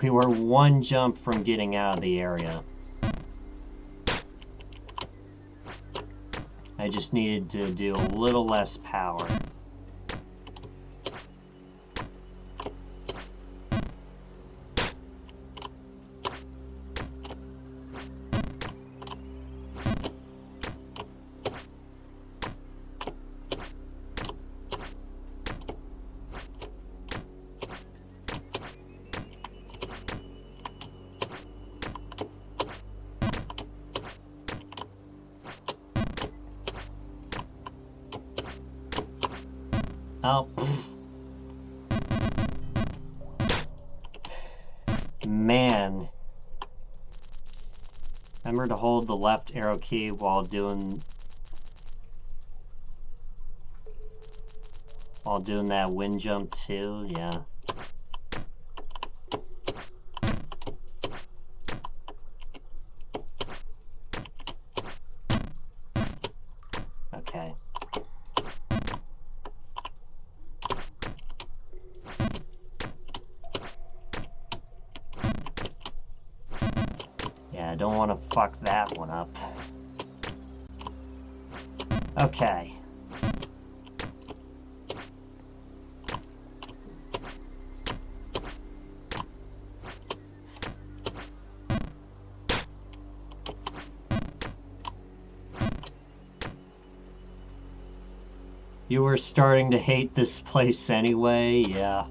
We were one jump from getting out of the area. I just needed to do a little less power. Oh, pfft. Man. Remember to hold the left arrow key while doing that wind jump too, yeah. Okay. Yeah, I don't want to fuck that one up. Okay. You were starting to hate this place anyway, yeah.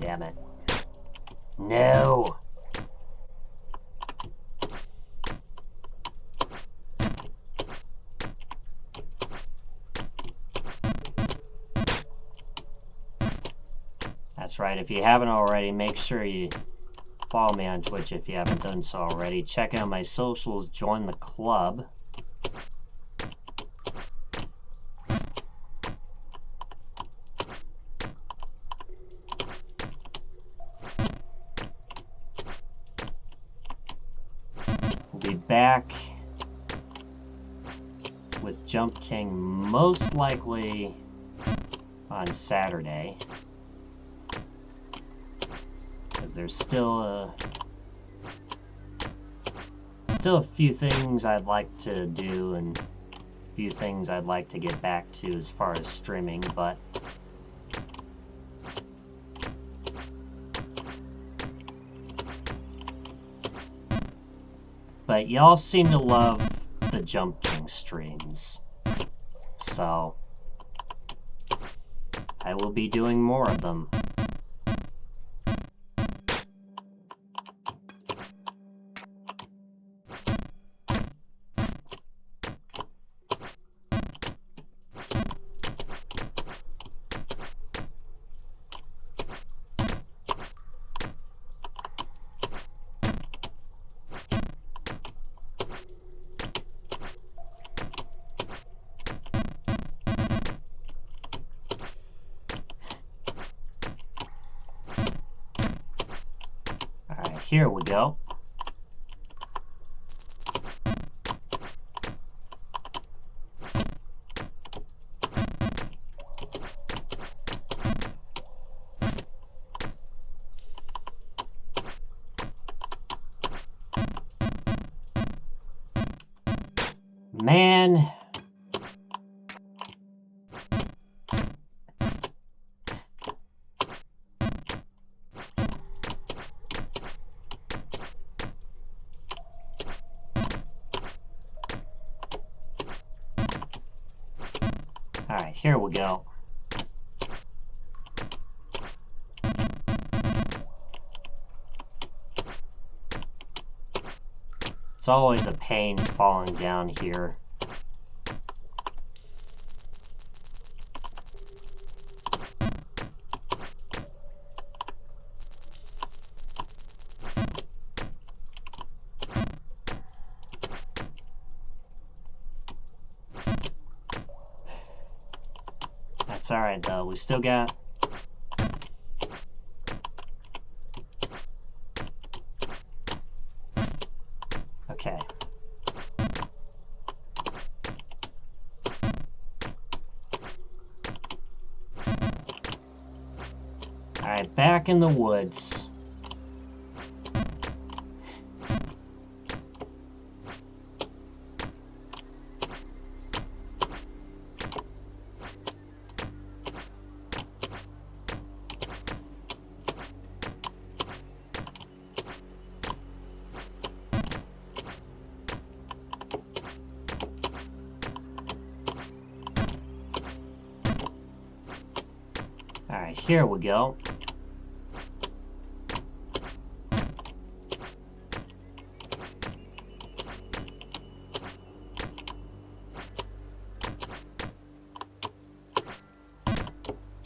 Damn it. No! That's right, if you haven't already, make sure you follow me on Twitch if you haven't done so already. Check out my socials, join the club. We'll be back with Jump King most likely on Saturday. Because there's still a few things I'd like to do and a few things I'd like to get back to as far as streaming, but y'all seem to love the Jump King streams, so I will be doing more of them. Here we go. Man. Alright, here we go. It's always a pain falling down here. That's alright though, we still got... Okay. Alright, back in the woods. Alright, here we go.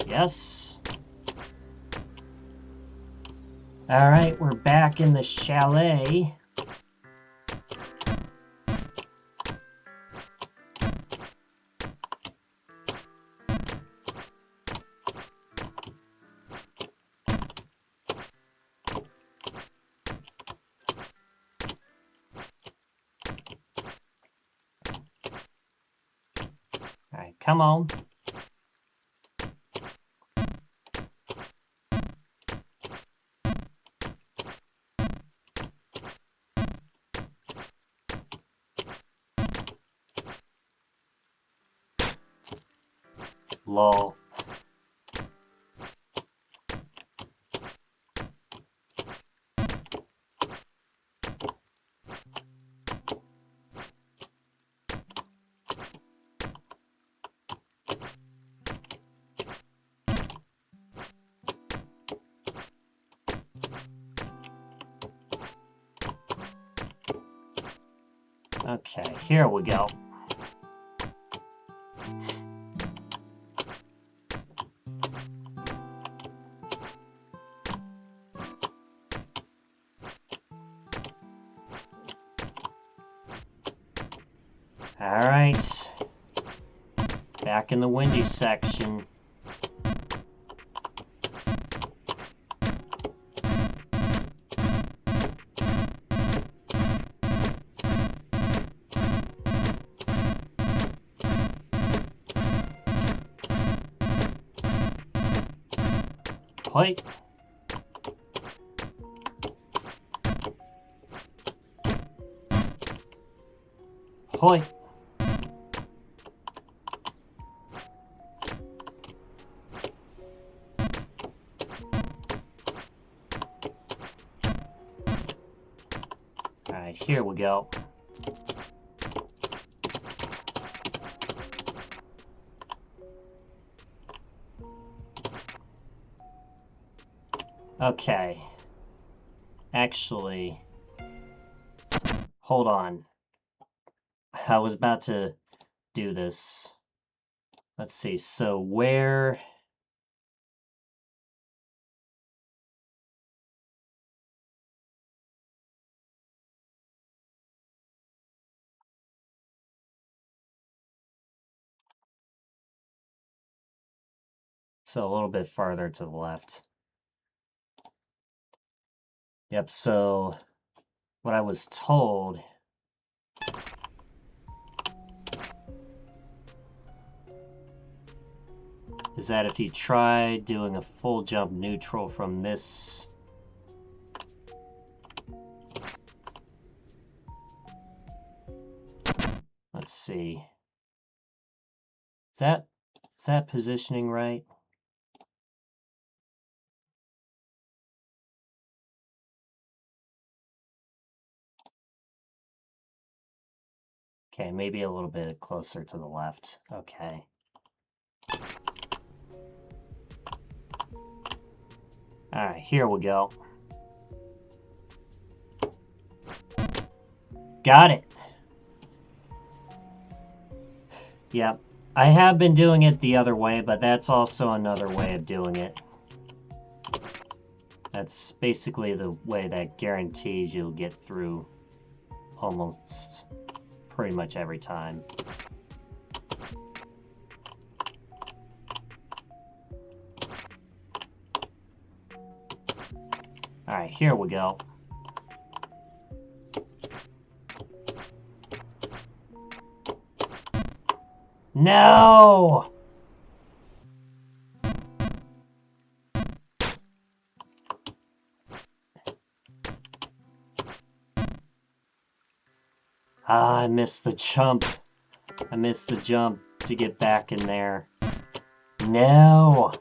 Yes. Alright, we're back in the chalet. Alright, come on. Lol. Okay, here we go. Alright. Back in the windy section. Hoi. Hoi. Alright, here we go. Okay. Actually, hold on. I was about to do this. Let's see, so where... So a little bit farther to the left. Yep, so what I was told is that if you try doing a full jump neutral from this... Let's see. Is that positioning right? Okay, maybe a little bit closer to the left. Okay. Alright, here we go. Got it. Yep. I have been doing it the other way, but that's also another way of doing it. That's basically the way that guarantees you'll get through almost pretty much every time. Alright, here we go. No! Ah, I missed the jump. I missed the jump to get back in there. No!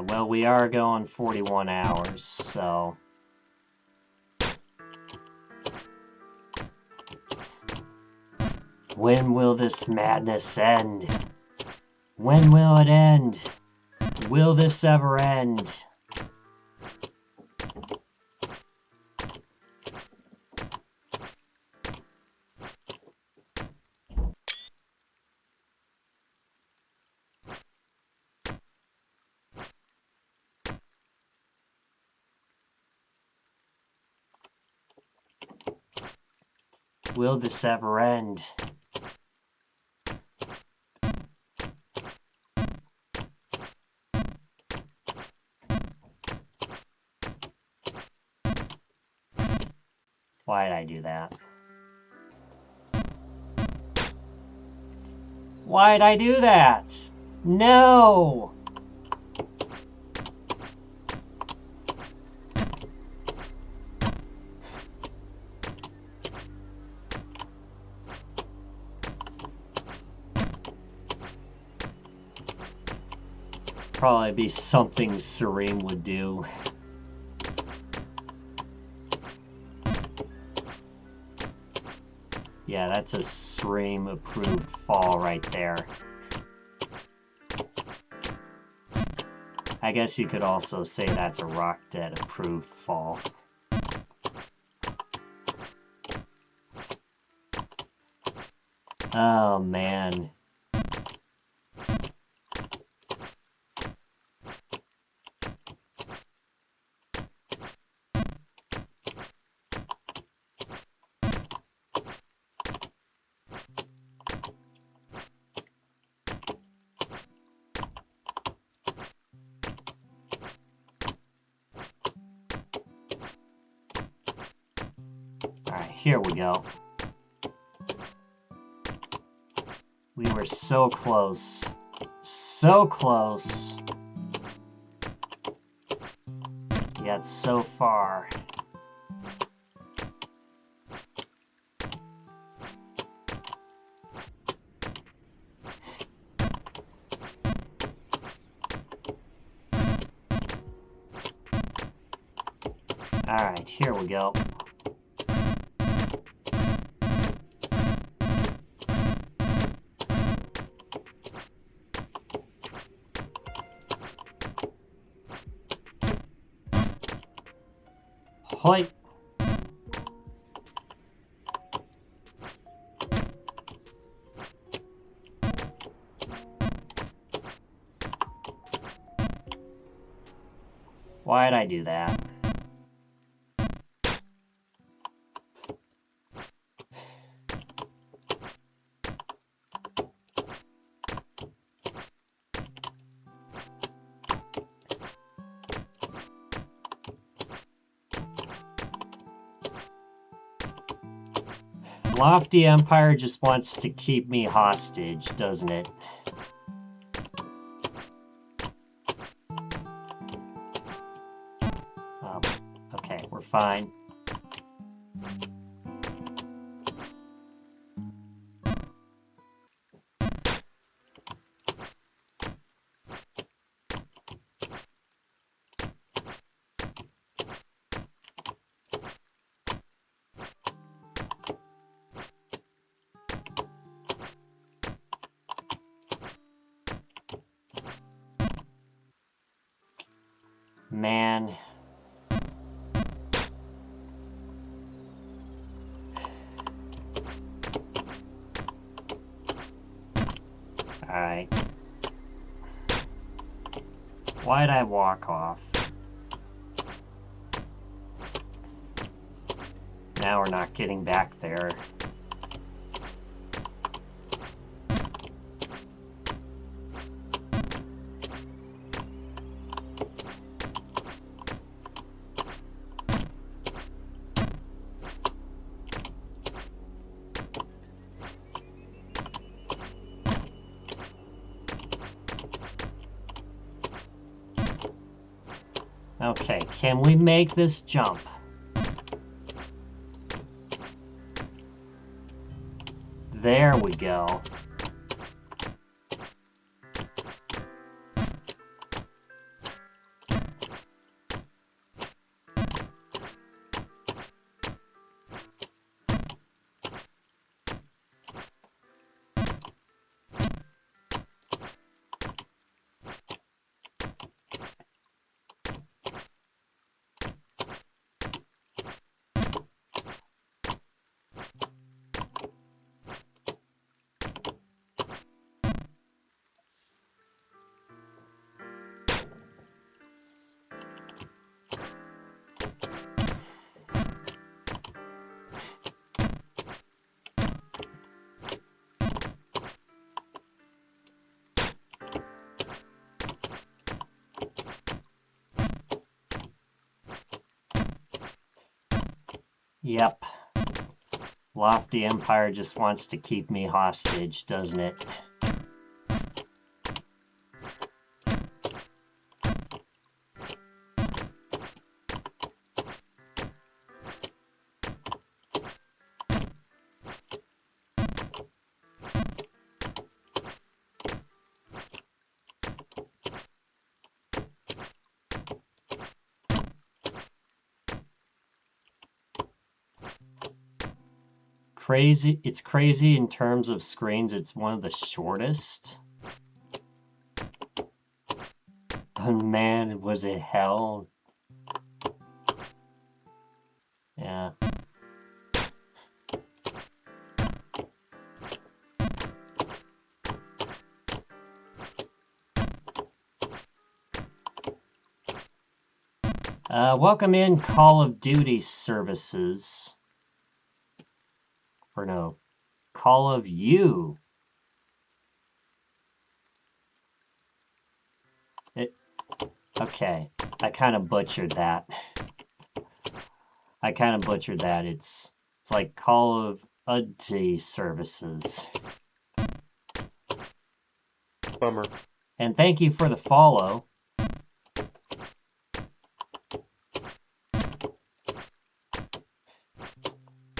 well, we are going 41 hours, so... When will this madness end? When will it end? Will this ever end? Will this ever end? Why did I do that? Why'd I do that? No! Probably be something Serene would do. Yeah, that's a Serene approved fall right there. I guess you could also say that's a Rock Dead approved fall. Oh man. Alright, here we go. We were so close. So close. Yet so far. Alright, here we go. Hoi! Why'd I do that? Lofty Empire just wants to keep me hostage, doesn't it? Okay, we're fine. Man. Alright. Why'd I walk off? Now we're not getting back there. Okay, can we make this jump? There we go. Yep. Lofty Empire just wants to keep me hostage, doesn't it? Crazy. It's crazy in terms of screens. It's one of the shortest. But man, was it hell. Yeah. Welcome in Call of Duty services. Or no, Call of You. Okay, I kind of butchered that. It's like Call of Duty services.
Bummer.
And thank you for the follow.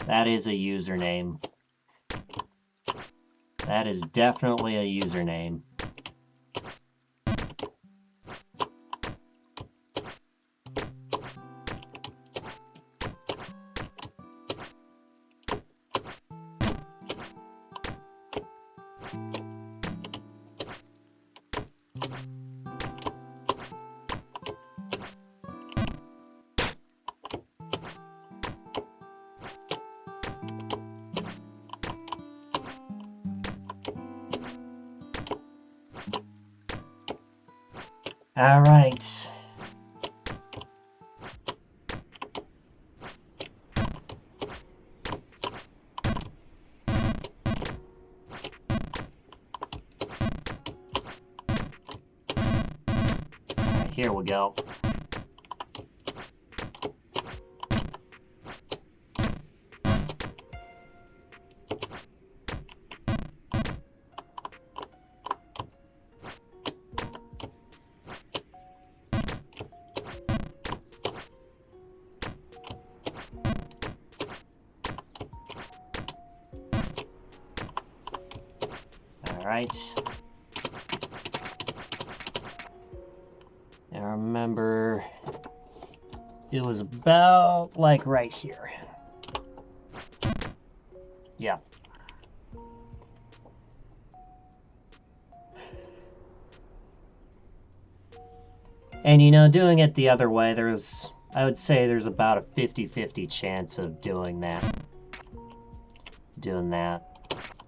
That is a username. That is definitely a username. All right. Here we go. All right. And remember, it was about like right here. Yeah. And you know, doing it the other way, I would say there's about a 50-50 chance of doing that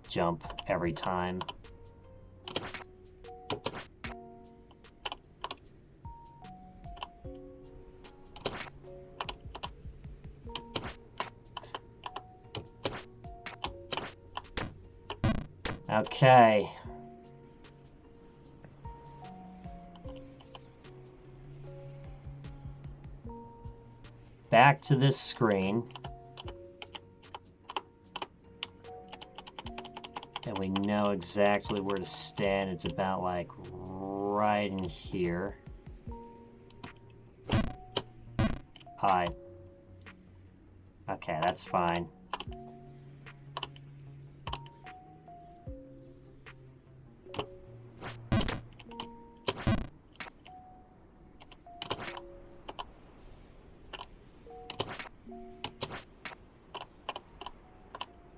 jump every time. Okay. Back to this screen. And we know exactly where to stand. It's about like right in here. Hi. Okay, that's fine.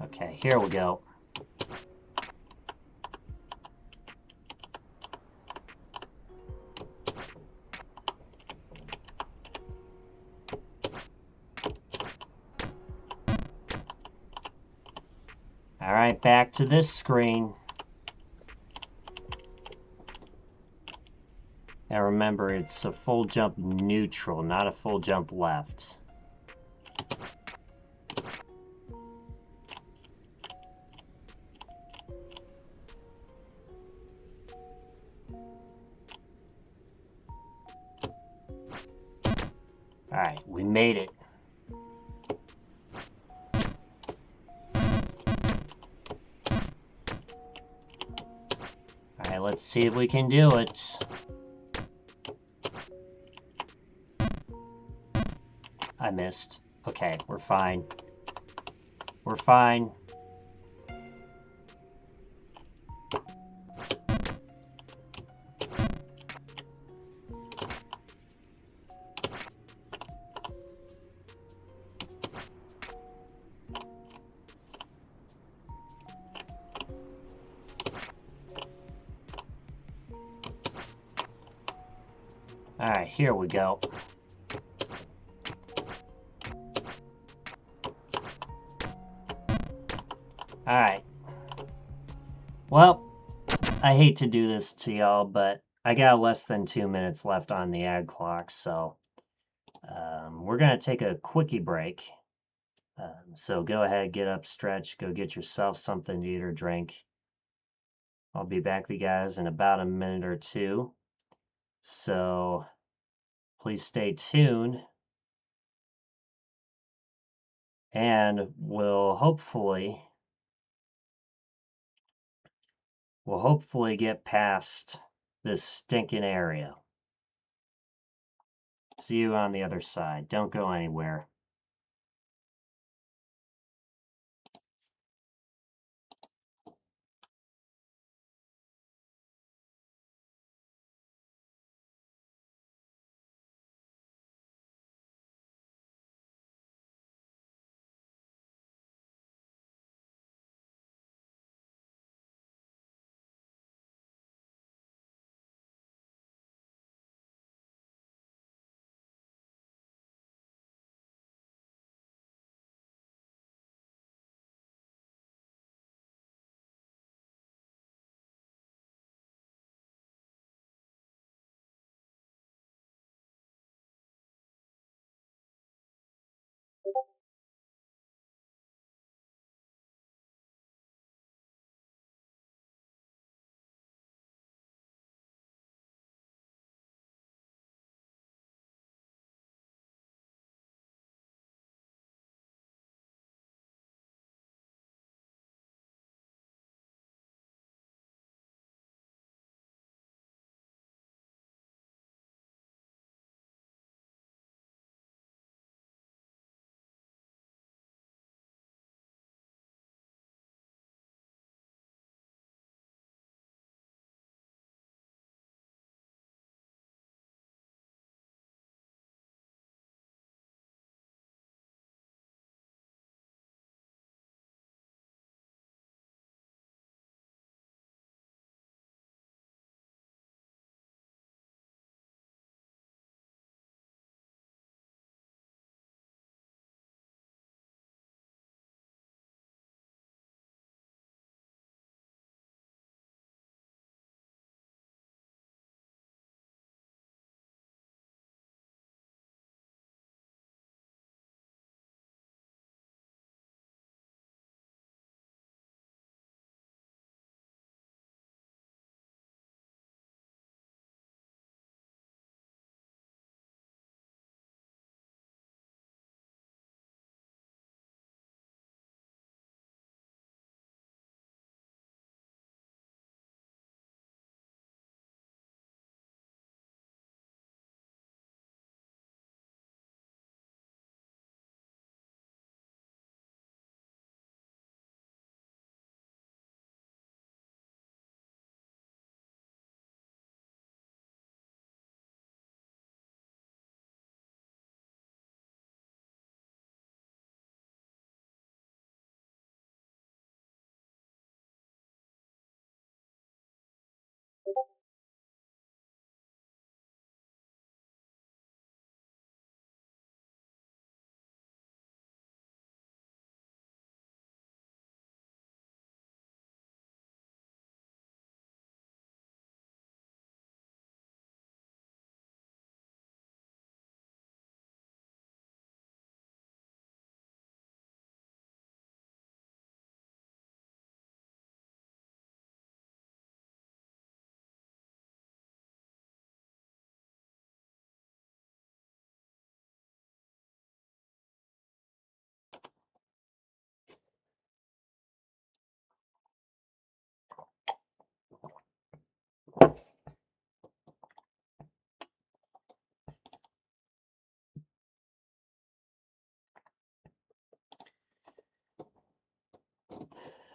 Okay, here we go. All right, back to this screen. Now remember, it's a full jump neutral, not a full jump left. All right, we made it. Let's see if we can do it. I missed. Okay, we're fine. We're fine. Alright, here we go. Alright. Well, I hate to do this to y'all, but I got less than 2 minutes left on the ad clock, so we're going to take a quickie break. So go ahead, get up, stretch, go get yourself something to eat or drink. I'll be back with you guys in about a minute or two. So please stay tuned. And we'll hopefully get past this stinking area. See you on the other side. Don't go anywhere.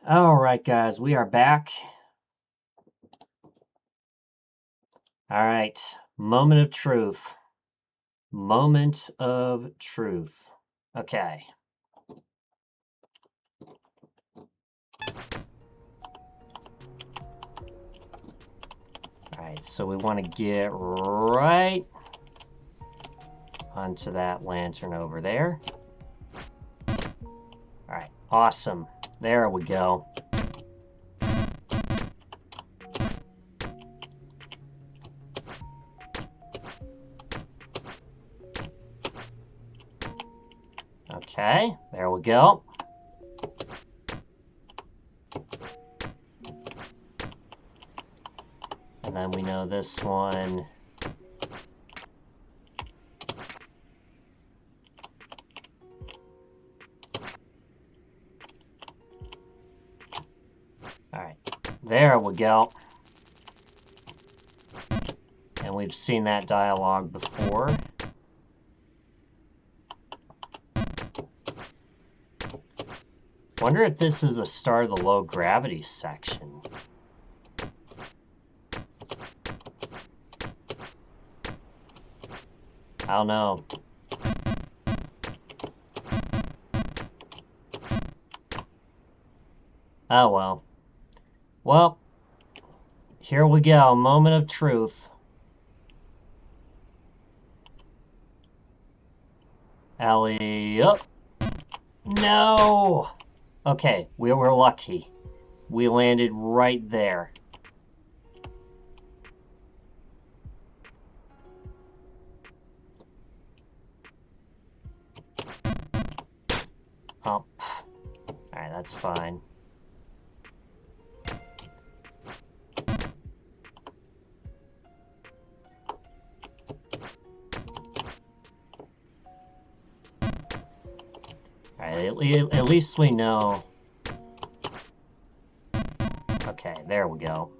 All right, guys, we are back. All right, moment of truth. Moment of truth. Okay. All right, so we want to get right onto that lantern over there. All right, awesome. There we go. Okay, there we go. And then we know this one. All right, there we go. And we've seen that dialogue before. Wonder if this is the start of the low gravity section. I don't know. Oh well. Well, here we go. Moment of truth. Ellie up. No! Okay, we were lucky. We landed right there. Oh. Alright, that's fine. Alright, at least we know. Okay, there we go.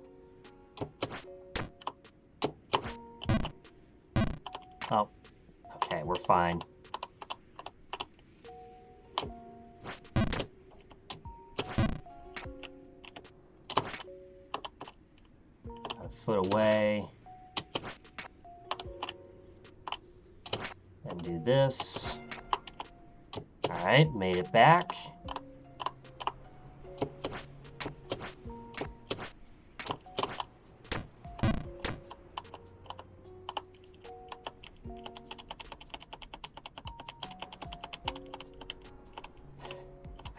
Oh, okay, we're fine. A foot away. And do this. Alright, made it back.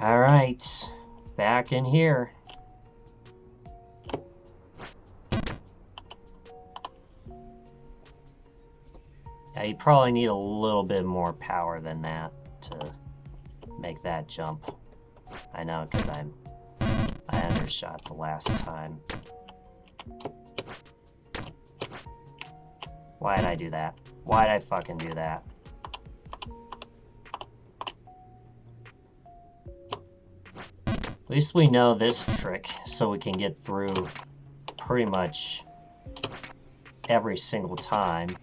Alright, back in here. Yeah, you probably need a little bit more power than that to make that jump. I know, because I undershot the last time. Why did I do that? Why did I fucking do that? At least we know this trick, so we can get through pretty much every single time.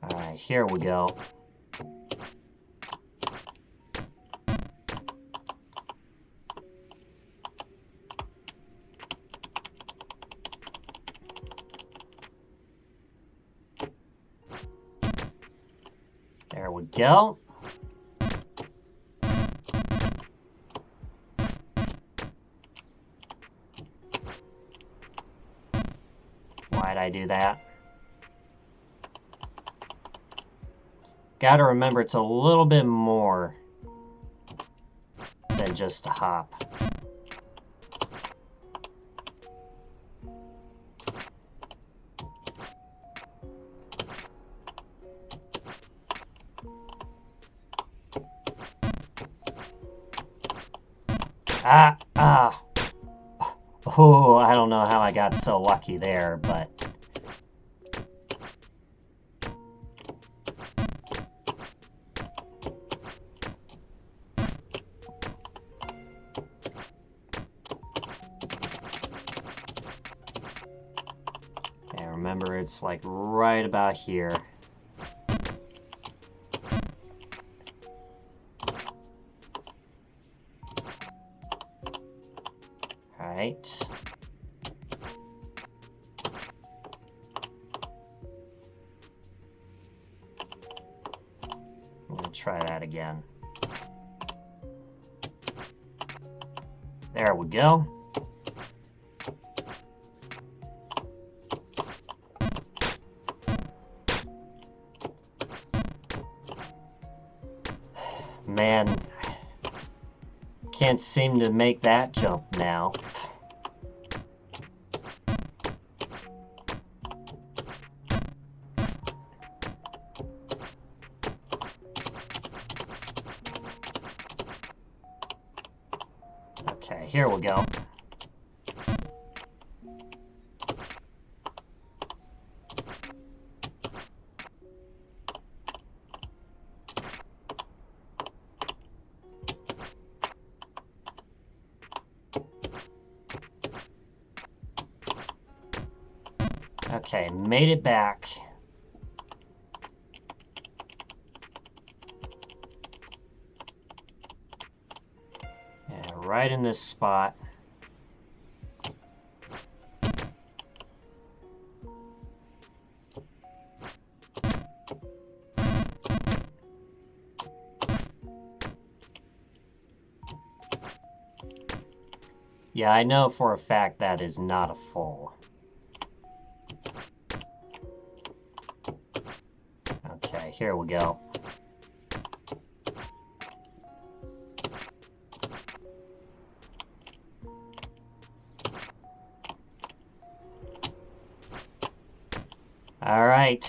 Alright, here we go. There we go. Why'd I do that? Gotta remember, it's a little bit more than just a hop. Oh, I don't know how I got so lucky there, but... Okay, remember, it's like right about here. right. We'll try that again. There we go. Man, can't seem to make that jump now. Okay, here we go. Okay, made it back. Yeah, right in this spot. Yeah, I know for a fact that is not a full. Okay, here we go. All right.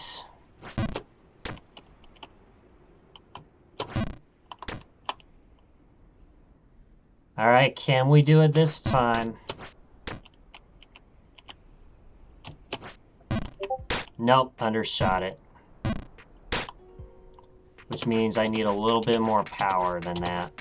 All right, can we do it this time? Nope, undershot it. Which means I need a little bit more power than that.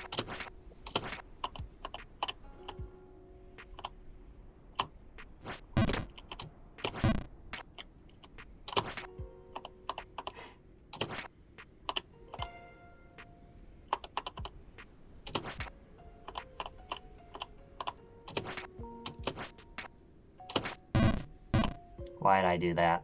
Why did I do that?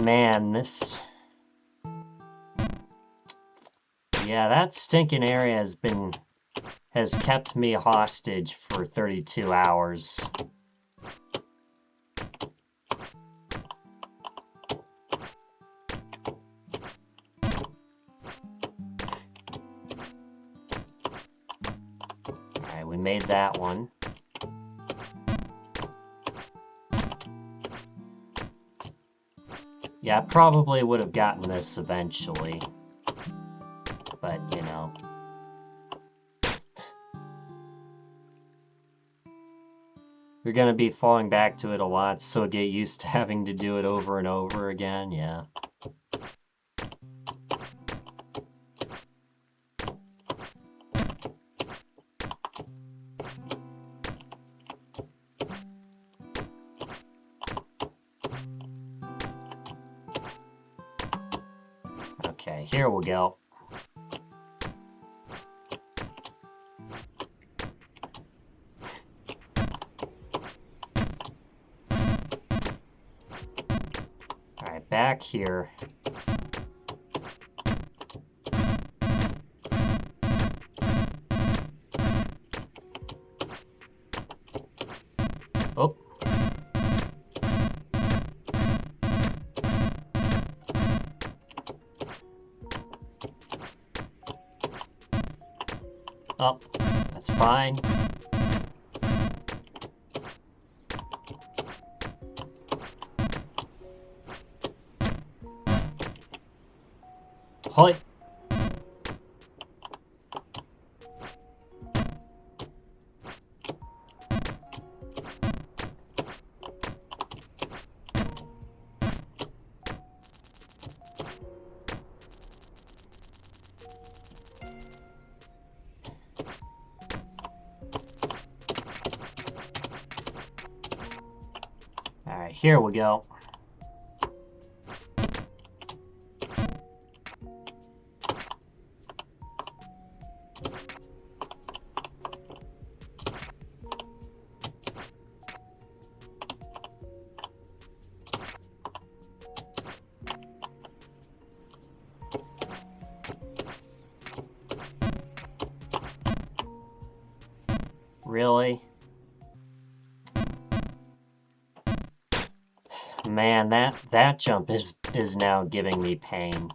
Man, this... Yeah, that stinking area has kept me hostage for 32 hours. Alright, we made that one. Yeah, I probably would have gotten this eventually. But, you know. You're gonna be falling back to it a lot, so get used to having to do it over and over again, yeah. Okay, here we go. Alright, back here. Oh. Oh, that's fine. Hoi. Alright, here we go. Really? Man, that jump is now giving me pain.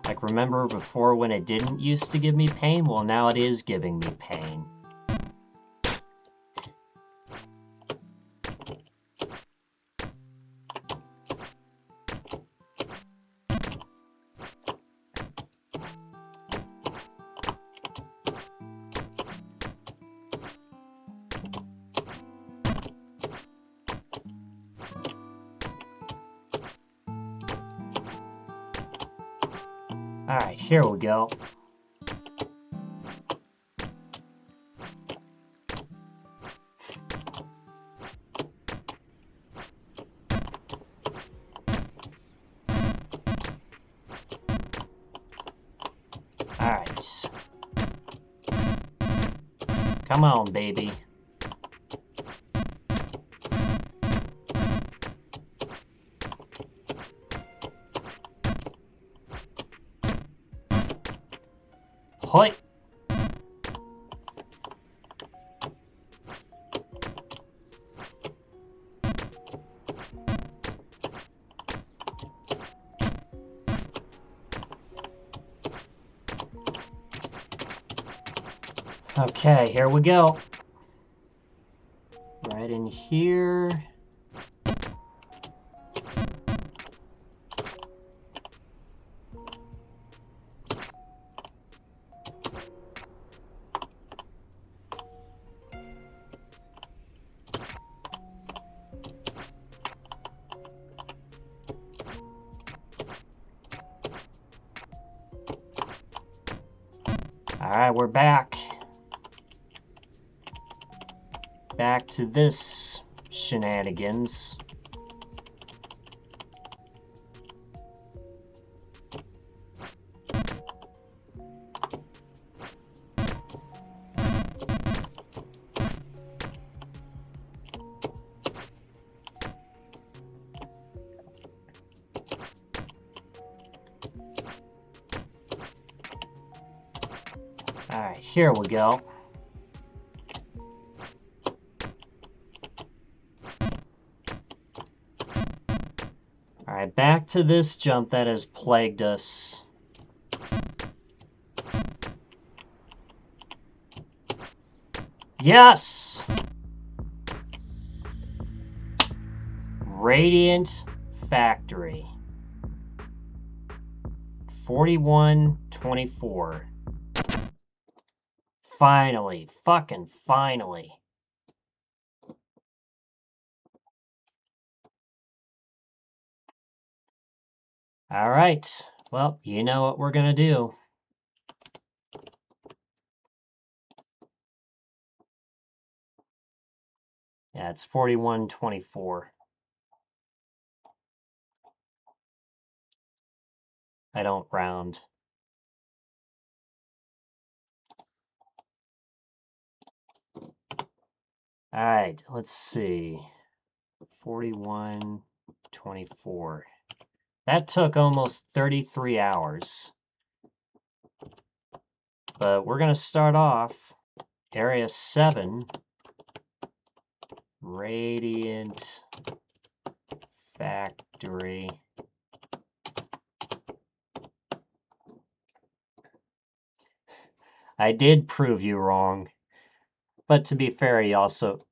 Like, remember before when it didn't used to give me pain? Well, now it is giving me pain. Alright, here we go. Alright. Come on, baby. Hoi! Okay, here we go. Right in here. Alright, we're back. Back to this shenanigans. Alright, here we go. Alright, back to this jump that has plagued us. Yes! Radiant Factory. 4124. Finally. Fucking finally. Alright. Well, you know what we're gonna do. Yeah, it's 4124. I don't round. Alright, let's see. 4124. That took almost 33 hours. But we're going to start off Area 7. Radiant Factory. I did prove you wrong. But to be fair, you also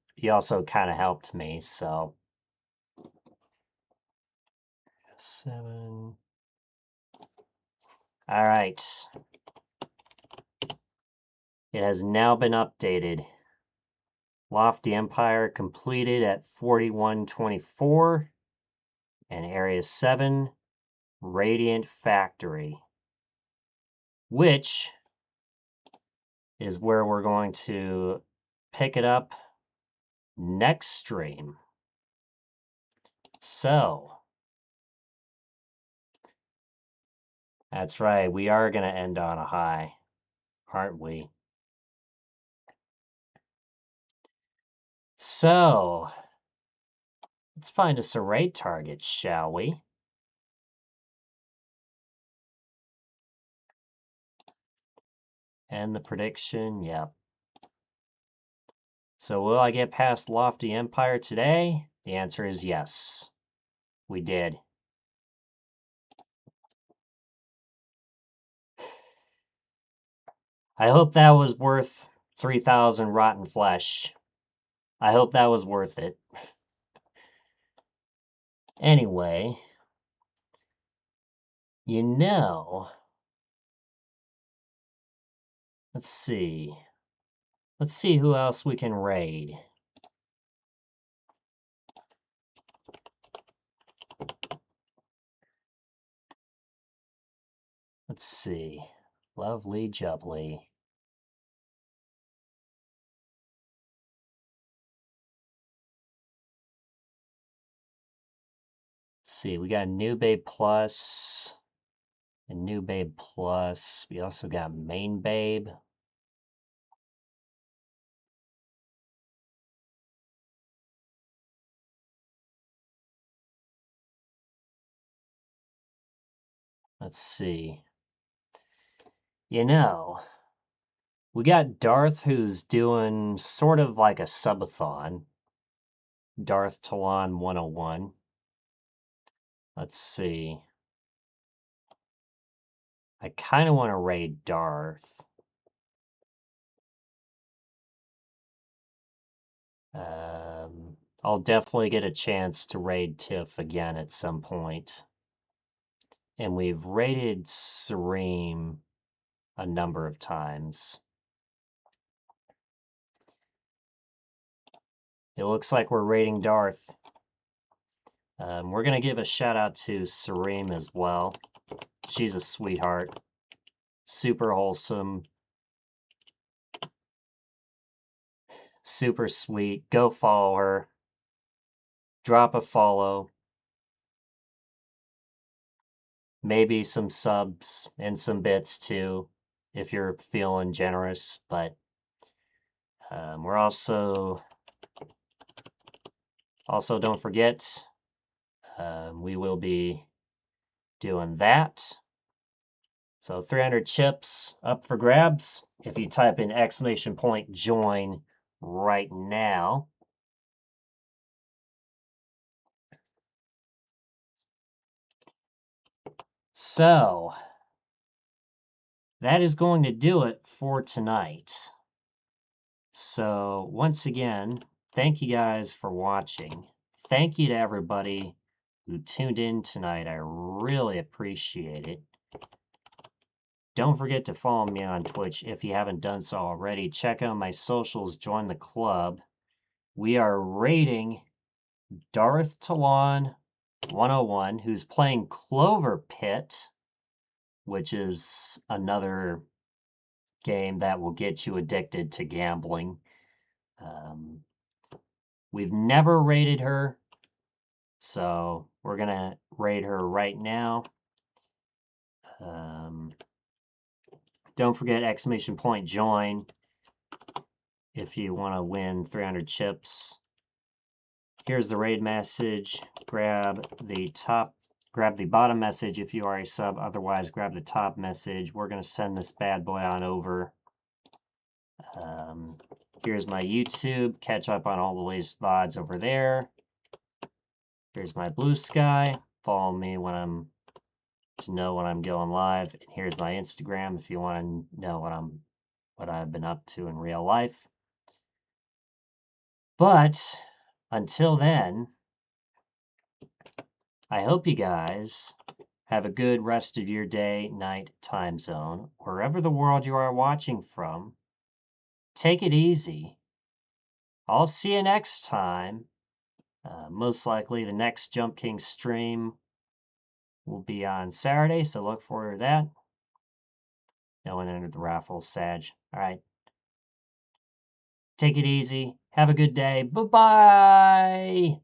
kind of helped me, so. 7. Alright. It has now been updated. Lofty Empire completed at 4124. And Area 7, Radiant Factory. Which is where we're going to pick it up next stream. So, that's right, we are going to end on a high, aren't we? So, let's find us a rate target, shall we? And the prediction, yep. So will I get past Lofty Empire today? The answer is yes. We did. I hope that was worth 3,000 rotten flesh. I hope that was worth it. Anyway, you know, let's see. Let's see who else we can raid. Let's see. Lovely jubbly. Let's see, we got New Babe Plus and New Babe Plus. We also got Main Babe. Let's see. You know, we got Darth who's doing sort of like a subathon. Darth Talon 101. Let's see. I kind of want to raid Darth. I'll definitely get a chance to raid Tiff again at some point. And we've raided Serene a number of times. It looks like we're raiding Darth. We're going to give a shout out to Serene as well. She's a sweetheart. Super wholesome. Super sweet. Go follow her. Drop a follow. Maybe some subs and some bits too, if you're feeling generous. But we're also don't forget, we will be doing that. So 300 chips up for grabs if you type in !join right now. So that is going to do it for tonight. So once again, thank you guys for watching. Thank you to everybody who tuned in tonight. I really appreciate it. Don't forget to follow me on Twitch if you haven't done so already. Check out my socials, join the club. We are raiding Darth Talon 101, who's playing Clover Pit, which is another game that will get you addicted to gambling. We've never raided her, so we're going to raid her right now. Don't forget !join if you want to win 300 chips. Here's the raid message. Grab the bottom message if you are a sub. Otherwise, grab the top message. We're going to send this bad boy on over. Here's my YouTube. Catch up on all the latest VODs over there. Here's my Blue Sky. Follow me to know when I'm going live. And here's my Instagram if you want to know what I've been up to in real life. But until then, I hope you guys have a good rest of your day, night, time zone, wherever the world you are watching from. Take it easy. I'll see you next time. Most likely the next Jump King stream will be on Saturday, so look forward to that. No one entered the raffle, Sag. All right. Take it easy. Have a good day. Bye bye.